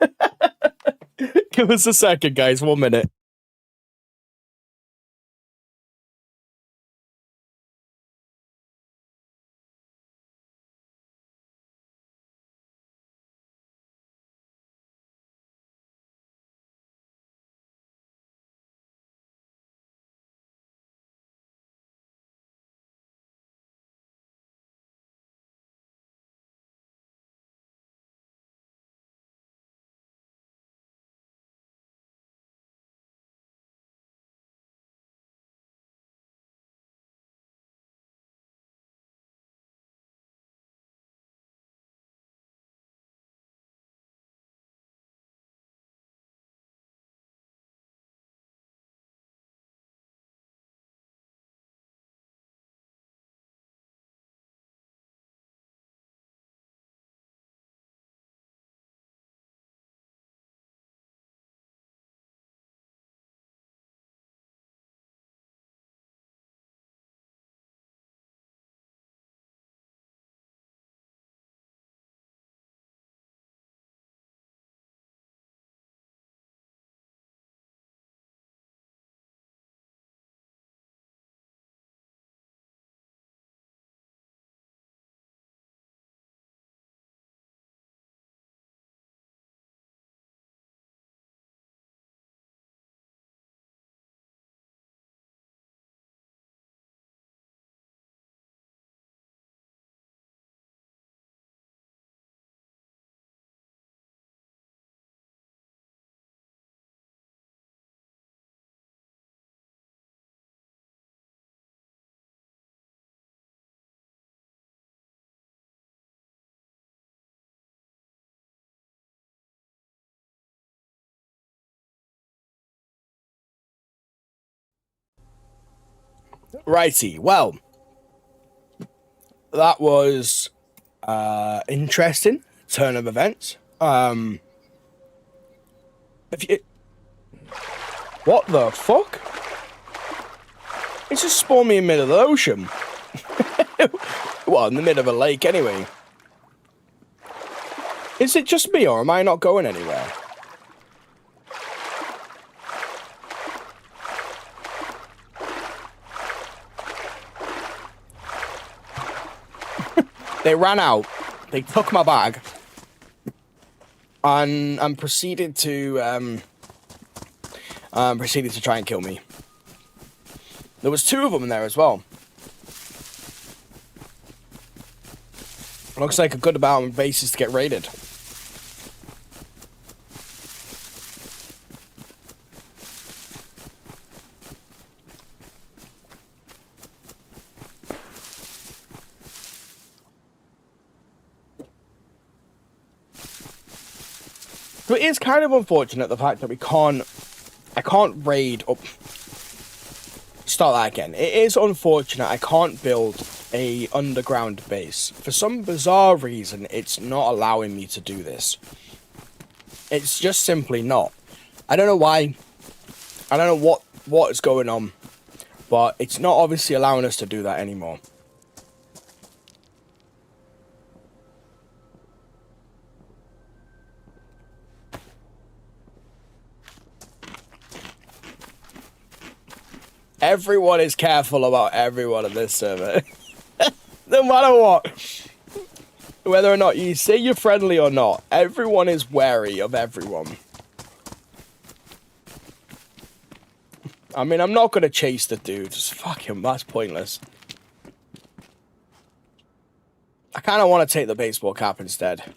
Give us a second, guys. 1 minute. Righty, well, that was interesting turn of events. If you, what the fuck? It's just spawned me in the middle of the ocean. Well, in the middle of a lake, anyway. Is it just me, or am I not going anywhere? They ran out, they took my bag, and proceeded to try and kill me. There was 2 of them in there as well. Looks like a good amount of bases to get raided. So it is kind of unfortunate the fact that I can't raid up. Start that again. It is unfortunate I can't build a underground base. For some bizarre reason, it's not allowing me to do this. It's just simply not. I don't know why. I don't know what is going on, but it's not obviously allowing us to do that anymore. Everyone is careful about everyone on this server. No matter what. Whether or not you say you're friendly or not, everyone is wary of everyone. I mean, I'm not going to chase the dude. Just fuck him. That's pointless. I kind of want to take the baseball cap instead.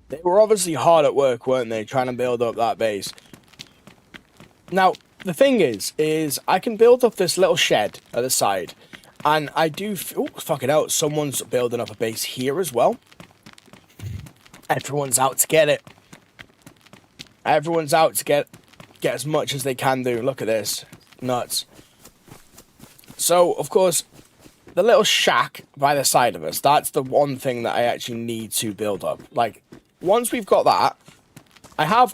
They were obviously hard at work, weren't they, trying to build up that base. Now, the thing is I can build up this little shed at the side. And I do... Oh, fucking hell. Someone's building up a base here as well. Everyone's out to get it. Everyone's out to get as much as they can do. Look at this. Nuts. So, of course, the little shack by the side of us, that's the one thing that I actually need to build up. Like, once we've got that, I have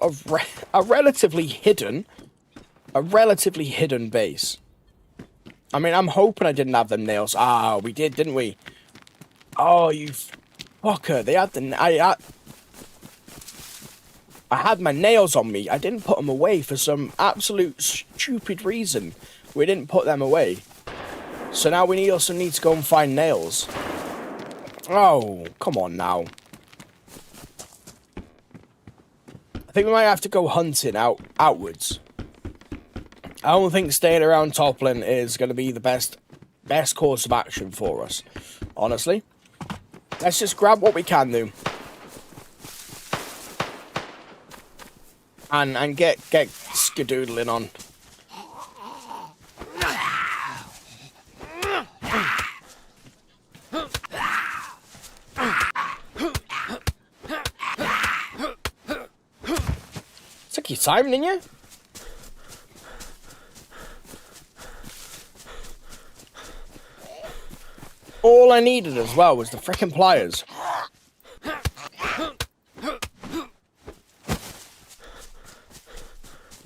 a relatively hidden base. I mean, I'm hoping I didn't have them nails. Ah, we did, didn't we? Oh, you fucker. They had I had my nails on me. I didn't put them away for some absolute stupid reason. We didn't put them away. So now we also need to go and find nails. Oh, come on now. I think we might have to go hunting outwards. I don't think staying around Toppling is going to be the best course of action for us. Honestly. Let's just grab what we can do. And get skedoodling on. Took your time, didn't you? All I needed as well was the frickin' pliers.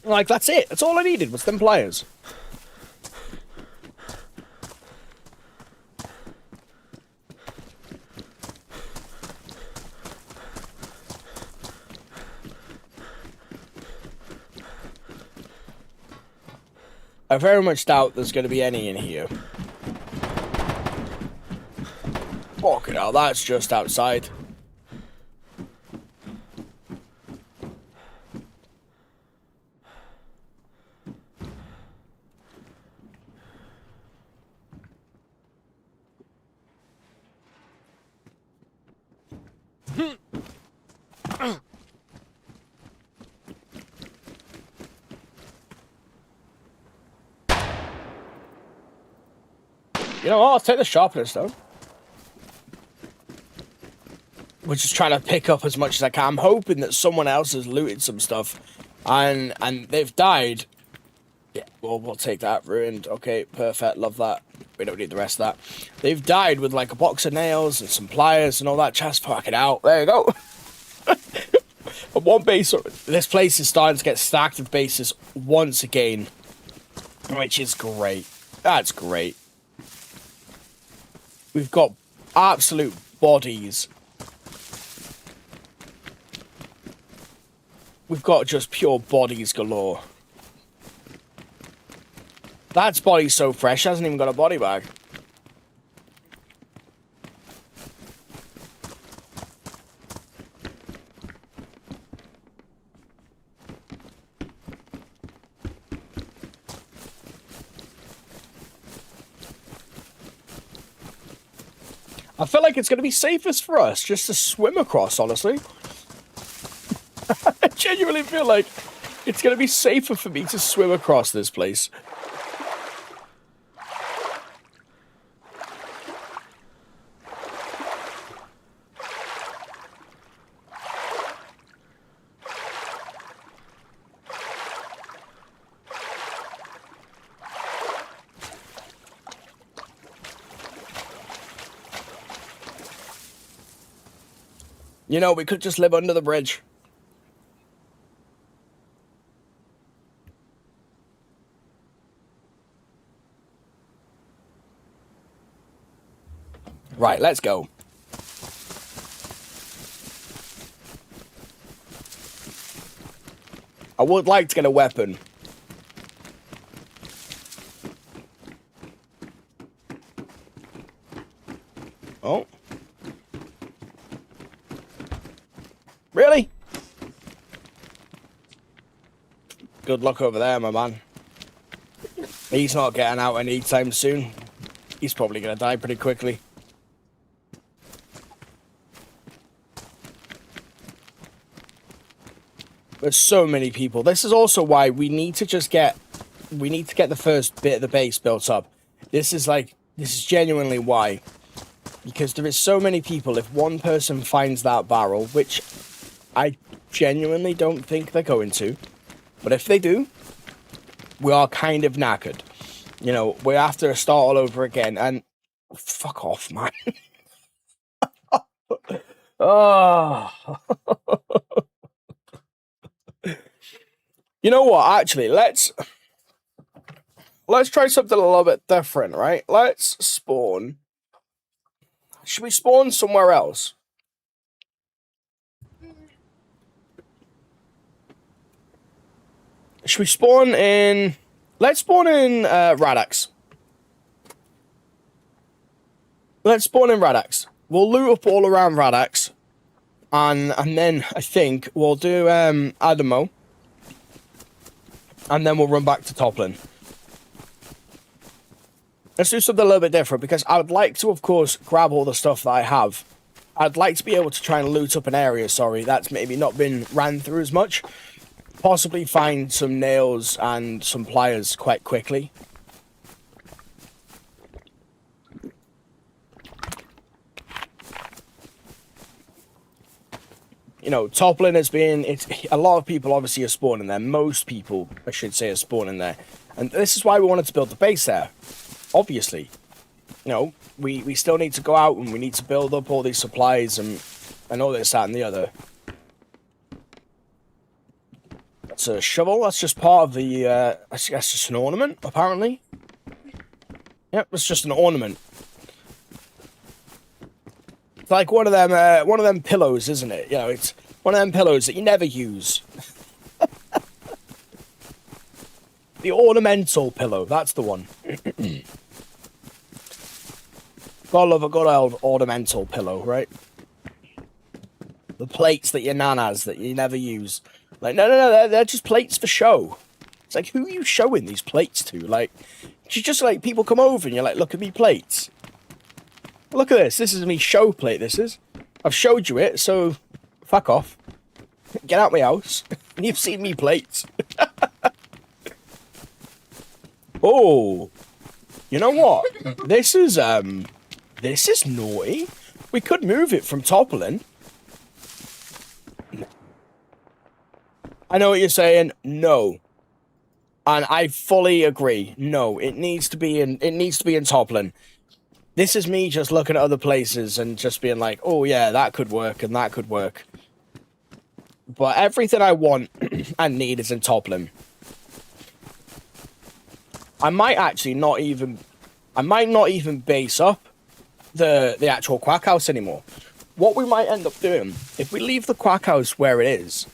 Like, that's it. That's all I needed was them pliers. I very much doubt there's going to be any in here. Fucking hell, that's just outside. You know what? I'll take the sharpness though. We're just trying to pick up as much as I can. I'm hoping that someone else has looted some stuff And they've died. Yeah, well, we'll take that. Ruined. Okay, perfect. Love that. We don't need the rest of that. They've died with like a box of nails and some pliers and all that. Just fucking out. There you go. And one base. This place is starting to get stacked with bases once again, which is great. That's great. We've got absolute bodies. We've got just pure bodies galore. That's body's so fresh, hasn't even got a body bag. I feel like it's going to be safest for us just to swim across, honestly. I genuinely feel like it's going to be safer for me to swim across this place. You know, we could just live under the bridge. Right, let's go. I would like to get a weapon. Oh. Really? Good luck over there, my man. He's not getting out anytime soon. He's probably going to die pretty quickly. There's so many people. This is also why we need to just get... We need to get the first bit of the base built up. This is genuinely why. Because there is so many people. If one person finds that barrel, which I genuinely don't think they're going to. But if they do, we are kind of knackered. You know, we have to start all over again. And fuck off, man. Oh. You know what? Actually, let's try something a little bit different, right? Let's spawn. Should we spawn somewhere else? Should we spawn in... Let's spawn in Radax. Let's spawn in Radax. We'll loot up all around Radax. And then I think we'll do Adamo. And then we'll run back to Toplin. Let's do something a little bit different, because I would like to, of course, grab all the stuff that I have. I'd like to be able to try and loot up an area, that's maybe not been ran through as much. Possibly find some nails and some pliers quite quickly. You know, Toplin has been... a lot of people obviously are spawning there. Most people, I should say, are spawning there. And this is why we wanted to build the base there. Obviously. You know, we still need to go out and we need to build up all these supplies and all this, that, and the other. That's a shovel. That's just part of the... I guess just an ornament, apparently. Yep, it's just an ornament. It's like one of them pillows, isn't it? You know, it's one of them pillows that you never use. The ornamental pillow, that's the one. Gotta love a good old ornamental pillow, right? The plates that your nan has that you never use. Like, no, they're just plates for show. It's like, who are you showing these plates to? Like, you just like, people come over and you're like, look at me plates. Look at this. This is me show plate, this is. I've showed you it, so fuck off. Get out my house. You've seen me plates. Oh. You know what? This is naughty. We could move it from Toplin. I know what you're saying. No. And I fully agree. No, it needs to be in Toplin. This is me just looking at other places and just being like, oh yeah, that could work and that could work. But everything I want and need is in Toplin. I might not even base up the actual quack house anymore. What we might end up doing, if we leave the quack house where it is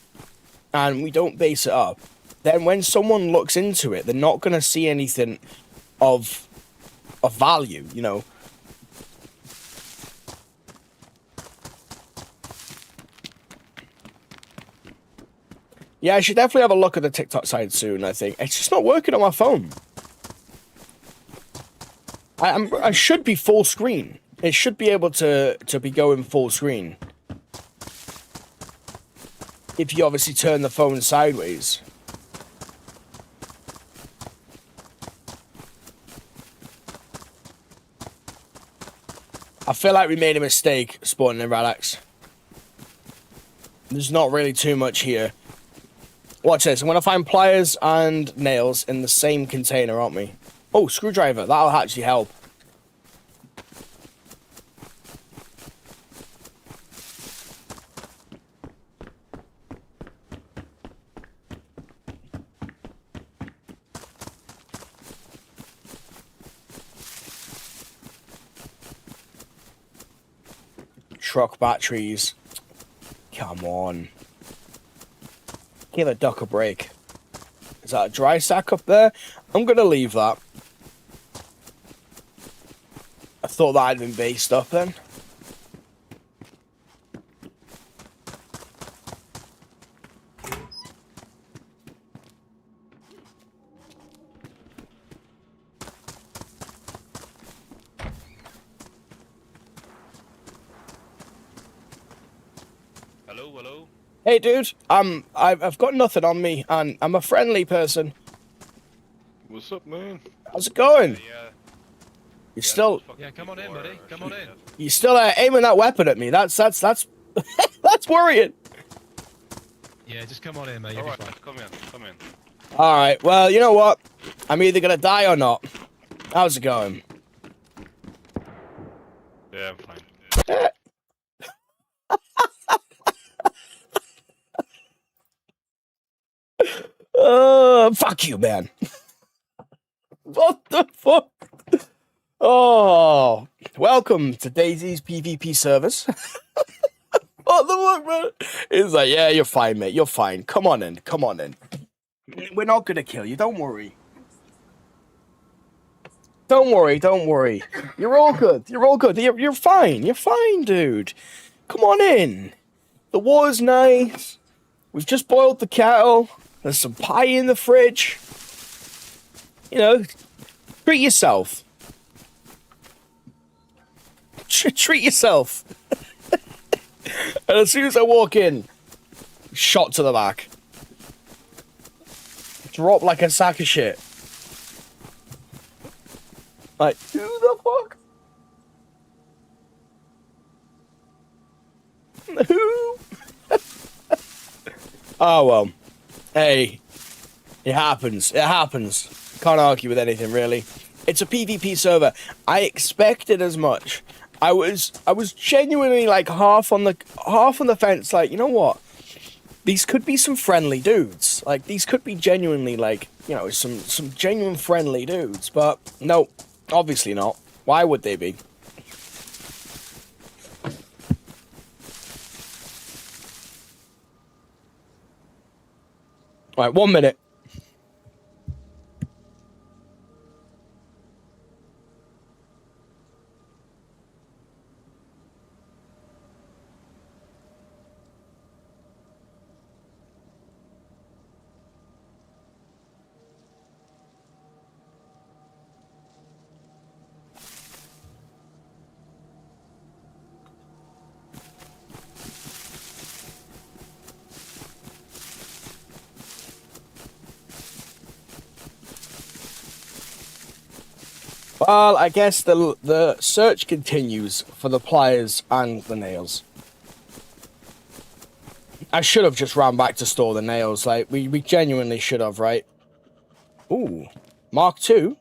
and we don't base it up, then when someone looks into it, they're not going to see anything of value, you know. Yeah, I should definitely have a look at the TikTok side soon, I think. It's just not working on my phone. I should be full screen. It should be able to be going full screen. If you obviously turn the phone sideways. I feel like we made a mistake spawning in Radax. There's not really too much here. Watch this. I'm going to find pliers and nails in the same container, aren't we? Oh, screwdriver. That'll actually help. Truck batteries. Come on. Give a duck a break. Is that a dry sack up there? I'm going to leave that. I thought that had been based up then. Hello. Hey, dude. I've got nothing on me, and I'm a friendly person. What's up, man? How's it going? Yeah. You're still. Yeah, come on in, buddy. Come on in. You're still aiming that weapon at me. That's that's worrying. Yeah, just come on in, mate. You'll All be right, fine. come in. All right. Well, you know what? I'm either gonna die or not. How's it going? Yeah, I'm fine. Fuck you, man. What the fuck? Oh, welcome to dayz's PvP service. What the fuck, man? He's like, yeah, you're fine, mate. You're fine. Come on in. Come on in. We're not gonna kill you. Don't worry. Don't worry. Don't worry. You're all good. You're all good. You're fine. You're fine, dude. Come on in. The water's nice. We've just boiled the kettle. There's some pie in the fridge. You know, treat yourself. Treat yourself. And as soon as I walk in, shot to the back. Drop like a sack of shit. Like, who the fuck? Who? Oh, well. Hey. It happens. It happens. Can't argue with anything, really. It's a PvP server. I expected as much. I was genuinely like half on the fence, like, you know what? These could be some friendly dudes. Like, these could be genuinely, like, you know, some genuine friendly dudes. But no, obviously not. Why would they be? Alright, 1 minute. Well, I guess the search continues for the pliers and the nails. I should have just ran back to store the nails. Like, we genuinely should have, right? Ooh. Mark 2.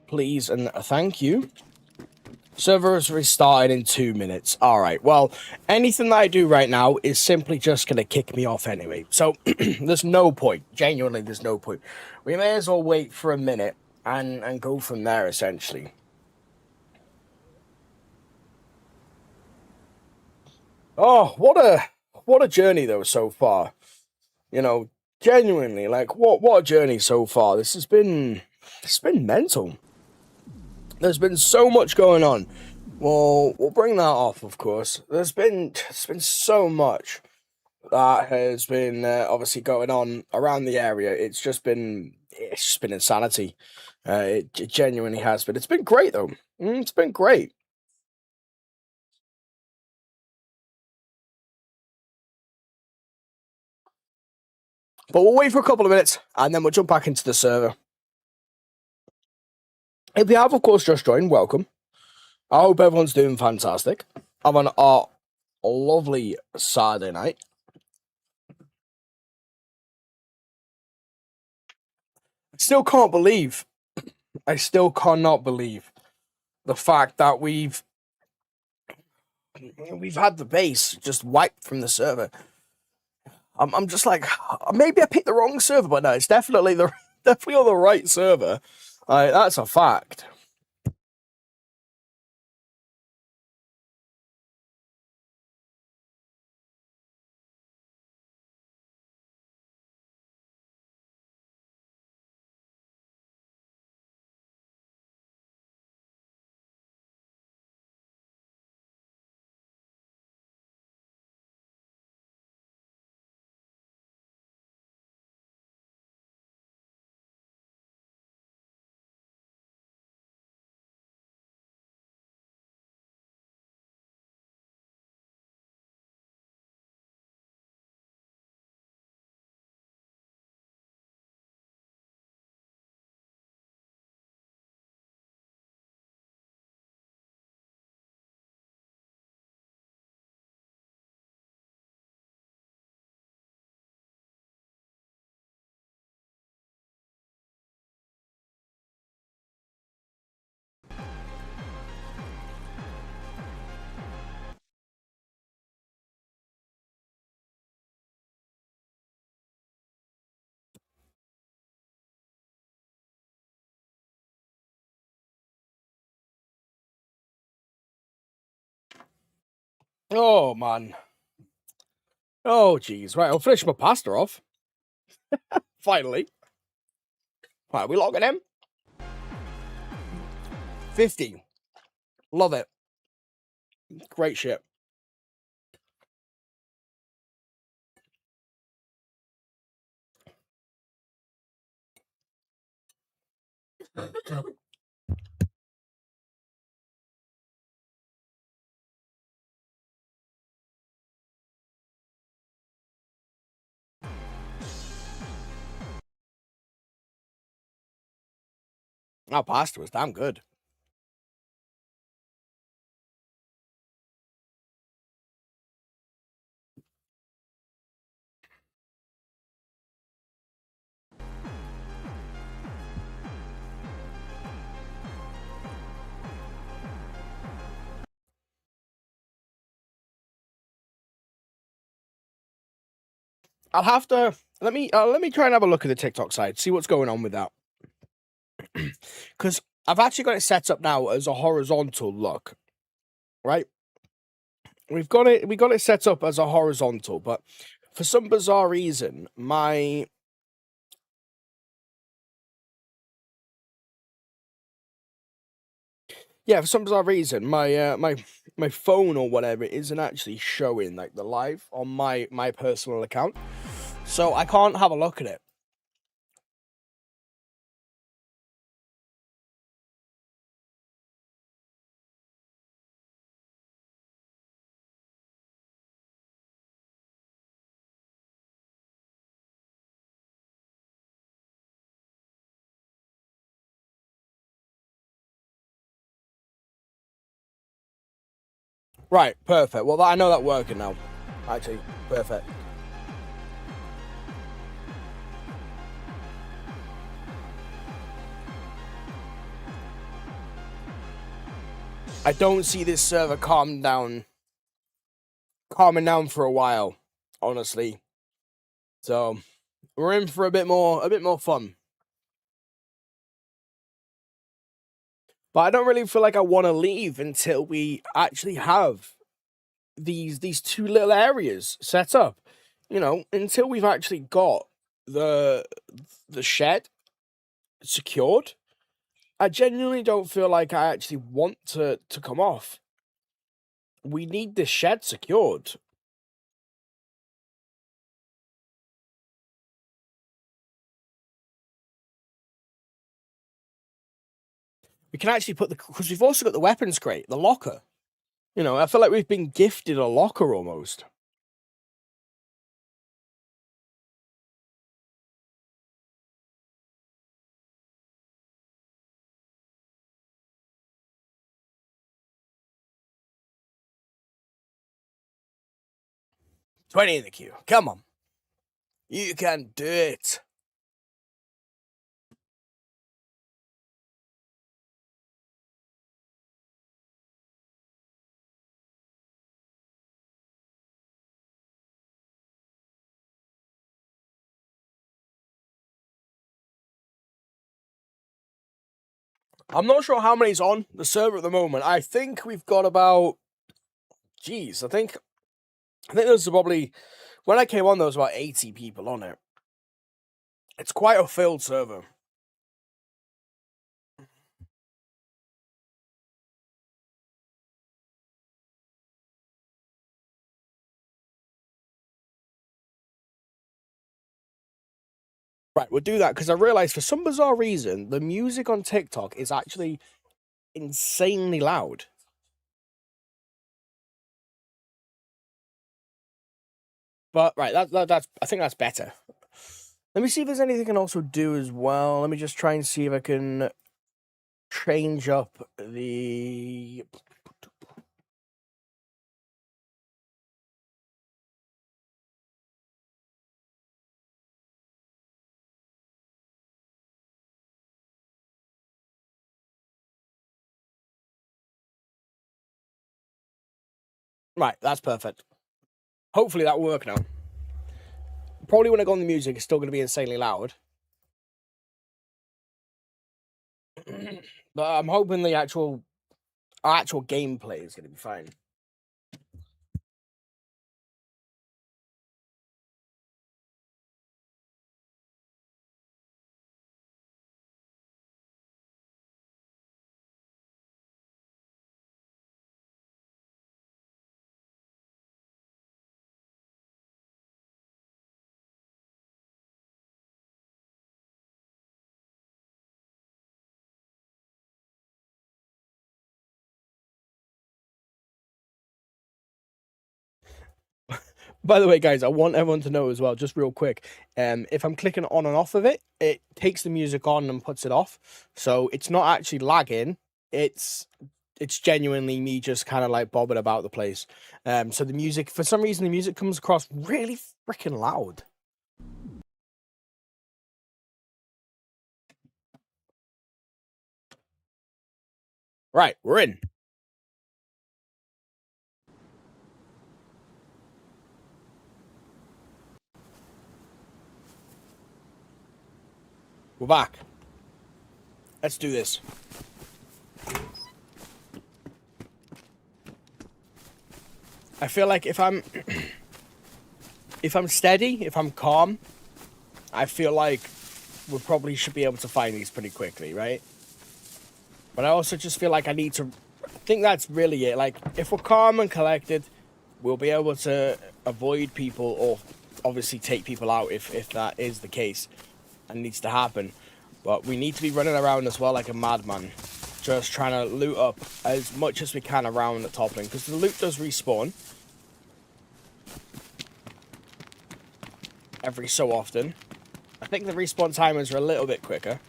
Please and thank you. Server has restarted in 2 minutes. Alright, well, anything that I do right now is simply just going to kick me off anyway. So, there's no point. Genuinely, there's no point. We may as well wait for a minute and go from there, essentially. Oh, what a journey, though, so far. You know, genuinely, like, what a journey so far. It's been mental. There's been so much going on. Well, we'll bring that off, of course. There's been so much that has been obviously going on around the area. It's just been insanity. It genuinely has been. It's been great though. It's been great. But we'll wait for a couple of minutes and then we'll jump back into the server. If you have, of course, just joined, welcome. I hope everyone's doing fantastic. I'm on a lovely Saturday night. I still cannot believe the fact that we've had the base just wiped from the server. I'm just like, maybe I picked the wrong server, but no, it's definitely on the right server. That's a fact. Oh man. Oh jeez. Right, I'll finish my pasta off. Finally. Right, we logging in. 50. Love it. Great shit. Our pasta was damn good. I'll have to let me try and have a look at the TikTok side, see what's going on with that. Because I've actually got it set up now as a horizontal look, right? We got it set up as a horizontal, but for some bizarre reason, my my phone or whatever isn't actually showing like the live on my personal account, so I can't have a look at it. Right, perfect. Well, I know that's working now. Actually, perfect. I don't see this server calming down for a while, honestly. So we're in for a bit more fun. But I don't really feel like I want to leave until we actually have these two little areas set up. You know, until we've actually got the shed secured. I genuinely don't feel like I actually want to come off. We need the shed secured. We can actually put because we've also got the weapons crate, the locker. You know, I feel like we've been gifted a locker almost. $20 in the queue. Come on. You can do it. I'm not sure how many's on the server at the moment. I think we've got about... Jeez, I think there's probably... When I came on, there was about 80 people on it. It's quite a filled server. Right, we'll do that, because I realised for some bizarre reason, the music on TikTok is actually insanely loud. But, right, that's I think that's better. Let me see if there's anything I can also do as well. Let me just try and see if I can change up the... Right, that's perfect. Hopefully that will work now. Probably when I go on the music, it's still going to be insanely loud. But I'm hoping the actual gameplay is going to be fine. By the way, guys, I want everyone to know as well, just real quick, if I'm clicking on and off of it, it takes the music on and puts it off. So it's not actually lagging. It's genuinely me just kind of like bobbing about the place. So the music, for some reason, the music comes across really freaking loud. Right, we're in. We're back. Let's do this. I feel like if I'm steady, if I'm calm, I feel like we probably should be able to find these pretty quickly, right? But I also just feel like I need to... I think that's really it. Like, if we're calm and collected, we'll be able to avoid people or obviously take people out if that is the case and needs to happen. But we need to be running around as well like a madman, just trying to loot up as much as we can around the top lane, because the loot does respawn every so often. I think the respawn timers are a little bit quicker.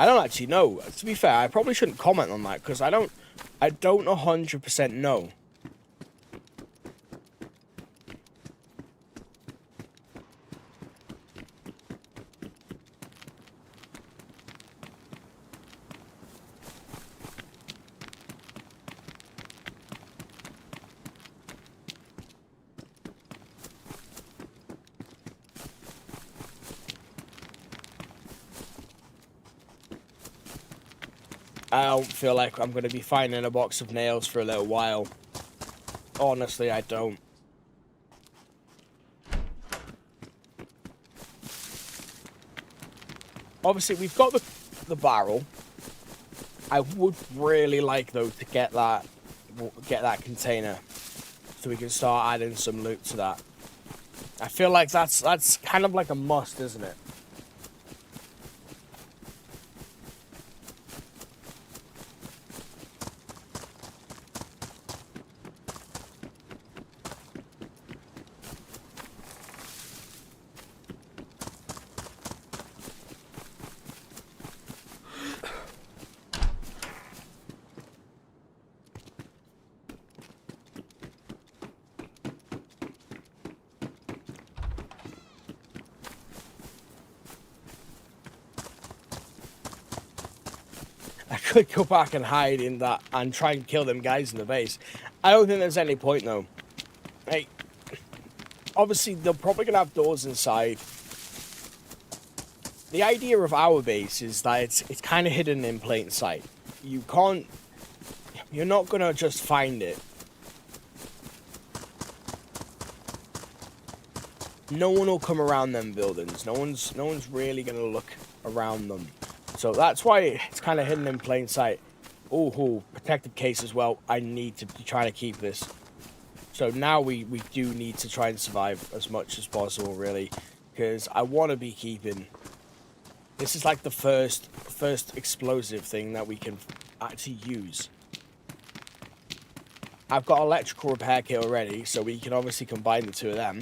I don't actually know. To be fair, I probably shouldn't comment on that because I don't 100% know. I don't feel like I'm going to be finding a box of nails for a little while. Honestly, I don't. Obviously, we've got the barrel. I would really like, though, to get that container so we can start adding some loot to that. I feel like that's kind of like a must, isn't it? I could go back and hide in that and try and kill them guys in the base. I don't think there's any point, though. Like, obviously, they're probably going to have doors inside. The idea of our base is that it's kind of hidden in plain sight. You're not going to just find it. No one will come around them buildings. No one's really going to look around them. So that's why it's kind of hidden in plain sight. Oh, protected case as well. I need to be trying to keep this. So now we do need to try and survive as much as possible, really. Because I want to be keeping... This is like the first explosive thing that we can actually use. I've got electrical repair kit already, so we can obviously combine the two of them.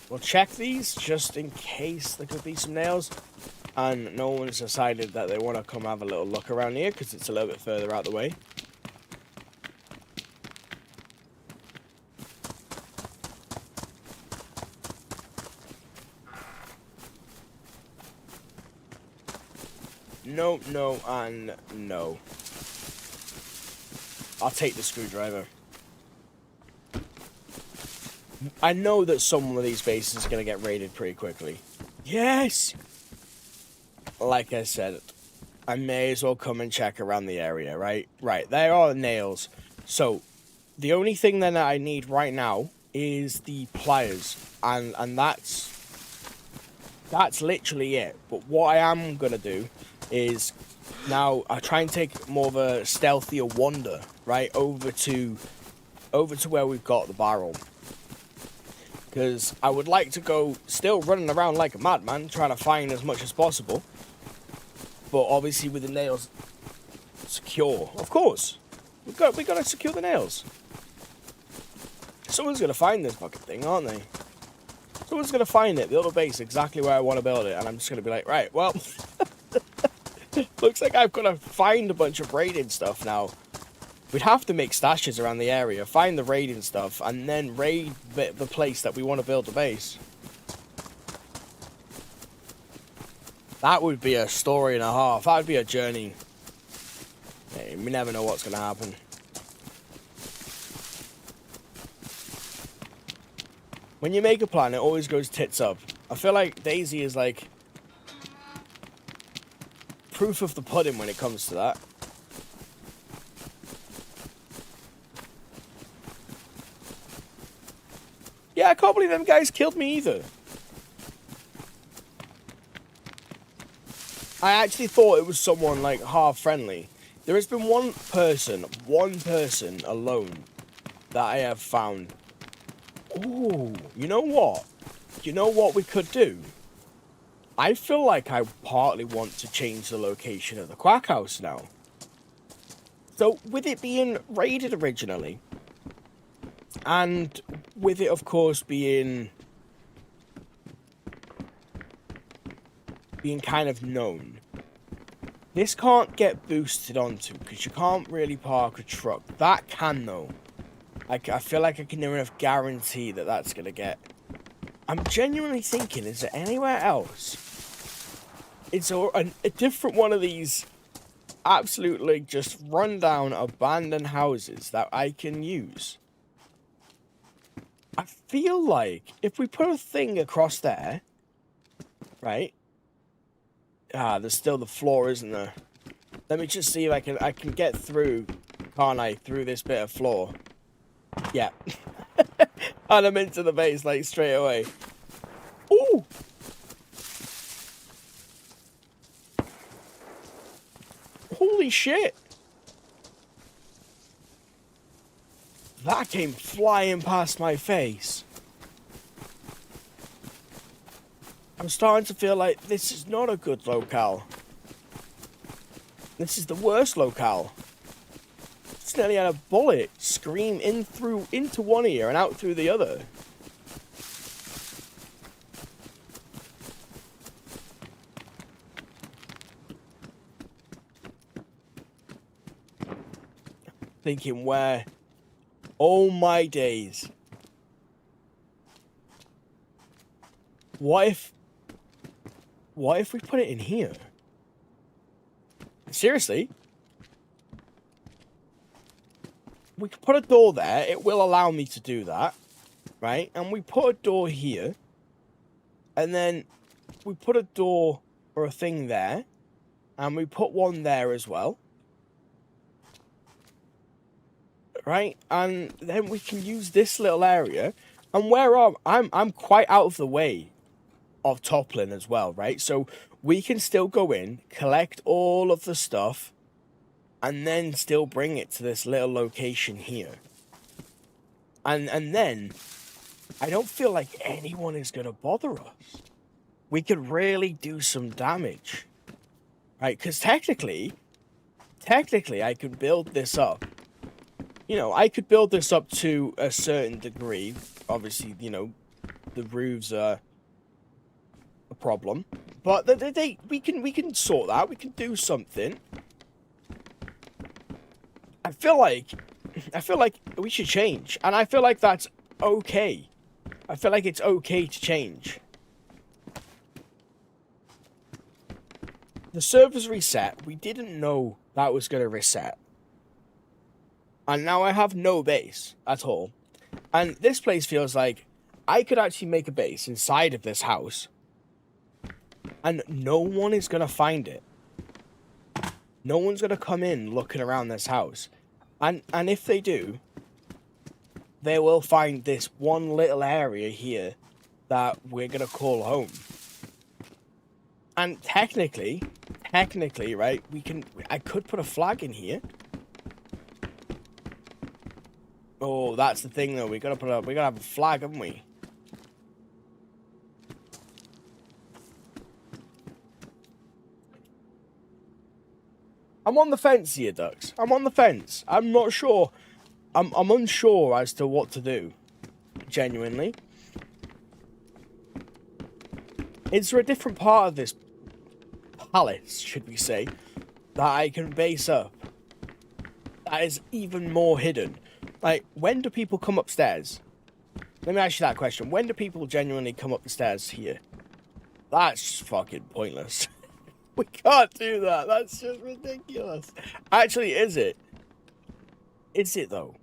We'll check these just in case there could be some nails. And no one's decided that they want to come have a little look around here because it's a little bit further out the way. No, no, and no. I'll take the screwdriver. I know that some of these bases are going to get raided pretty quickly. Yes! Like I said, I may as well come and check around the area, right? Right, there are nails. So, the only thing that I need right now is the pliers. And that's literally it. But what I am going to do is, now I try and take more of a stealthier wander, right? Over to where we've got the barrel. Because I would like to go still running around like a madman, trying to find as much as possible. But obviously with the nails secure. Of course. We got to secure the nails. Someone's going to find this fucking thing, aren't they? Someone's going to find it, the other base, exactly where I want to build it. And I'm just going to be like, right, well... looks like I've got to find a bunch of raiding stuff now. We'd have to make stashes around the area, find the raiding stuff, and then raid the place that we want to build the base. That would be a story and a half. That would be a journey. Hey, we never know what's going to happen. When you make a plan, it always goes tits up. I feel like dayz is like proof of the pudding when it comes to that. Yeah, I can't believe them guys killed me either. I actually thought it was someone like half friendly. There has been one person alone that I have found. Ooh, you know what? You know what we could do? I feel like I partly want to change the location of the Quack House now. So, with it being raided originally, and with it, of course, being kind of known, this can't get boosted onto, because you can't really park a truck. That can, though. I feel like I can near enough guarantee that that's going to get... I'm genuinely thinking, is there anywhere else? It's a different one of these absolutely just run-down, abandoned houses that I can use. I feel like if we put a thing across there, right? Ah, there's still the floor, isn't there? Let me just see if I can get through, can't I, through this bit of floor. Yeah. And I'm into the base, like, straight away. Ooh! Holy shit! That came flying past my face. I'm starting to feel like this is not a good locale. This is the worst locale. Just nearly had a bullet scream into one ear and out through the other. Thinking where? Oh my days. What if we put it in here? Seriously? We could put a door there. It will allow me to do that. Right? And we put a door here. And then we put a door or a thing there. And we put one there as well. Right? And then we can use this little area. And I'm quite out of the way of toppling as well, right? So we can still go in, collect all of the stuff, and then still bring it to this little location here. And then I don't feel like anyone is going to bother us. We could really do some damage, right? Because technically, I could build this up. You know, I could build this up to a certain degree. Obviously, you know, the roofs are a problem, but we can sort that. We can do something. I feel like we should change, and I feel like that's okay. I feel like it's okay to change. The servers reset. We didn't know that was going to reset. And now I have no base at all. And this place feels like I could actually make a base inside of this house. And no one is going to find it. No one's going to come in looking around this house. And if they do, they will find this one little area here that we're going to call home. And technically, right, I could put a flag in here. Oh, that's the thing though. We gotta have a flag, haven't we? I'm on the fence here, Ducks. I'm on the fence. I'm not sure. I'm unsure as to what to do. Genuinely. Is there a different part of this palace, should we say, that I can base up? That is even more hidden. Like, when do people come upstairs? Let me ask you that question. When do people genuinely come up the stairs here? That's fucking pointless. We can't do that. That's just ridiculous. Actually, is it? Is it, though?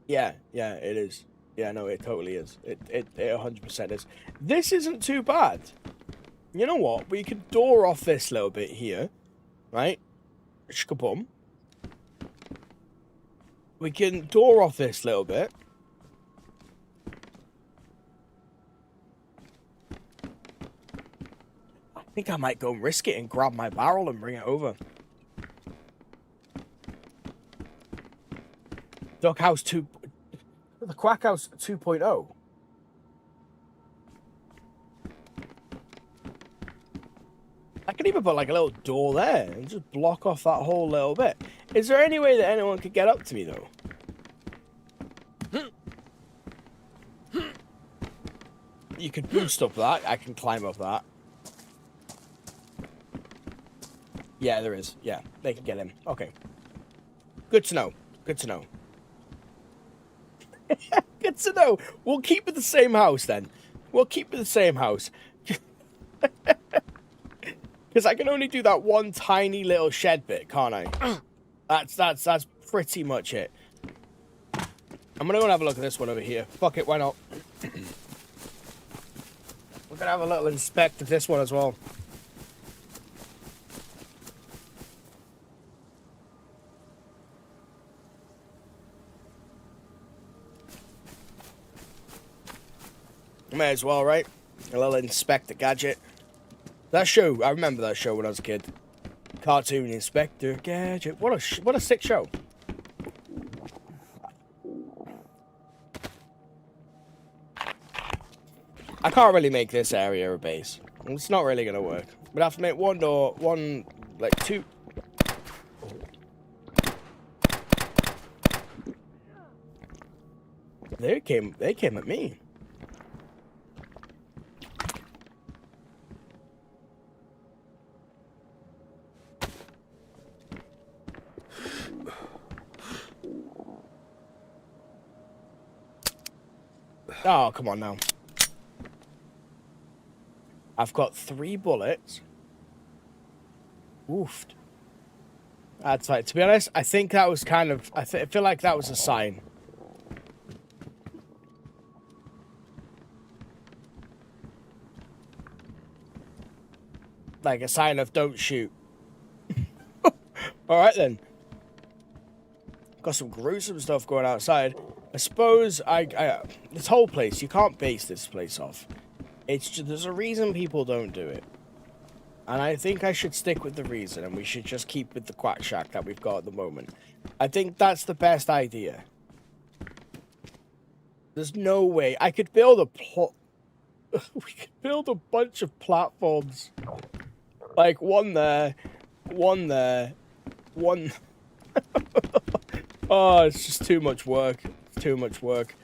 Yeah, it is. Yeah, no, it totally is. It 100% is. This isn't too bad. You know what? We could door off this little bit here. Right? Shkaboom. We can door off this little bit. I think I might go and risk it and grab my barrel and bring it over. The Quack House 2.0. could even put like a little door there and just block off that whole little bit. Is there any way that anyone could get up to me though? You could boost up that. I can climb up that. Yeah, there is. Yeah, they can get in. Okay. Good to know. Good to know. Good to know. We'll keep it the same house then. We'll keep it the same house. Because I can only do that one tiny little shed bit, can't I? That's pretty much it. I'm gonna go and have a look at this one over here. Fuck it, why not? We're gonna have a little inspect of this one as well. May as well, right? A little Inspector Gadget. That show, I remember that show when I was a kid. Cartoon Inspector Gadget. What a sick show. I can't really make this area a base. It's not really gonna work. But I have to make one door, like two. They came at me. Oh, come on now. I've got 3 bullets. Oofed. That's right. To be honest, I think that was kind of... I feel like that was a sign. Like a sign of don't shoot. Alright then. Got some gruesome stuff going outside. I suppose this whole place, you can't base this place off. It's just, there's a reason people don't do it. And I think I should stick with the reason, and we should just keep with the quack shack that we've got at the moment. I think that's the best idea. There's no way. I could build we could build a bunch of platforms. Like one there, one there, one... Oh, it's just too much work. It's too much work.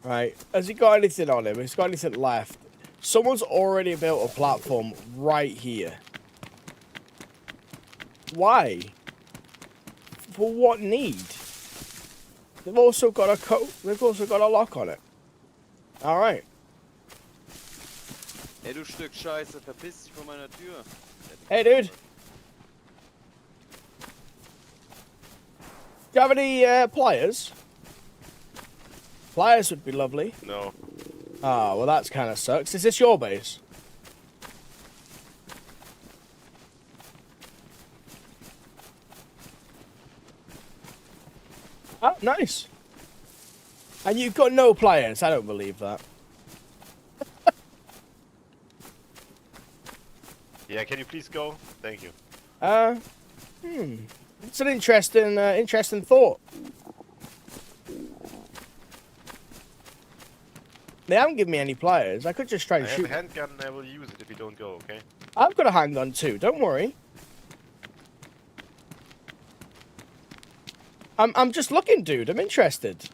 Right. Has he got anything on him? Has he got anything left? Someone's already built a platform right here. Why? For what need? They've also got a lock on it. Alright. Ey, du Stück Scheiße, verpiss dich von meiner Tür. Hey, dude. Do you have any pliers? Pliers would be lovely. No. Ah, well that's kind of sucks. Is this your base? Oh, nice. And you've got no pliers. I don't believe that. Yeah, can you please go? Thank you. It's an interesting thought. They haven't given me any pliers. I could just try and I have shoot. a handgun and I will use it if you don't go, okay? I've got a handgun too. Don't worry. I'm just looking, dude. I'm interested.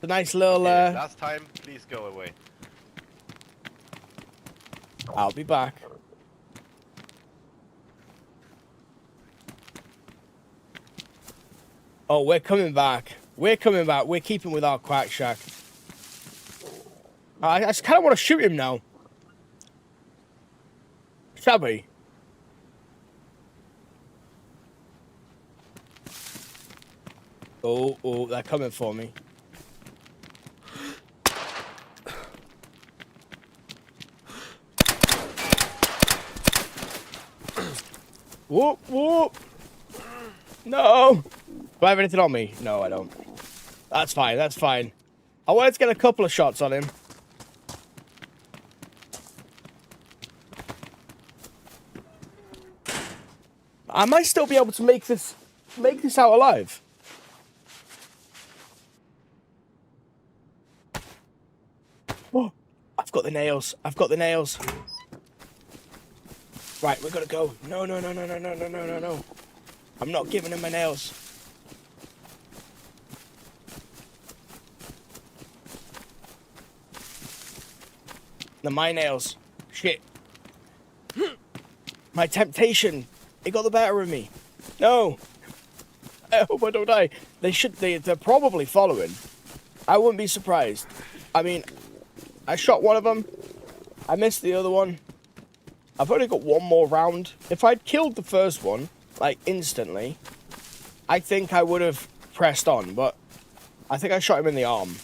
The nice little. Okay, last time, please go away. I'll be back. Oh, we're coming back. We're coming back. We're keeping with our quack shack. I just kind of want to shoot him now. Shall we? Oh, they're coming for me. Whoop, whoop. No. Do I have anything on me? No, I don't. That's fine, that's fine. I wanted to get a couple of shots on him. I might still be able to make this out alive. Oh, I've got the nails. I've got the nails. Right, we're gonna go. No. I'm not giving him my nails. They're my nails. Shit. My temptation. It got the better of me. No. I hope I don't die. They're probably following. I wouldn't be surprised. I mean, I shot one of them. I missed the other one. I've only got one more round. If I'd killed the first one, like, instantly, I think I would have pressed on, but I think I shot him in the arm.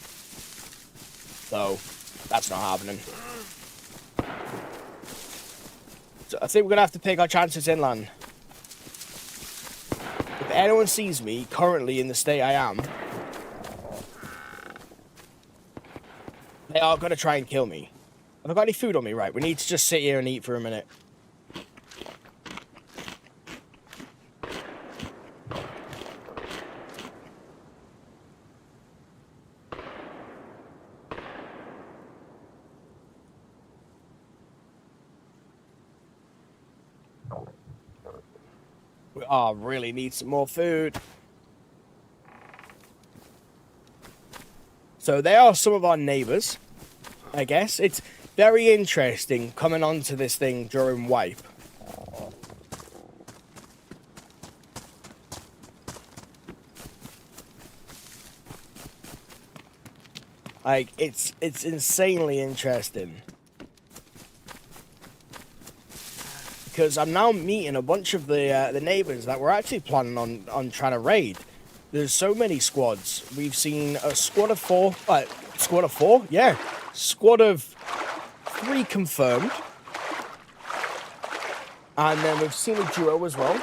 So, that's not happening. So I think we're gonna have to take our chances inland. If anyone sees me currently in the state I am, they are gonna try and kill me. Have I got any food on me? Right, we need to just sit here and eat for a minute. We really need some more food. So they are some of our neighbours, I guess. It's very interesting coming onto this thing during wipe. Like, it's insanely interesting. Because I'm now meeting a bunch of the neighbours that we're actually planning on trying to raid. There's so many squads. We've seen a squad of 4. Squad of 4? Yeah. Squad of 3 confirmed. And then we've seen a duo as well.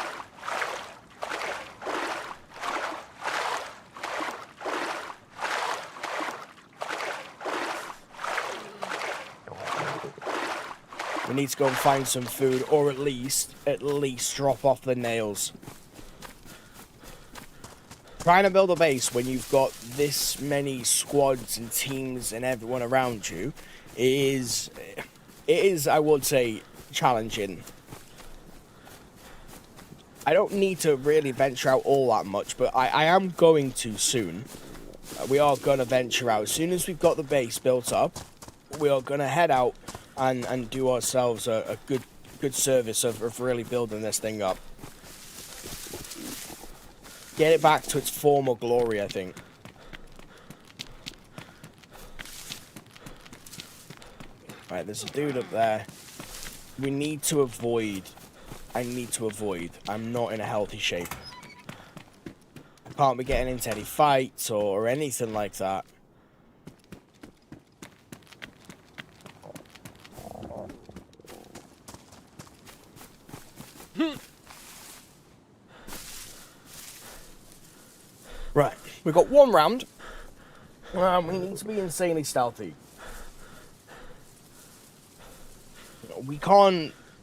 We need to go and find some food, or at least drop off the nails. Trying to build a base when you've got this many squads and teams and everyone around you is, I would say, challenging. I don't need to really venture out all that much, but I am going to soon. We are going to venture out. As soon as we've got the base built up, we are going to head out and do ourselves a good service of really building this thing up. Get it back to its former glory, I think. Right, there's a dude up there. We need to avoid. I need to avoid. I'm not in a healthy shape. I can't be getting into any fights or anything like that. Right, we've got one round. We need to be insanely stealthy.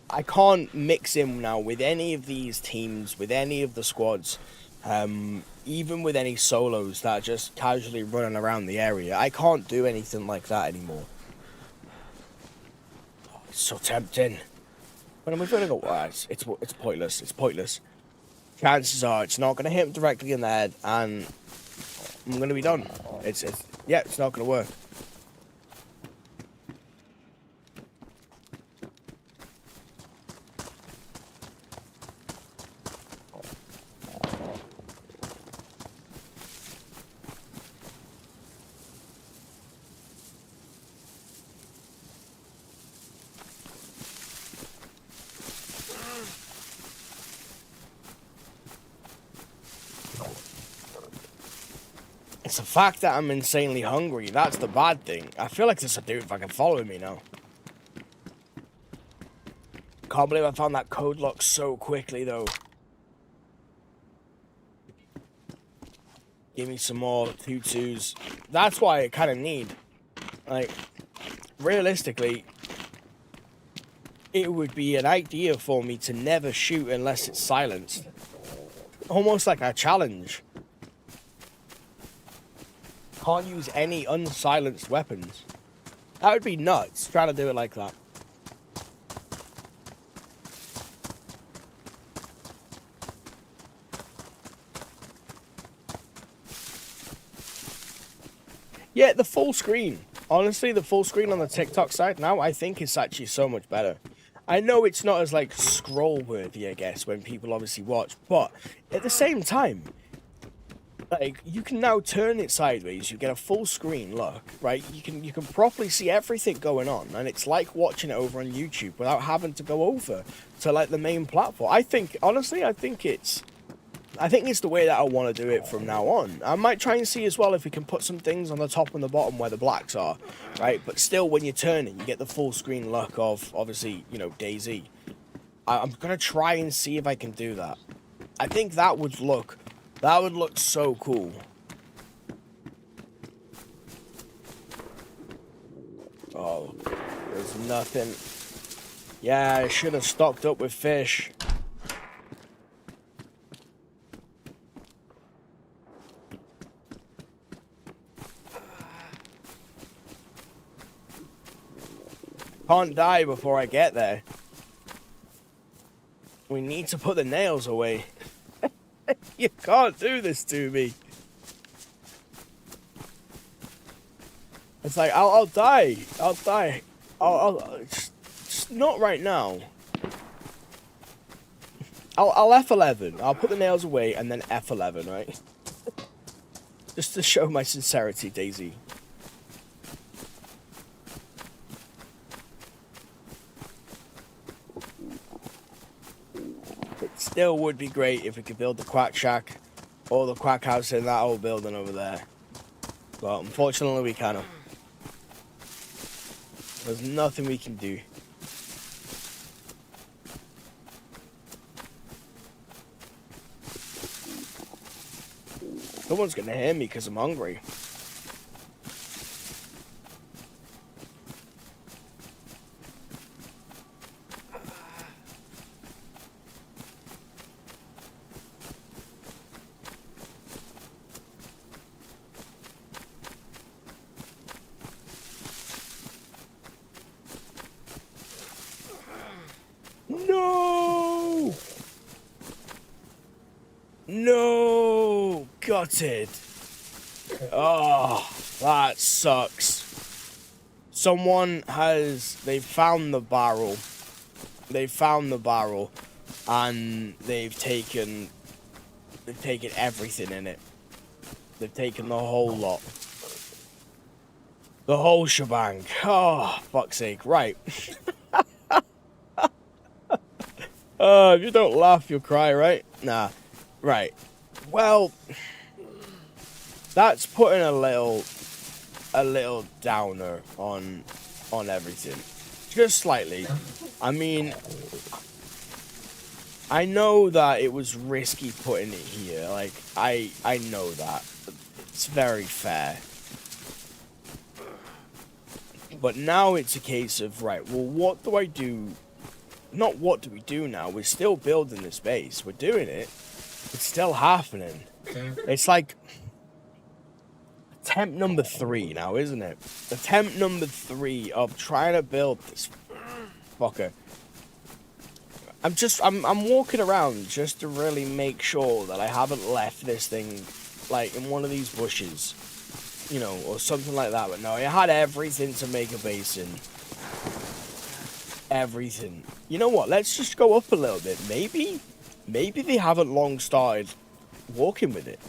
I can't mix in now with any of these teams, with any of the squads, even with any solos that are just casually running around the area. I can't do anything like that anymore. Oh, it's so tempting. But I'm going to go, it's pointless. It's pointless. Chances are it's not going to hit him directly in the head, and I'm going to be done. It's not going to work. It's the fact that I'm insanely hungry. That's the bad thing. I feel like there's a dude fucking following me now. Can't believe I found that code lock so quickly, though. Give me some more 2-2s. That's why I kind of need. Like, realistically, it would be an idea for me to never shoot unless it's silenced. Almost like a challenge. Can't use any unsilenced weapons. That would be nuts, trying to do it like that. Yeah, the full screen. Honestly, the full screen on the TikTok side now, I think it's actually so much better. I know it's not as, like, scroll-worthy, I guess, when people obviously watch, but at the same time, like, you can now turn it sideways, you get a full screen look, right? You can properly see everything going on, and it's like watching it over on YouTube without having to go over to, like, the main platform. I think, honestly, I think it's the way that I want to do it from now on. I might try and see as well if we can put some things on the top and the bottom where the blacks are, right? But still, when you're turning, you get the full screen look of, obviously, you know, dayz. I'm going to try and see if I can do that. I think that would look so cool. Oh, there's nothing. Yeah, I should have stocked up with fish. Can't die before I get there. We need to put the nails away. You can't do this to me. It's like, I'll die. I'll die. I'll just not right now. I'll F11. I'll put the nails away and then F11, right? Just to show my sincerity, dayz. It still would be great if we could build the quack shack or the quack house in that old building over there. But unfortunately we can't. There's nothing we can do. No one's gonna hear me because I'm hungry. No! No! Gutted. Oh, that sucks. They've found the barrel. They've found the barrel. And they've taken everything in it. They've taken the whole lot. The whole shebang. Oh, fuck's sake. Right. If you don't laugh, you'll cry, right? Nah. Right. Well, that's putting a little downer on everything. Just slightly. I mean, I know that it was risky putting it here. Like, I know that. It's very fair. But now it's a case of, right, well, what do I do? Not what do we do now? We're still building this base. We're doing it. It's still happening. It's like attempt number 3 now, isn't it? Attempt number 3 of trying to build this fucker. I'm walking around just to really make sure that I haven't left this thing like in one of these bushes, you know, or something like that. But no, I had everything to make a base in. Everything. You know what? Let's just go up a little bit. Maybe they haven't long started walking with it.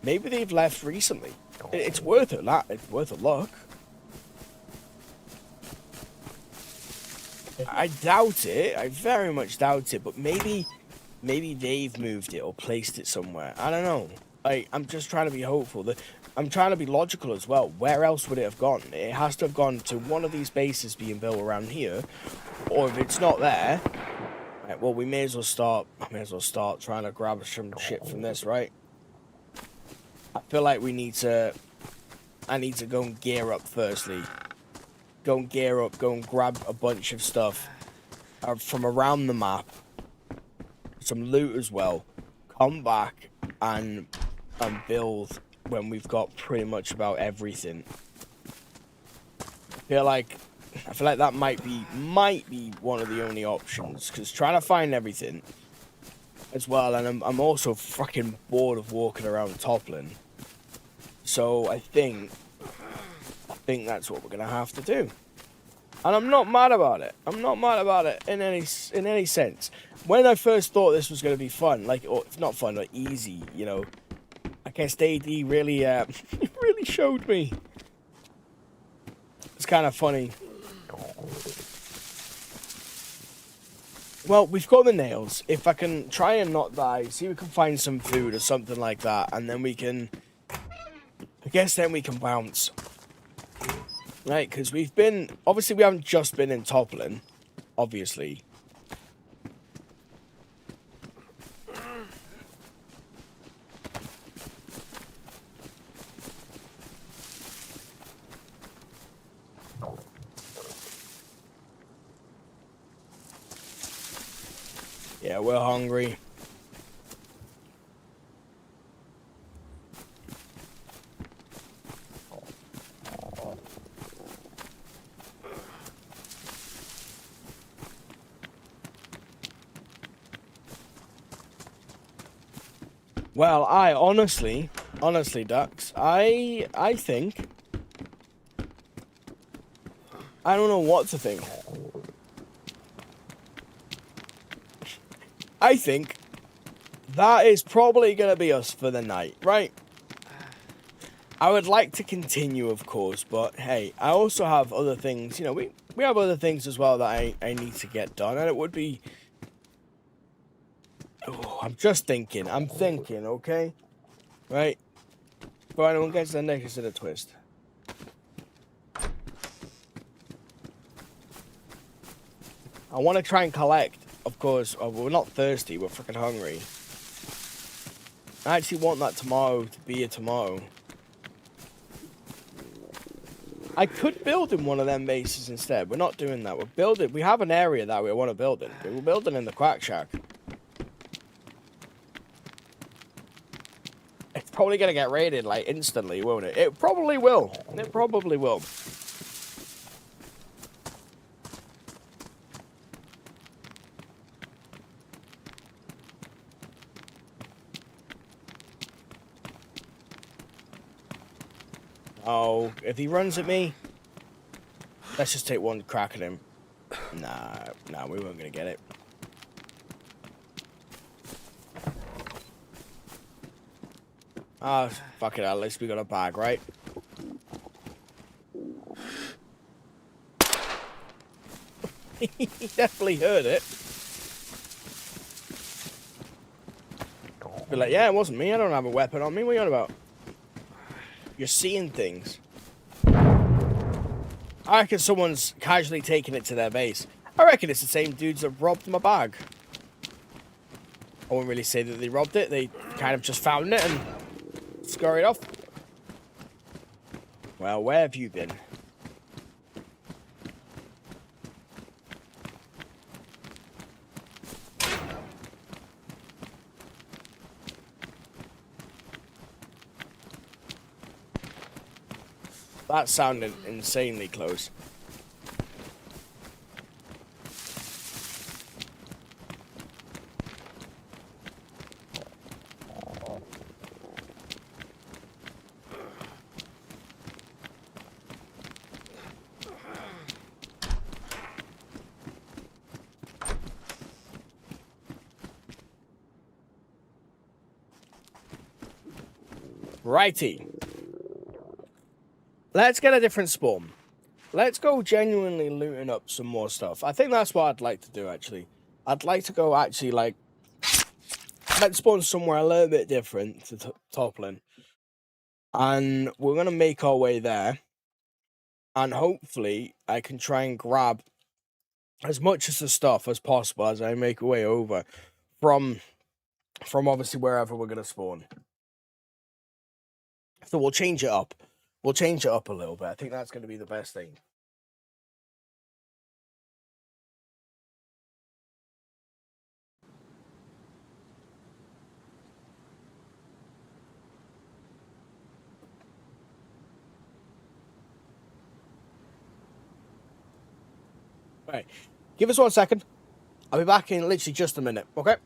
Maybe they've left recently. It's worth it. It's worth a look. I doubt it. I very much doubt it. But maybe they've moved it or placed it somewhere. I don't know. I'm just trying to be hopeful. I'm trying to be logical as well. Where else would it have gone? It has to have gone to one of these bases being built around here. Or if it's not there, right, well, I may as well start trying to grab some shit from this, right? I feel like I need to go and gear up firstly. Go and gear up, go and grab a bunch of stuff from around the map. Some loot as well. Come back and build when we've got pretty much about everything. I feel like that might be one of the only options, because trying to find everything as well, and I'm also fucking bored of walking around Toplin. So I think think that's what we're gonna have to do. And I'm not mad about it. I'm not mad about it in any sense. When I first thought this was gonna be fun, like, or not fun, but easy, you know, I guess dayz really, really showed me. It's kind of funny. Well, we've got the nails. If I can try and not die, see if we can find some food or something like that, and then we can, I guess then we can bounce. Right, because we've been, obviously we haven't just been in toppling, obviously. Yeah, we're hungry. Well, I honestly, Ducks, I think, I don't know what to think. I think that is probably going to be us for the night, right? I would like to continue, of course, but hey, I also have other things, you know, we have other things as well that I need to get done, and it would be, oh, I'm thinking, okay? Right? But anyone gets the next in a twist. I want to try and collect, of course. Oh, we're not thirsty, we're freaking hungry. I actually want that tomato to be a tomato. I could build in one of them bases instead. We're not doing that. We're building. We have an area that we want to build in. We're building in the Quack Shack. It's probably going to get raided, like, instantly, won't it? It probably will. It probably will. Oh, if he runs at me, let's just take one crack at him. Nah, we weren't going to get it. Ah, fuck it, at least we got a bag, right? He definitely heard it. Be like, yeah, it wasn't me. I don't have a weapon on me. What are you on about? You're seeing things. I reckon someone's casually taking it to their base. I reckon it's the same dudes that robbed my bag. I wouldn't really say that they robbed it. They kind of just found it and scurried off. Well, where have you been? That sounded insanely close. Righty. Let's get a different spawn. Let's go genuinely looting up some more stuff. I think that's what I'd like to do, actually. I'd like to go actually, like, let's spawn somewhere a little bit different to toppling. And we're going to make our way there. And hopefully I can try and grab as much of the stuff as possible as I make a way over from obviously wherever we're going to spawn. So we'll change it up. We'll change it up a little bit. I think that's going to be the best thing. Right. Give us 1 second. I'll be back in literally just a minute, okay?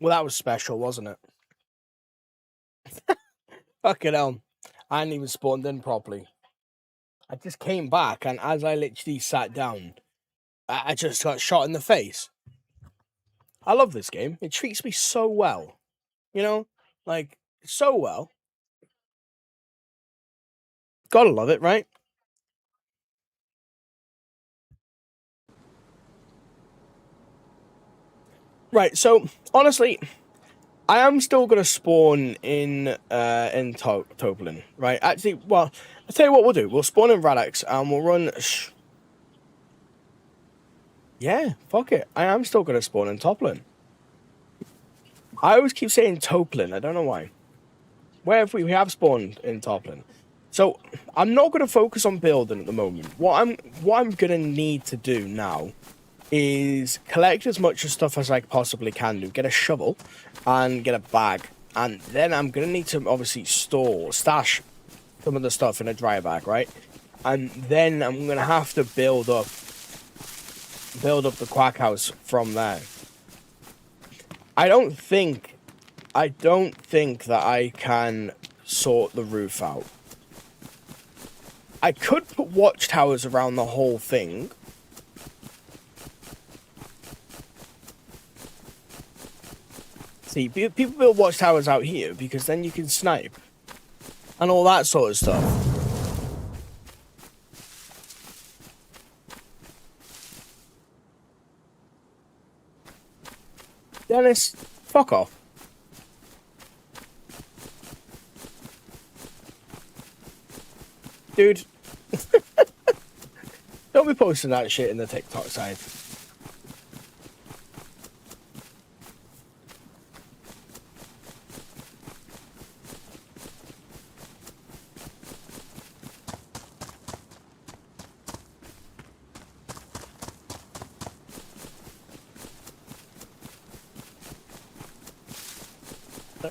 Well, that was special, wasn't it? Fucking hell. I hadn't even spawned in properly. I just came back, and as I literally sat down, I just got shot in the face. I love this game. It treats me so well. You know? Like, so well. Gotta love it, right? Right, so, honestly, I am still gonna spawn in Toplin, right? Actually, well, I'll tell you what we'll do. We'll spawn in Radix, and we'll run... Yeah, fuck it. I am still gonna spawn in Toplin. I always keep saying Toplin. I don't know why. Where have we have spawned in Toplin? So I'm not going to focus on building at the moment. What I'm going to need to do now is collect as much stuff as I possibly can do. Get a shovel and get a bag, and then I'm going to need to obviously stash some of the stuff in a dry bag, right? And then I'm going to have to build up the quack house from there. I don't think that I can sort the roof out. I could put watchtowers around the whole thing. See, people build watchtowers out here because then you can snipe and all that sort of stuff. Dennis, fuck off. Dude. Don't be posting that shit in the TikTok side.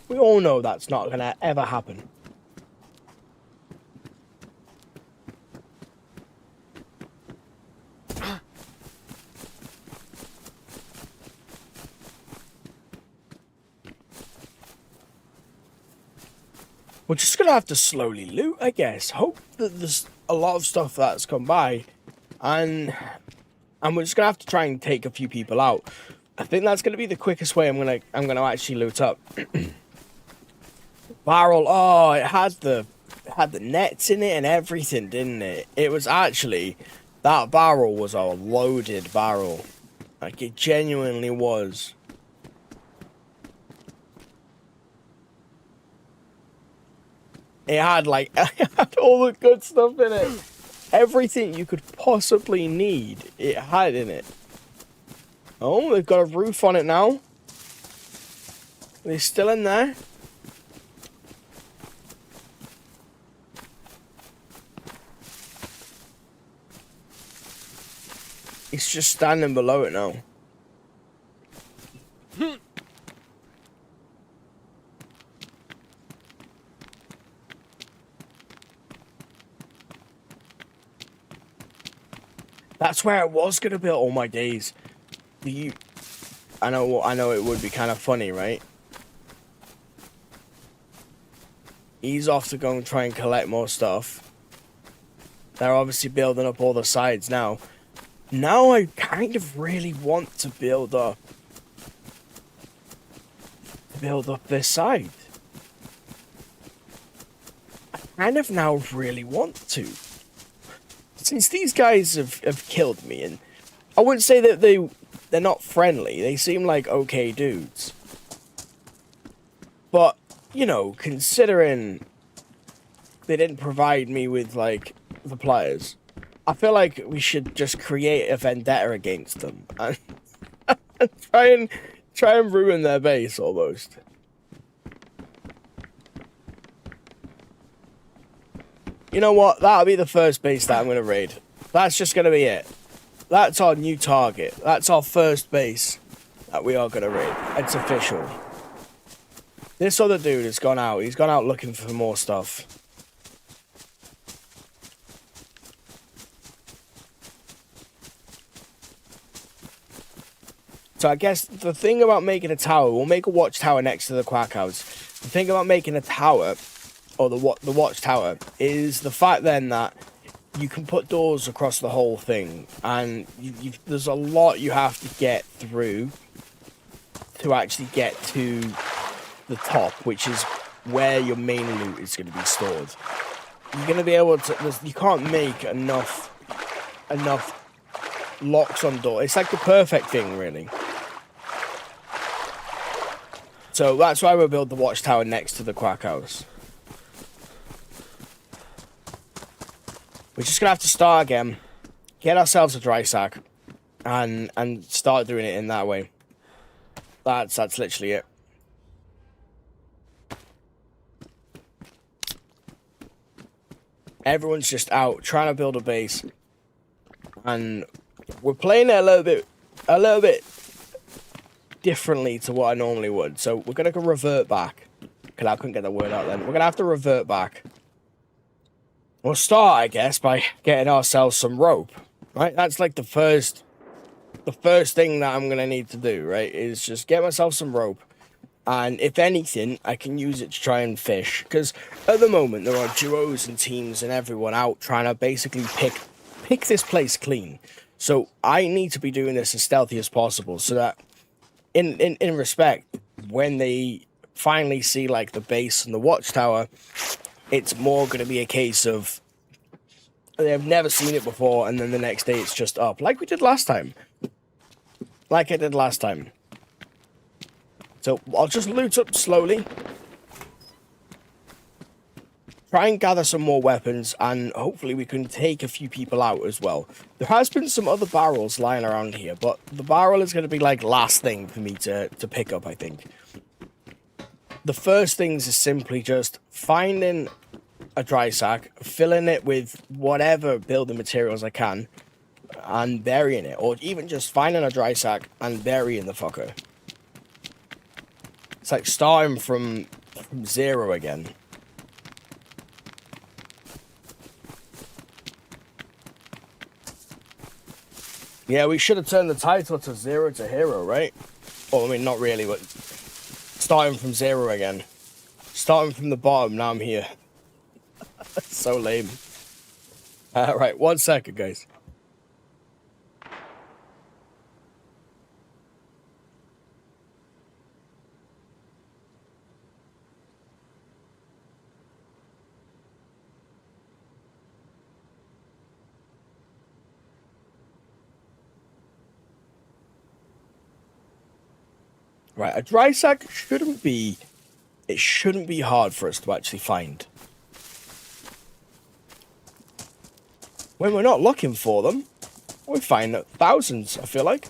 We all know that's not gonna ever happen. We're just gonna have to slowly loot, I guess. Hope that there's a lot of stuff that's come by, and we're just gonna have to try and take a few people out. I think that's gonna be the quickest way I'm gonna actually loot up. Barrel, oh, it had the nets in it and everything, didn't it? It was actually, that barrel was a loaded barrel. Like, it genuinely was. It had, like, it had all the good stuff in it. Everything you could possibly need, it had in it. Oh, they've got a roof on it now. Are they still in there? It's just standing below it now. That's where I was gonna build all my days. I know it would be kind of funny, right? He's off to go and try and collect more stuff. They're obviously building up all the sides now. Now I kind of really want to build up this side. I kind of now really want to. Since these guys have killed me, and I wouldn't say that they're not friendly. They seem like okay dudes. But, you know, considering they didn't provide me with, like, the pliers, I feel like we should just create a vendetta against them and try and ruin their base almost. You know what? That'll be the first base that I'm going to raid. That's just going to be it. That's our new target. That's our first base that we are going to raid. It's official. This other dude has gone out. He's gone out looking for more stuff. So I guess the thing about making a tower, we'll make a watchtower next to the quack house. The thing about making a tower, or the watchtower, is the fact then that you can put doors across the whole thing, and there's a lot you have to get through to actually get to the top, which is where your main loot is going to be stored. You're going to be able to, you can't make enough locks on door. It's like the perfect thing, really. So that's why we'll build the watchtower next to the quack house. We're just gonna have to start again, get ourselves a dry sack, and start doing it in that way. That's literally it. Everyone's just out trying to build a base, and we're playing it a little bit differently to what I normally would. So we're gonna revert back. Cause I couldn't get the word out then. We're gonna have to revert back. We'll start, I guess, by getting ourselves some rope, right? That's like the first thing that I'm gonna need to do, right? Is just get myself some rope, and if anything, I can use it to try and fish. Because at the moment, there are duos and teams and everyone out trying to basically pick this place clean. So I need to be doing this as stealthy as possible, so that in respect, when they finally see like the base and the watchtower, it's more going to be a case of they've never seen it before, and then the next day it's just up, like we did last time. Like I did last time. So I'll just loot up slowly. Try and gather some more weapons, and hopefully we can take a few people out as well. There has been some other barrels lying around here, but the barrel is going to be like last thing for me to pick up, I think. The first things is simply just finding a dry sack, filling it with whatever building materials I can, and burying it. Or even just finding a dry sack and burying the fucker. It's like starting from zero again. Yeah, we should have turned the title to Zero to Hero, right? Well, I mean, not really, but starting from zero again. Starting from the bottom, now I'm here. So lame. Right, 1 second, guys. Right, a dry sack shouldn't be hard for us to actually find. When we're not looking for them, we find thousands, I feel like.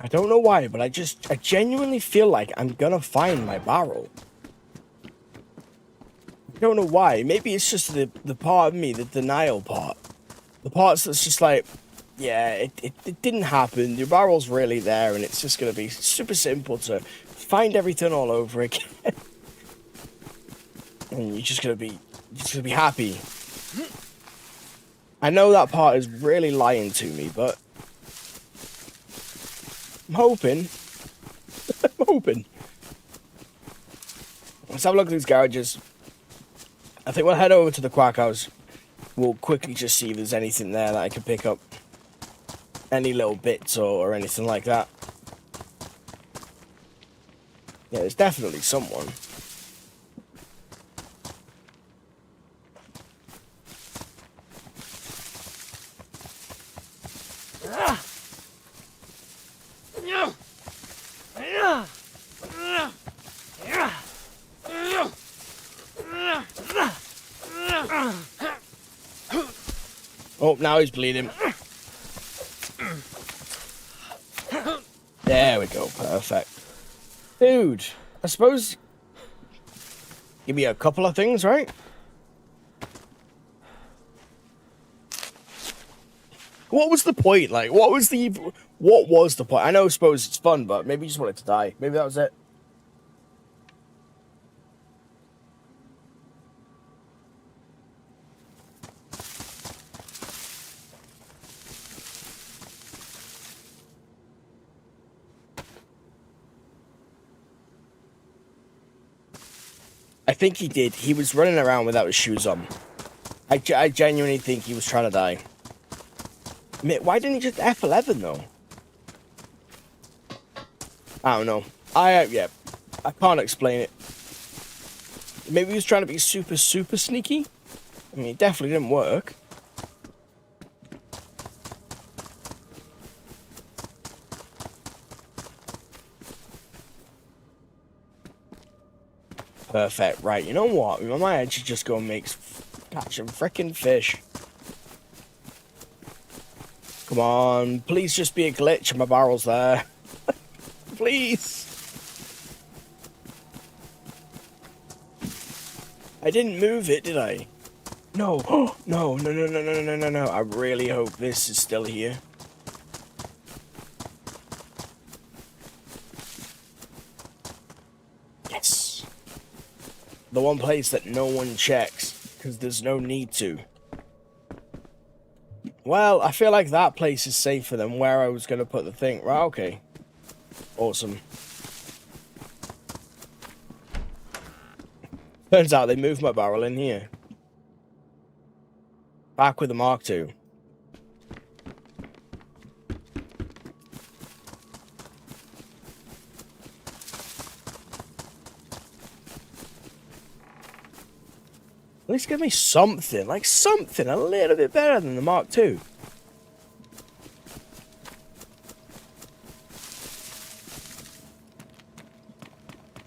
I don't know why, but I genuinely feel like I'm gonna find my barrel. I don't know why. Maybe it's just the part of me, the denial part. The parts that's just like, yeah, it didn't happen. Your barrel's really there, and it's just gonna be super simple to find everything all over again. And you're just gonna be happy. I know that part is really lying to me, but I'm hoping. I'm hoping. Let's have a look at these garages. I think we'll head over to the quack house. We'll quickly just see if there's anything there that I can pick up. Any little bits or anything like that. Yeah, there's definitely someone. Oh, now he's bleeding. There we go, perfect. Dude, I suppose give me a couple of things, right? What was the point? Like, what was the point? I know, I suppose it's fun, but maybe you just wanted to die. Maybe that was it. I think he did. He was running around without his shoes on. I genuinely think he was trying to die. Why didn't he just F11 though? I don't know. Yeah, I can't explain it. Maybe he was trying to be super sneaky. I mean, it definitely didn't work. Perfect. Right, you know what? We might actually just go and catch some frickin' fish. Come on, please just be a glitch and my barrel's there. Please. I didn't move it, did I? No. No. I really hope this is still here. Yes. The one place that no one checks, because there's no need to. Well, I feel like that place is safer than where I was going to put the thing. Right, okay. Awesome. Turns out they moved my barrel in here. Back with the Mark II. At least give me something, like something a little bit better than the Mark II.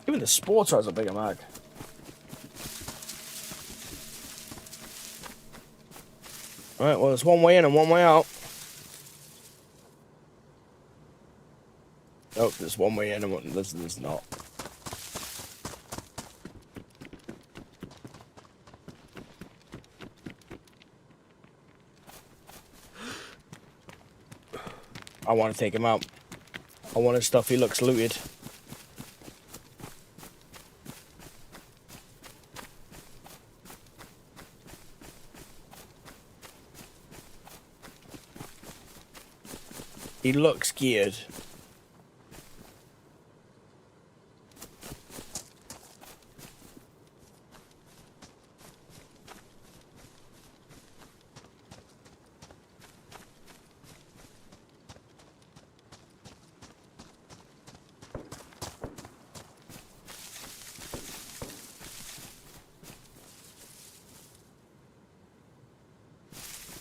Even the Sporter has a bigger mag. Alright, well, there's one way in and one way out. Oh, there's one way in and one... There's not. I want to take him out. I want his stuff. He looks looted. He looks geared.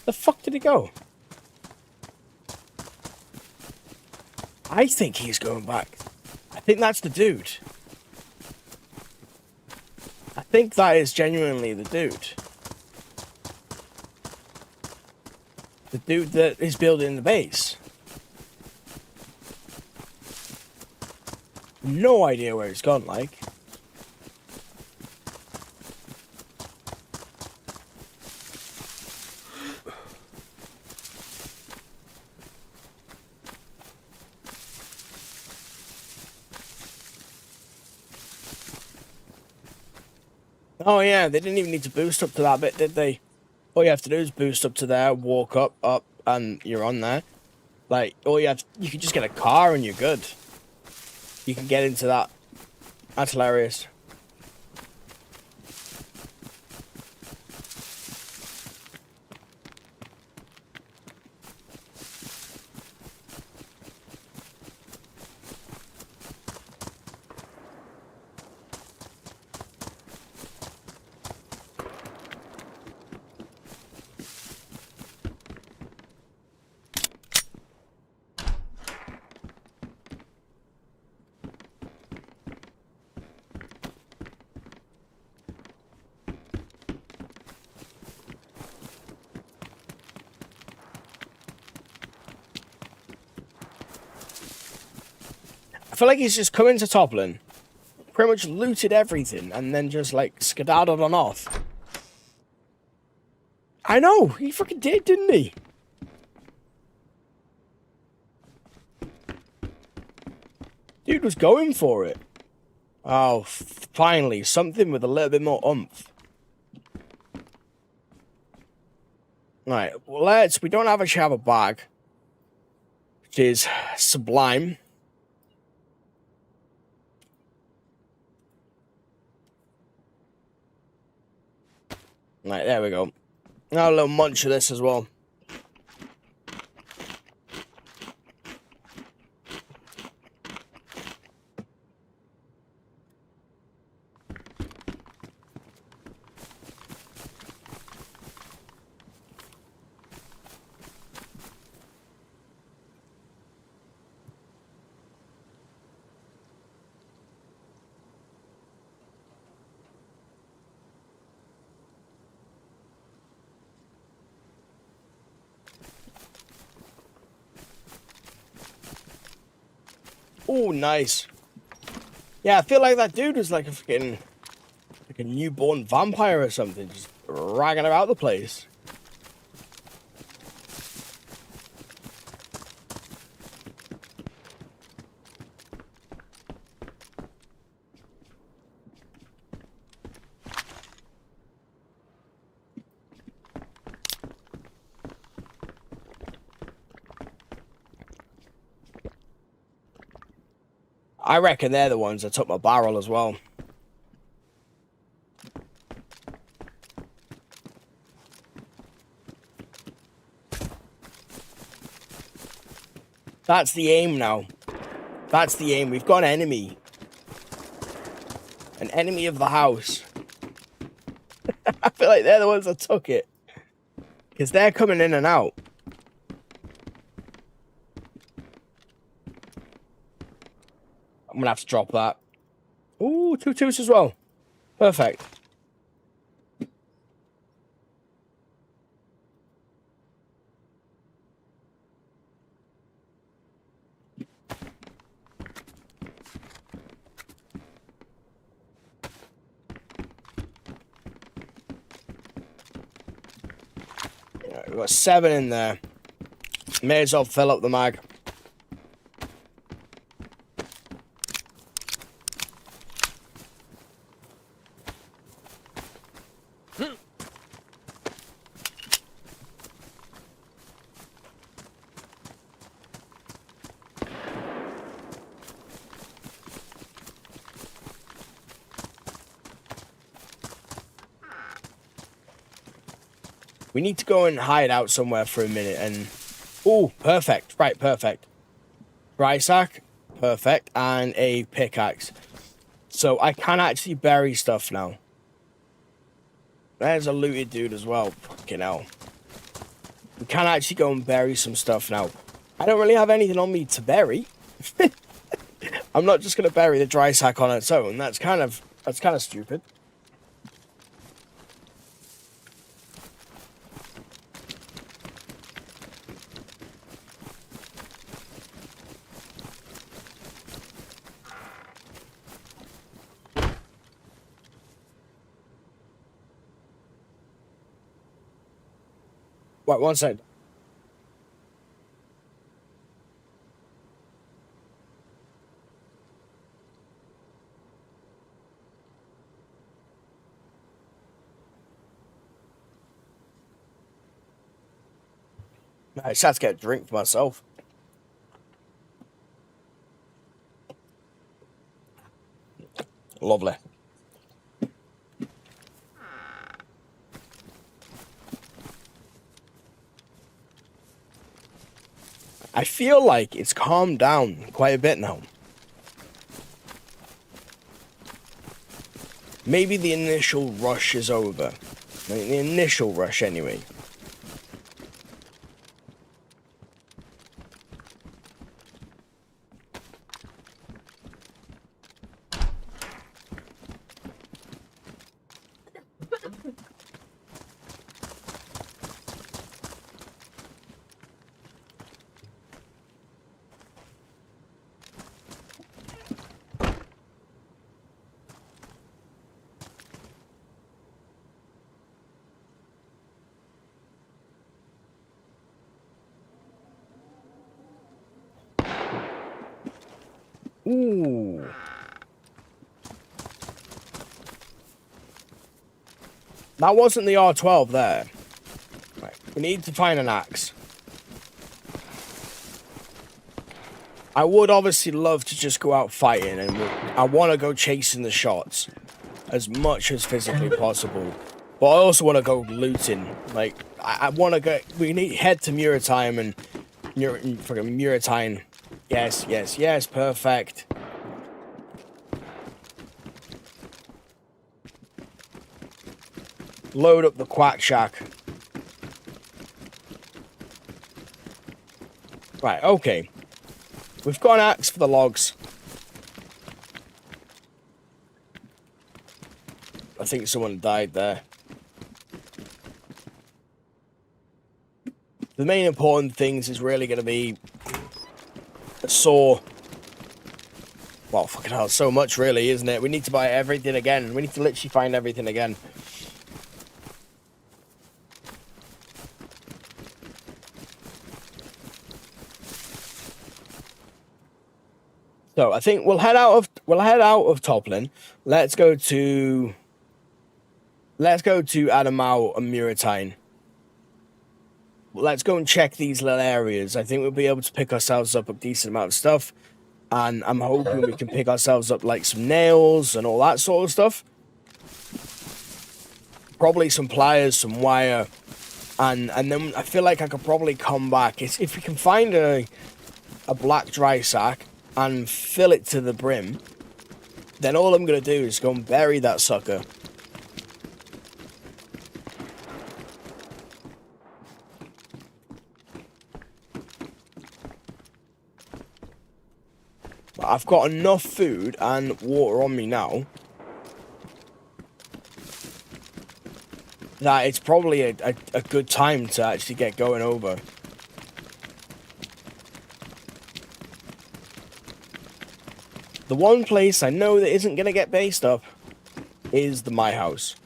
The fuck did he go? I think he's going back. I think that's the dude. I think that is genuinely the dude. The dude that is building the base. No idea where he's gone, like. Oh yeah, they didn't even need to boost up to that bit, did they? All you have to do is boost up to there, walk up, and you're on there. Like, you can just get a car and you're good. You can get into that. That's hilarious. I feel like he's just come into Toplin, pretty much looted everything, and then just, like, skedaddled on off. I know, he fucking did, didn't he? Dude was going for it. Oh, finally, something with a little bit more oomph. Right, well, we don't actually have a bag, which is sublime. Right, there we go. Now a little munch of this as well. Oh, nice. Yeah, I feel like that dude was like a freaking, like a newborn vampire or something, just ragging about the place. I reckon they're the ones that took my barrel as well. That's the aim now. That's the aim. We've got an enemy. An enemy of the house. I feel like they're the ones that took it. Because they're coming in and out. I'm going to have to drop that. Ooh, 2 twos as well. Perfect. Right, we've got 7 in there. May as well fill up the mag. We need to go and hide out somewhere for a minute and... Ooh, perfect. Right, perfect. Dry sack. Perfect. And a pickaxe. So I can actually bury stuff now. There's a looted dude as well. Fucking hell. We can actually go and bury some stuff now. I don't really have anything on me to bury. I'm not just going to bury the dry sack on its own. That's kind of stupid. Right, one second. I just had to get a drink for myself. Lovely. I feel like it's calmed down quite a bit now. Maybe the initial rush is over. The initial rush, anyway. Ooh. That wasn't the R12 there. Right. We need to find an axe. I would obviously love to just go out fighting, and I want to go chasing the shots as much as physically possible. But I also want to go looting. Like, I want to go. We need to head to Muratime and fucking Muratine. Yes, yes, yes. Perfect. Load up the Quack Shack. Right. Okay. We've got an axe for the logs. I think someone died there. The main important things is really going to be a saw. Well, fucking hell, so much really, isn't it? We need to buy everything again. We need to literally find everything again. So I think we'll head out of Toplin. Let's go to Adamau and Muratine. Let's go and check these little areas. I think we'll be able to pick ourselves up a decent amount of stuff. And I'm hoping we can pick ourselves up like some nails and all that sort of stuff. Probably some pliers, some wire. And then I feel like I could probably come back. If we can find a black dry sack and fill it to the brim, then all I'm going to do is go and bury that sucker. But I've got enough food and water on me now that it's probably a good time to actually get going over. The one place I know that isn't going to get based up is my house.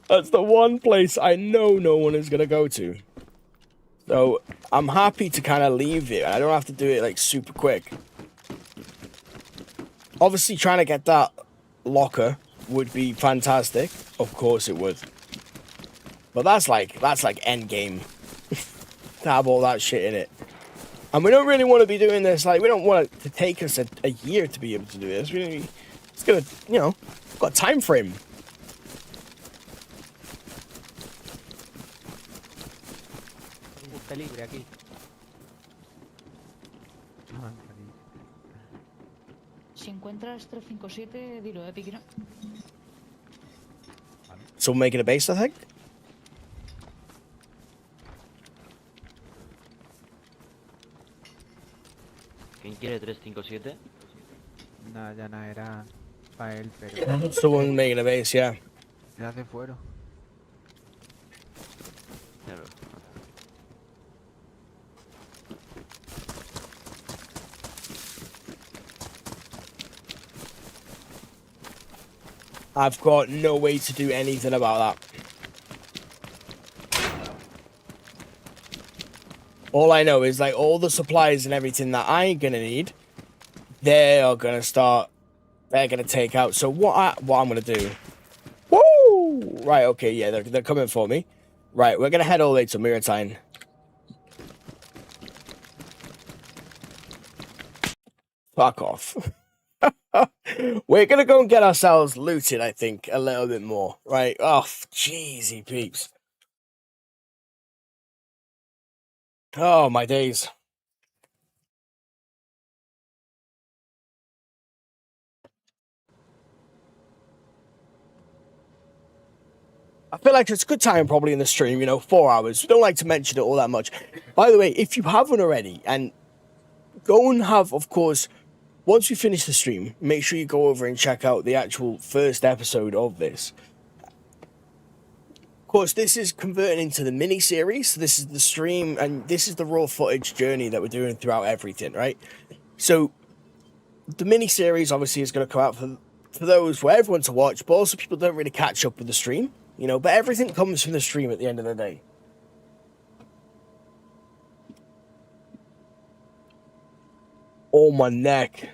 That's the one place I know no one is going to go to. So I'm happy to kind of leave it. I don't have to do it like super quick. Obviously trying to get that locker would be fantastic. Of course it would. But that's like end game. To have all that shit in it. And we don't really want to be doing this, like, we don't want it to take us a year to be able to do this. It's gonna, you know, got a time frame. Libre aquí. Si encuentras 357, dilo, Piquino. So we'll make it a base, I think? ¿Quién quiere 357? No, ya no era para él, pero Someone making a base, yeah. ya se fueron. Claro. I've got no way to do anything about that. All I know is, like, all the supplies and everything that I'm gonna need, they're gonna take out. So what I'm gonna do? Woo! Right, okay, yeah, they're coming for me. Right, we're gonna head all the way to Muratine. Fuck off. We're gonna go and get ourselves looted, I think, a little bit more. Right? Oh, jeezy peeps. Oh, my days. I feel like it's a good time probably in the stream, you know, 4 hours. We don't like to mention it all that much. By the way, if you haven't already, and go and have, of course, once we finish the stream, make sure you go over and check out the actual first episode of this. Of course, this is converting into the mini-series. So this is the stream, and this is the raw footage journey that we're doing throughout everything, right? So, the mini-series obviously is going to come out for everyone to watch, but also people don't really catch up with the stream, you know, but everything comes from the stream at the end of the day. Oh, my neck.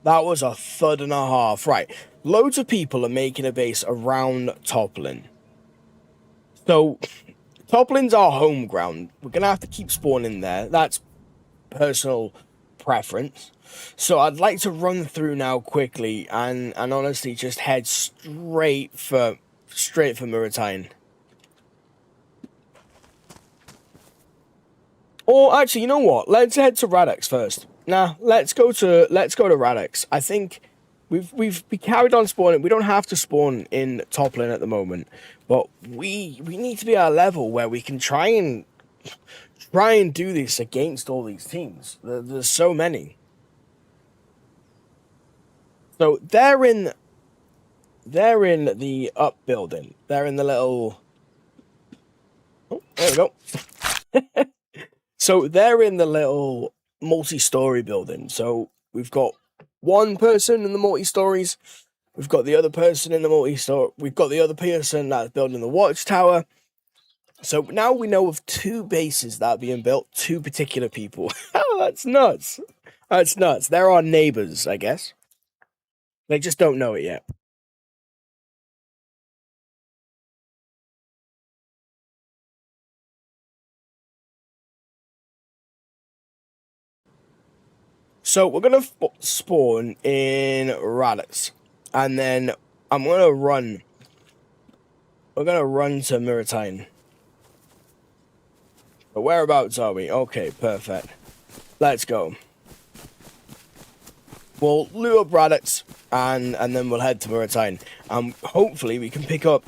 That was a thud and a half. Right. Loads of people are making a base around Toplin. So, Toplin's our home ground. We're going to have to keep spawning there. That's personal preference. So, I'd like to run through now quickly and honestly just head straight for Muratine. Or actually, you know what? Let's head to Radix first. Nah, let's go to Radix. I think we carried on spawning. We don't have to spawn in Toplin at the moment, but we need to be at a level where we can try and do this against all these teams. There's so many. So they're in the up building. They're in the little. Oh, there we go. So they're in the little multi-story building. So we've got one person in the multi-stories. We've got the other person in the multi-story. We've got the other person that's building the watchtower. So now we know of 2 bases that are being built. 2 particular people. Oh, that's nuts. That's nuts. They're our neighbors, I guess. They just don't know it yet. So we're going to spawn in Raditz. And then I'm going to run. We're going to run to Muratine. But whereabouts are we? Okay, perfect. Let's go. We'll loot up Raditz and then we'll head to Muratine. Hopefully we can pick up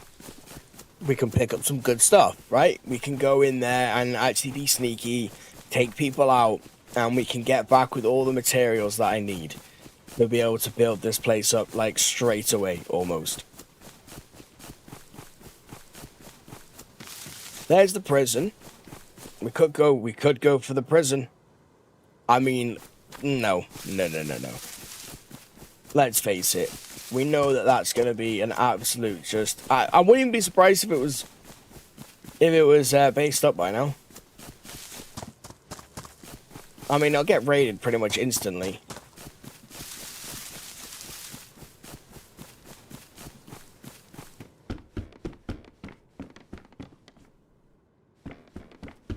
some good stuff, right? We can go in there and actually be sneaky, take people out, and we can get back with all the materials that I need to be able to build this place up like straight away almost. There's the prison. We could go for the prison. I mean, no. Let's face it. We know that that's going to be an absolute just... I wouldn't even be surprised if it was based up by now. I mean, I'll get raided pretty much instantly.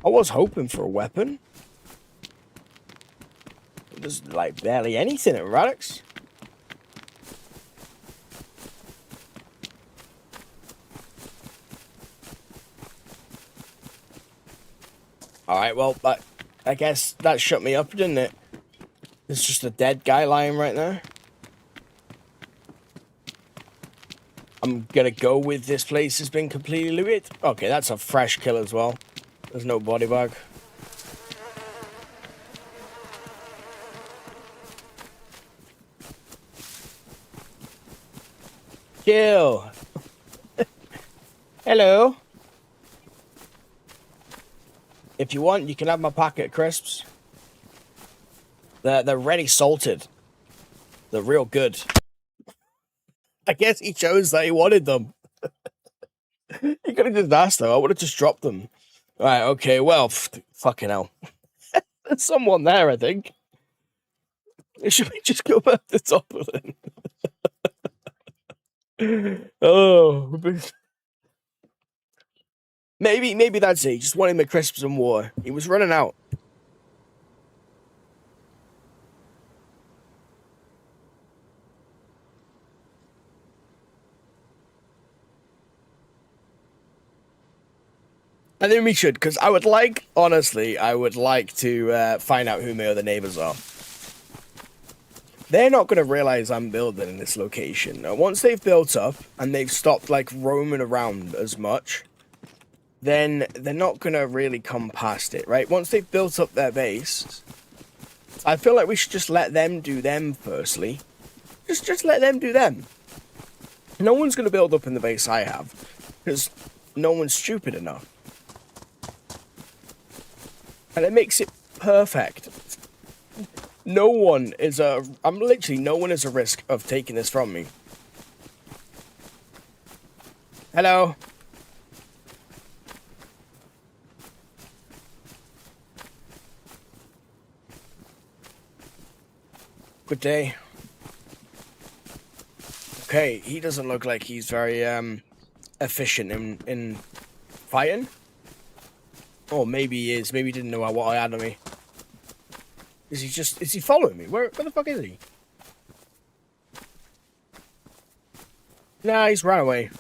I was hoping for a weapon. There's like barely anything at Radix. Alright, well, I guess that shut me up, didn't it? There's just a dead guy lying right there. I'm gonna go with this place has been completely looted. Okay, that's a fresh kill as well. There's no body bag. Kill. Hello. If you want, you can have my packet of crisps. They're ready salted. They're real good. I guess he chose that he wanted them. He could have just asked though. I would have just dropped them. Right, okay, well, fucking hell. There's someone there, I think. Should we just go back to top of it? Oh. Maybe that's it. He just wanted my crisps and water. He was running out. I think we should, because I would like to find out who my other neighbors are. They're not going to realize I'm building in this location. Now, once they've built up and they've stopped like roaming around as much, then they're not going to really come past it, right? Once they've built up their base, I feel like we should just let them do them firstly. Just let them do them. No one's going to build up in the base I have, because no one's stupid enough. And it makes it perfect. No one is a risk of taking this from me. Hello. Good day. Okay, he doesn't look like he's very efficient in fighting. Or maybe he is. Maybe he didn't know what I had on me. Is he following me? Where the fuck is he? Nah, he's run away.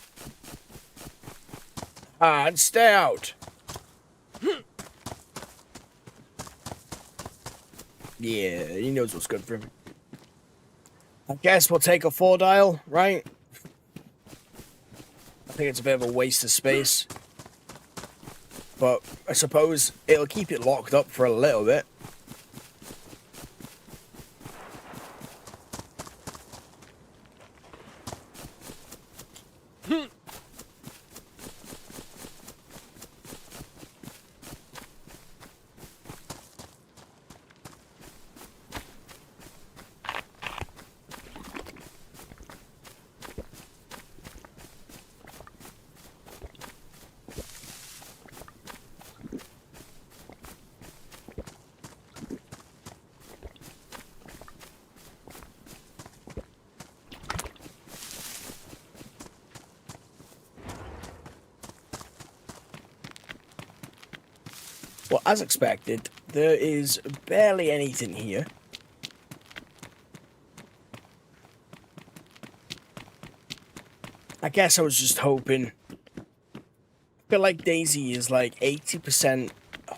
And stay out. Yeah, he knows what's good for him. I guess we'll take a 4-dial, right? I think it's a bit of a waste of space. But I suppose it'll keep it locked up for a little bit. Well, as expected, there is barely anything here. I guess I was just hoping. I feel like dayz is like 80%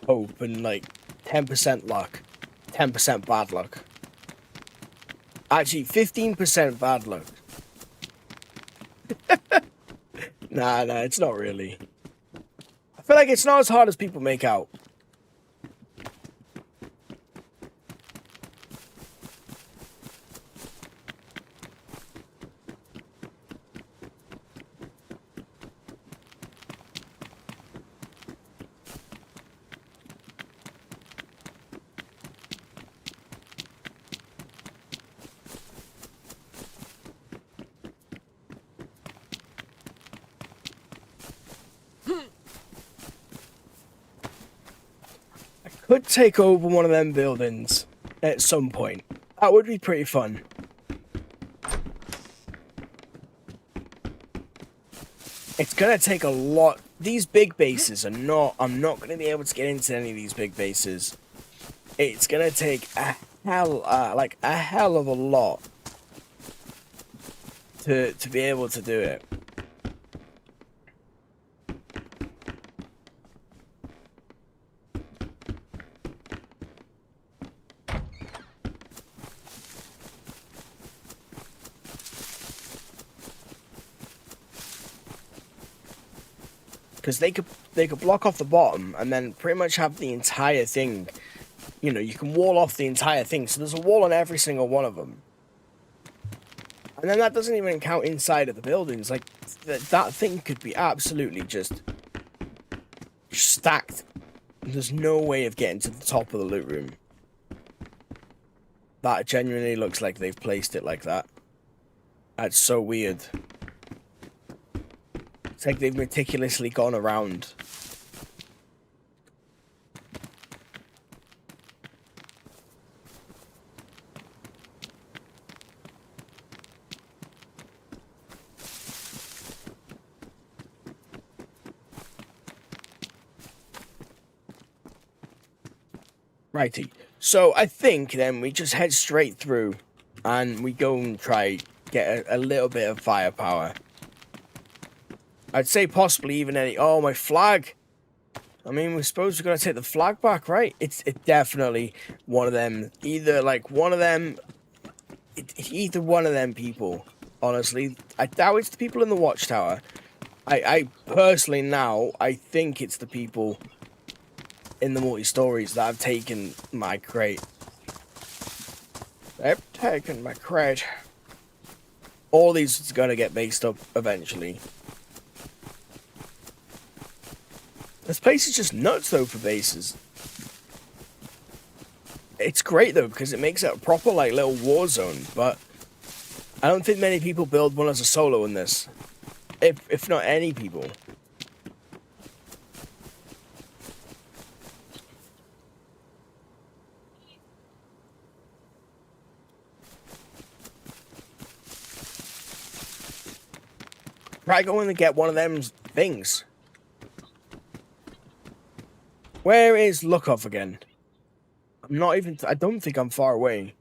hope and like 10% luck. 10% bad luck. Actually, 15% bad luck. Nah, it's not really. I feel like it's not as hard as people make out. Could take over one of them buildings at some point. That would be pretty fun. It's gonna take a lot. These big bases are not. I'm not gonna be able to get into any of these big bases. It's gonna take a hell of a lot to be able to do it. Because they could block off the bottom and then pretty much have the entire thing. You know, you can wall off the entire thing. So there's a wall on every single one of them. And then that doesn't even count inside of the buildings. Like, that thing could be absolutely just stacked. There's no way of getting to the top of the loot room. That genuinely looks like they've placed it like that. That's so weird. It's like they've meticulously gone around. Righty. So I think then we just head straight through and we go and try get a little bit of firepower. I'd say possibly even any... Oh, my flag! I mean, we suppose we're gonna take the flag back, right? It's definitely one of them. Either, like, one of them... It's either one of them people, honestly. I doubt it's the people in the watchtower. I personally now, I think it's the people in the multi-stories that have taken my crate. They've taken my crate. All these is gonna get based up eventually. This place is just nuts, though, for bases. It's great, though, because it makes it a proper, like, little war zone, but I don't think many people build one as a solo in this. If not any people. Try going to get one of them things. Where is Lukov again? I'm not even... I don't think I'm far away.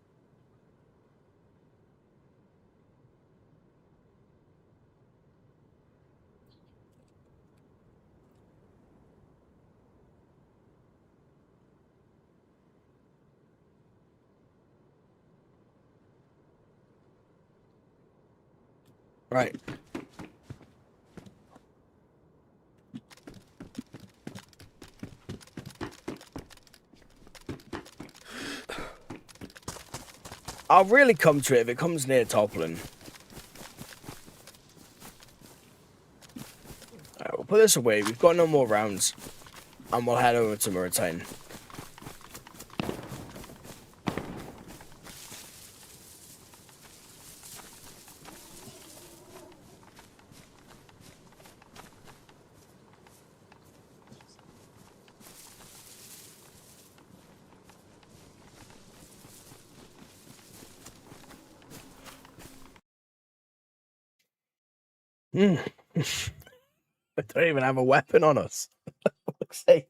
Right. I'll really come to it if it comes near toppling. Alright, we'll put this away. We've got no more rounds. And we'll head over to Mauritania. I don't even have a weapon on us. Looks like.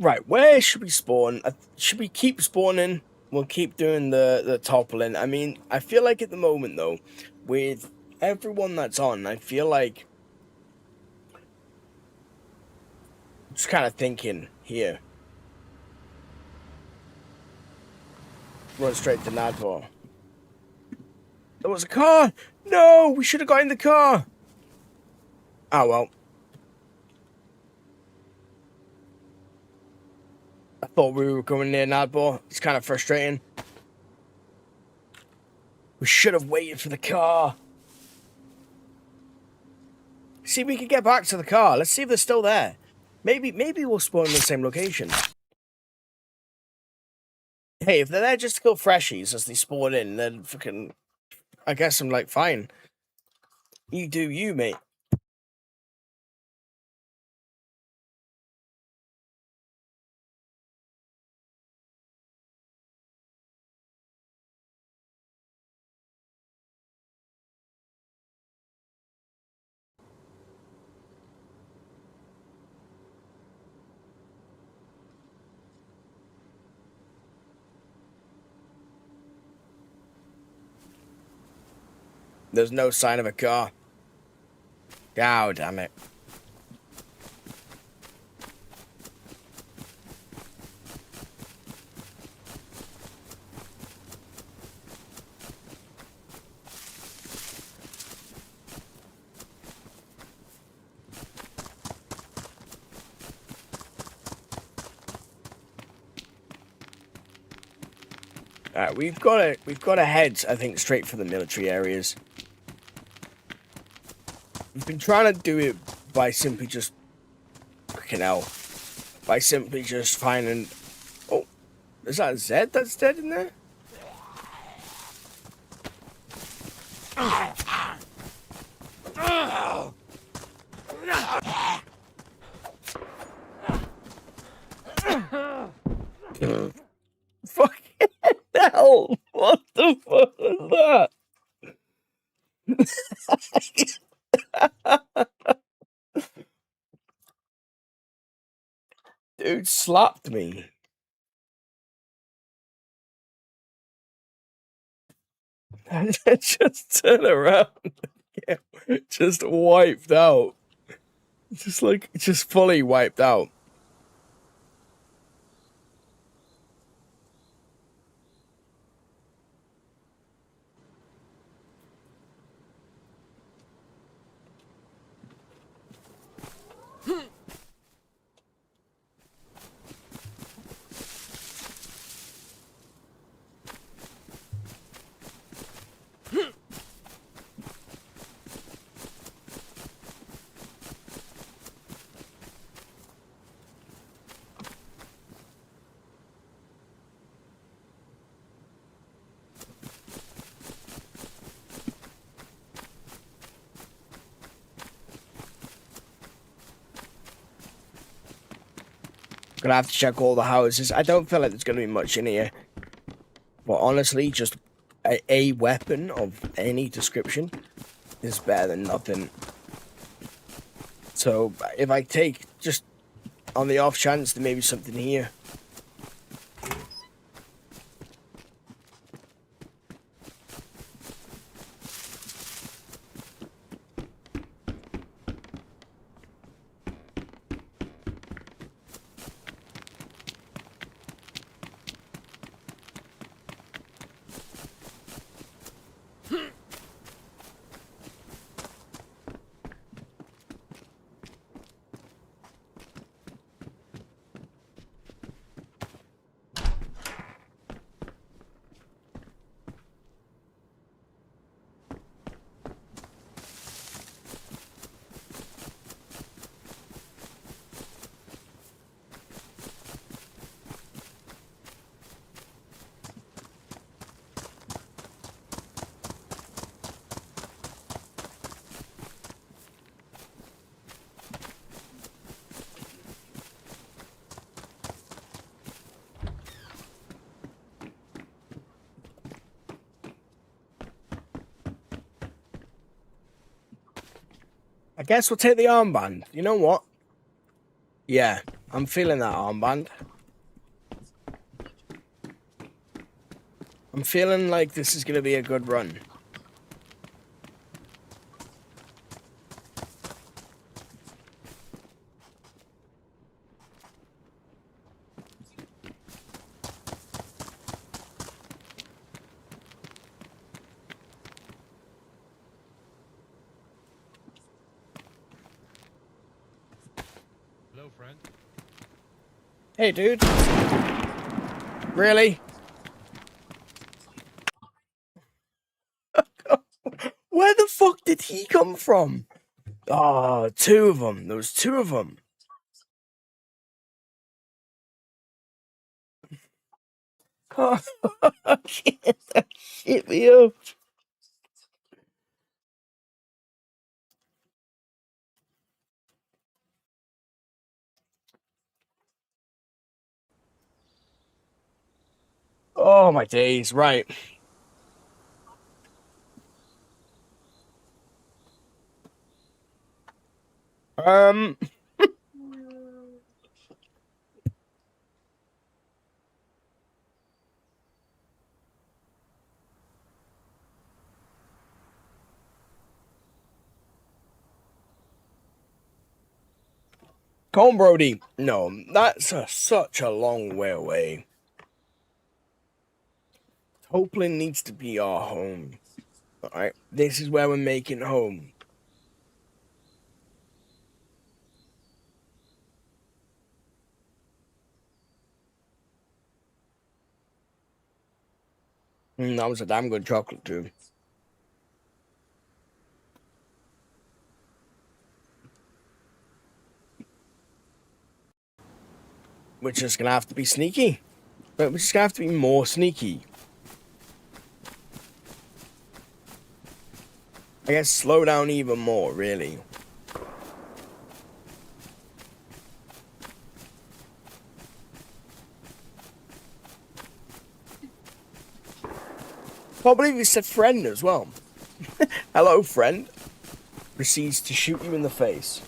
Right, where should we spawn? Should we keep spawning? We'll keep doing the toppling. I mean, I feel like at the moment, though, with everyone that's on, I feel like... Just kind of thinking here. Run straight to Nadvor. There was a car! No! We should have got in the car! Oh, well. I thought we were going near Nadbor. It's kind of frustrating. We should have waited for the car. See if we can get back to the car. Let's see if they're still there. Maybe we'll spawn in the same location. Hey, if they're there just to kill freshies as they spawn in, then fucking... I guess I'm like, fine. You do you, mate. There's no sign of a car. Oh, damn it. Alright, we've got to head, I think, straight for the military areas. We've been trying to do it by simply just... Fucking hell. By simply just finding... Oh, is that a Zed that's dead in there? Fucking hell! What the fuck was that? Dude slapped me. I just turned around. Just wiped out. Just fully wiped out. Gonna have to check all the houses. I don't feel like there's gonna be much in here. But honestly, just a weapon of any description is better than nothing. So if I take just on the off chance there may be something here. I guess we'll take the armband. You know what? Yeah, I'm feeling that armband. I'm feeling like this is going to be a good run. Hello, friend. Hey, dude. Really? Where the fuck did he come from? Oh, two of them. There was two of them. Oh, shit me up. Oh, my days. Right. Um... Colm Brody. No, that's such a long way away. Hopeland needs to be our home. Alright, this is where we're making home. That was a damn good chocolate too. We're just gonna have to be sneaky. But we're just gonna have to be more sneaky. I guess slow down even more, really. Can't believe you said friend as well. Hello, friend. Proceeds to shoot you in the face.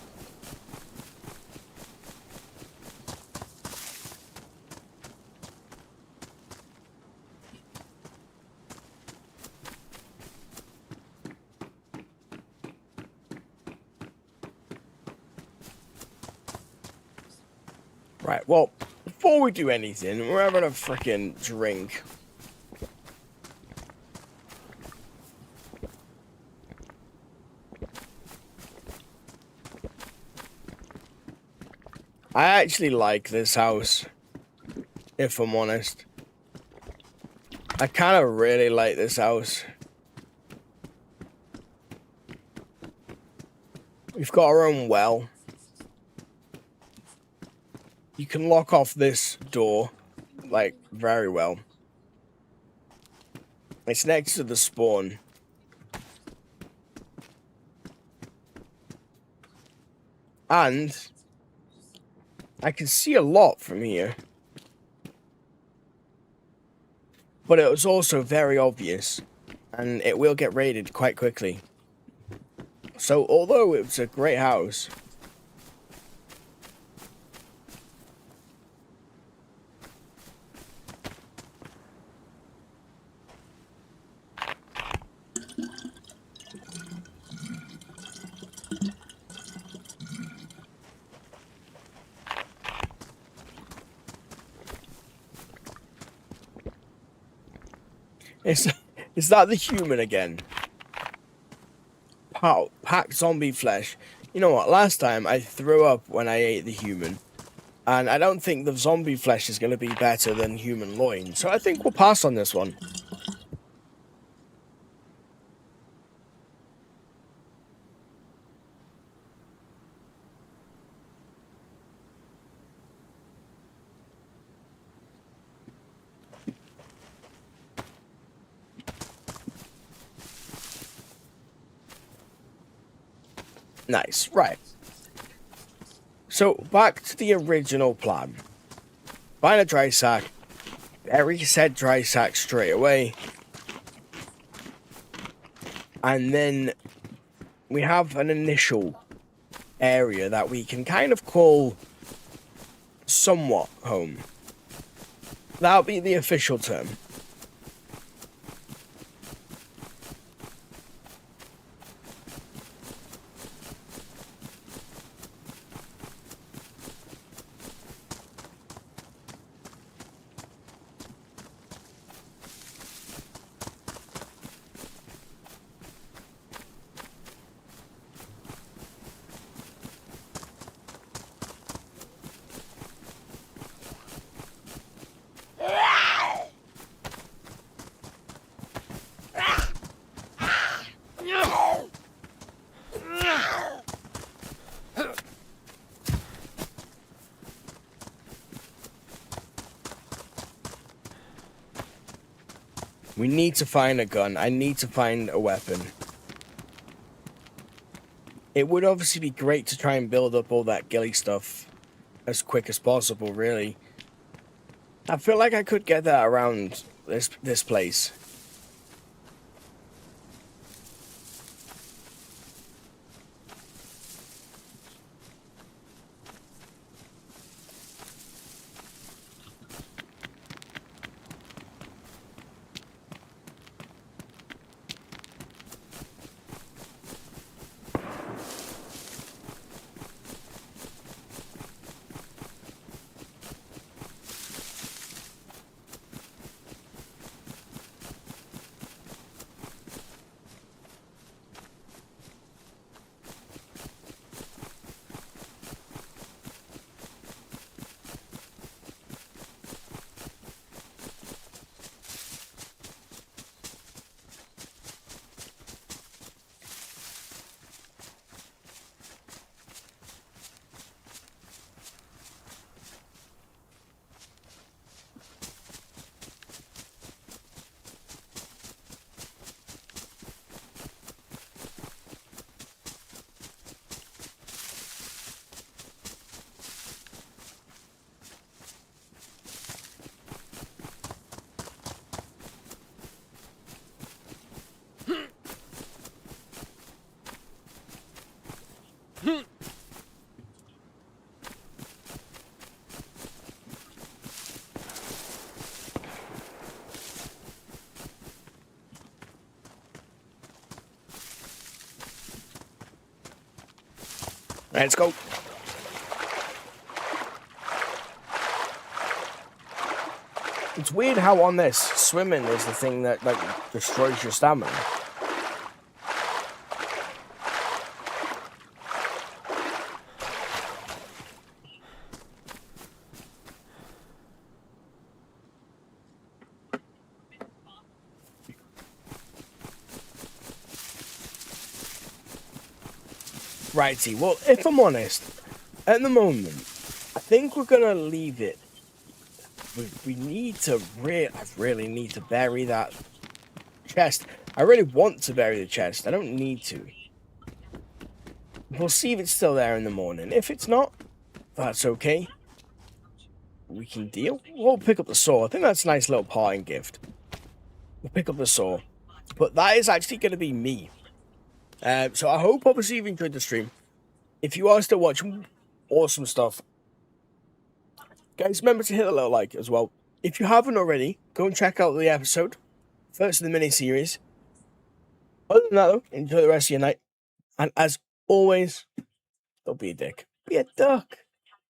Right, well, before we do anything, we're having a freaking drink. I actually like this house, if I'm honest. I kind of really like this house. We've got our own well. You can lock off this door, like, very well. It's next to the spawn. And I can see a lot from here. But it was also very obvious, and it will get raided quite quickly. So, although it was a great house, is that the human again? Packed zombie flesh. You know what? Last time I threw up when I ate the human. And I don't think the zombie flesh is going to be better than human loin. So I think we'll pass on this one. Nice. Right. So, back to the original plan. Find a dry sack. Bury said dry sack straight away. And then we have an initial area that we can kind of call somewhat home. That'll be the official term. We need to find a gun. I need to find a weapon. It would obviously be great to try and build up all that ghillie stuff as quick as possible, really. I feel like I could get that around this place. Let's go. It's weird how on this, swimming is the thing that like destroys your stamina. Righty, well, if I'm honest, at the moment, I think we're gonna leave it. We need to I really need to bury that chest. I really want to bury the chest. I don't need to. We'll see if it's still there in the morning. If it's not, that's okay. we can deal. We'll pick up the saw. I think that's a nice little parting gift. We'll pick up the saw. But that is actually going to be me. So I hope, obviously, you've enjoyed the stream. If you are still watching, awesome stuff. Guys, remember to hit the little like as well. If you haven't already, go and check out the episode. First of the mini-series. Other than that, though, enjoy the rest of your night. And as always, don't be a dick. Be a duck.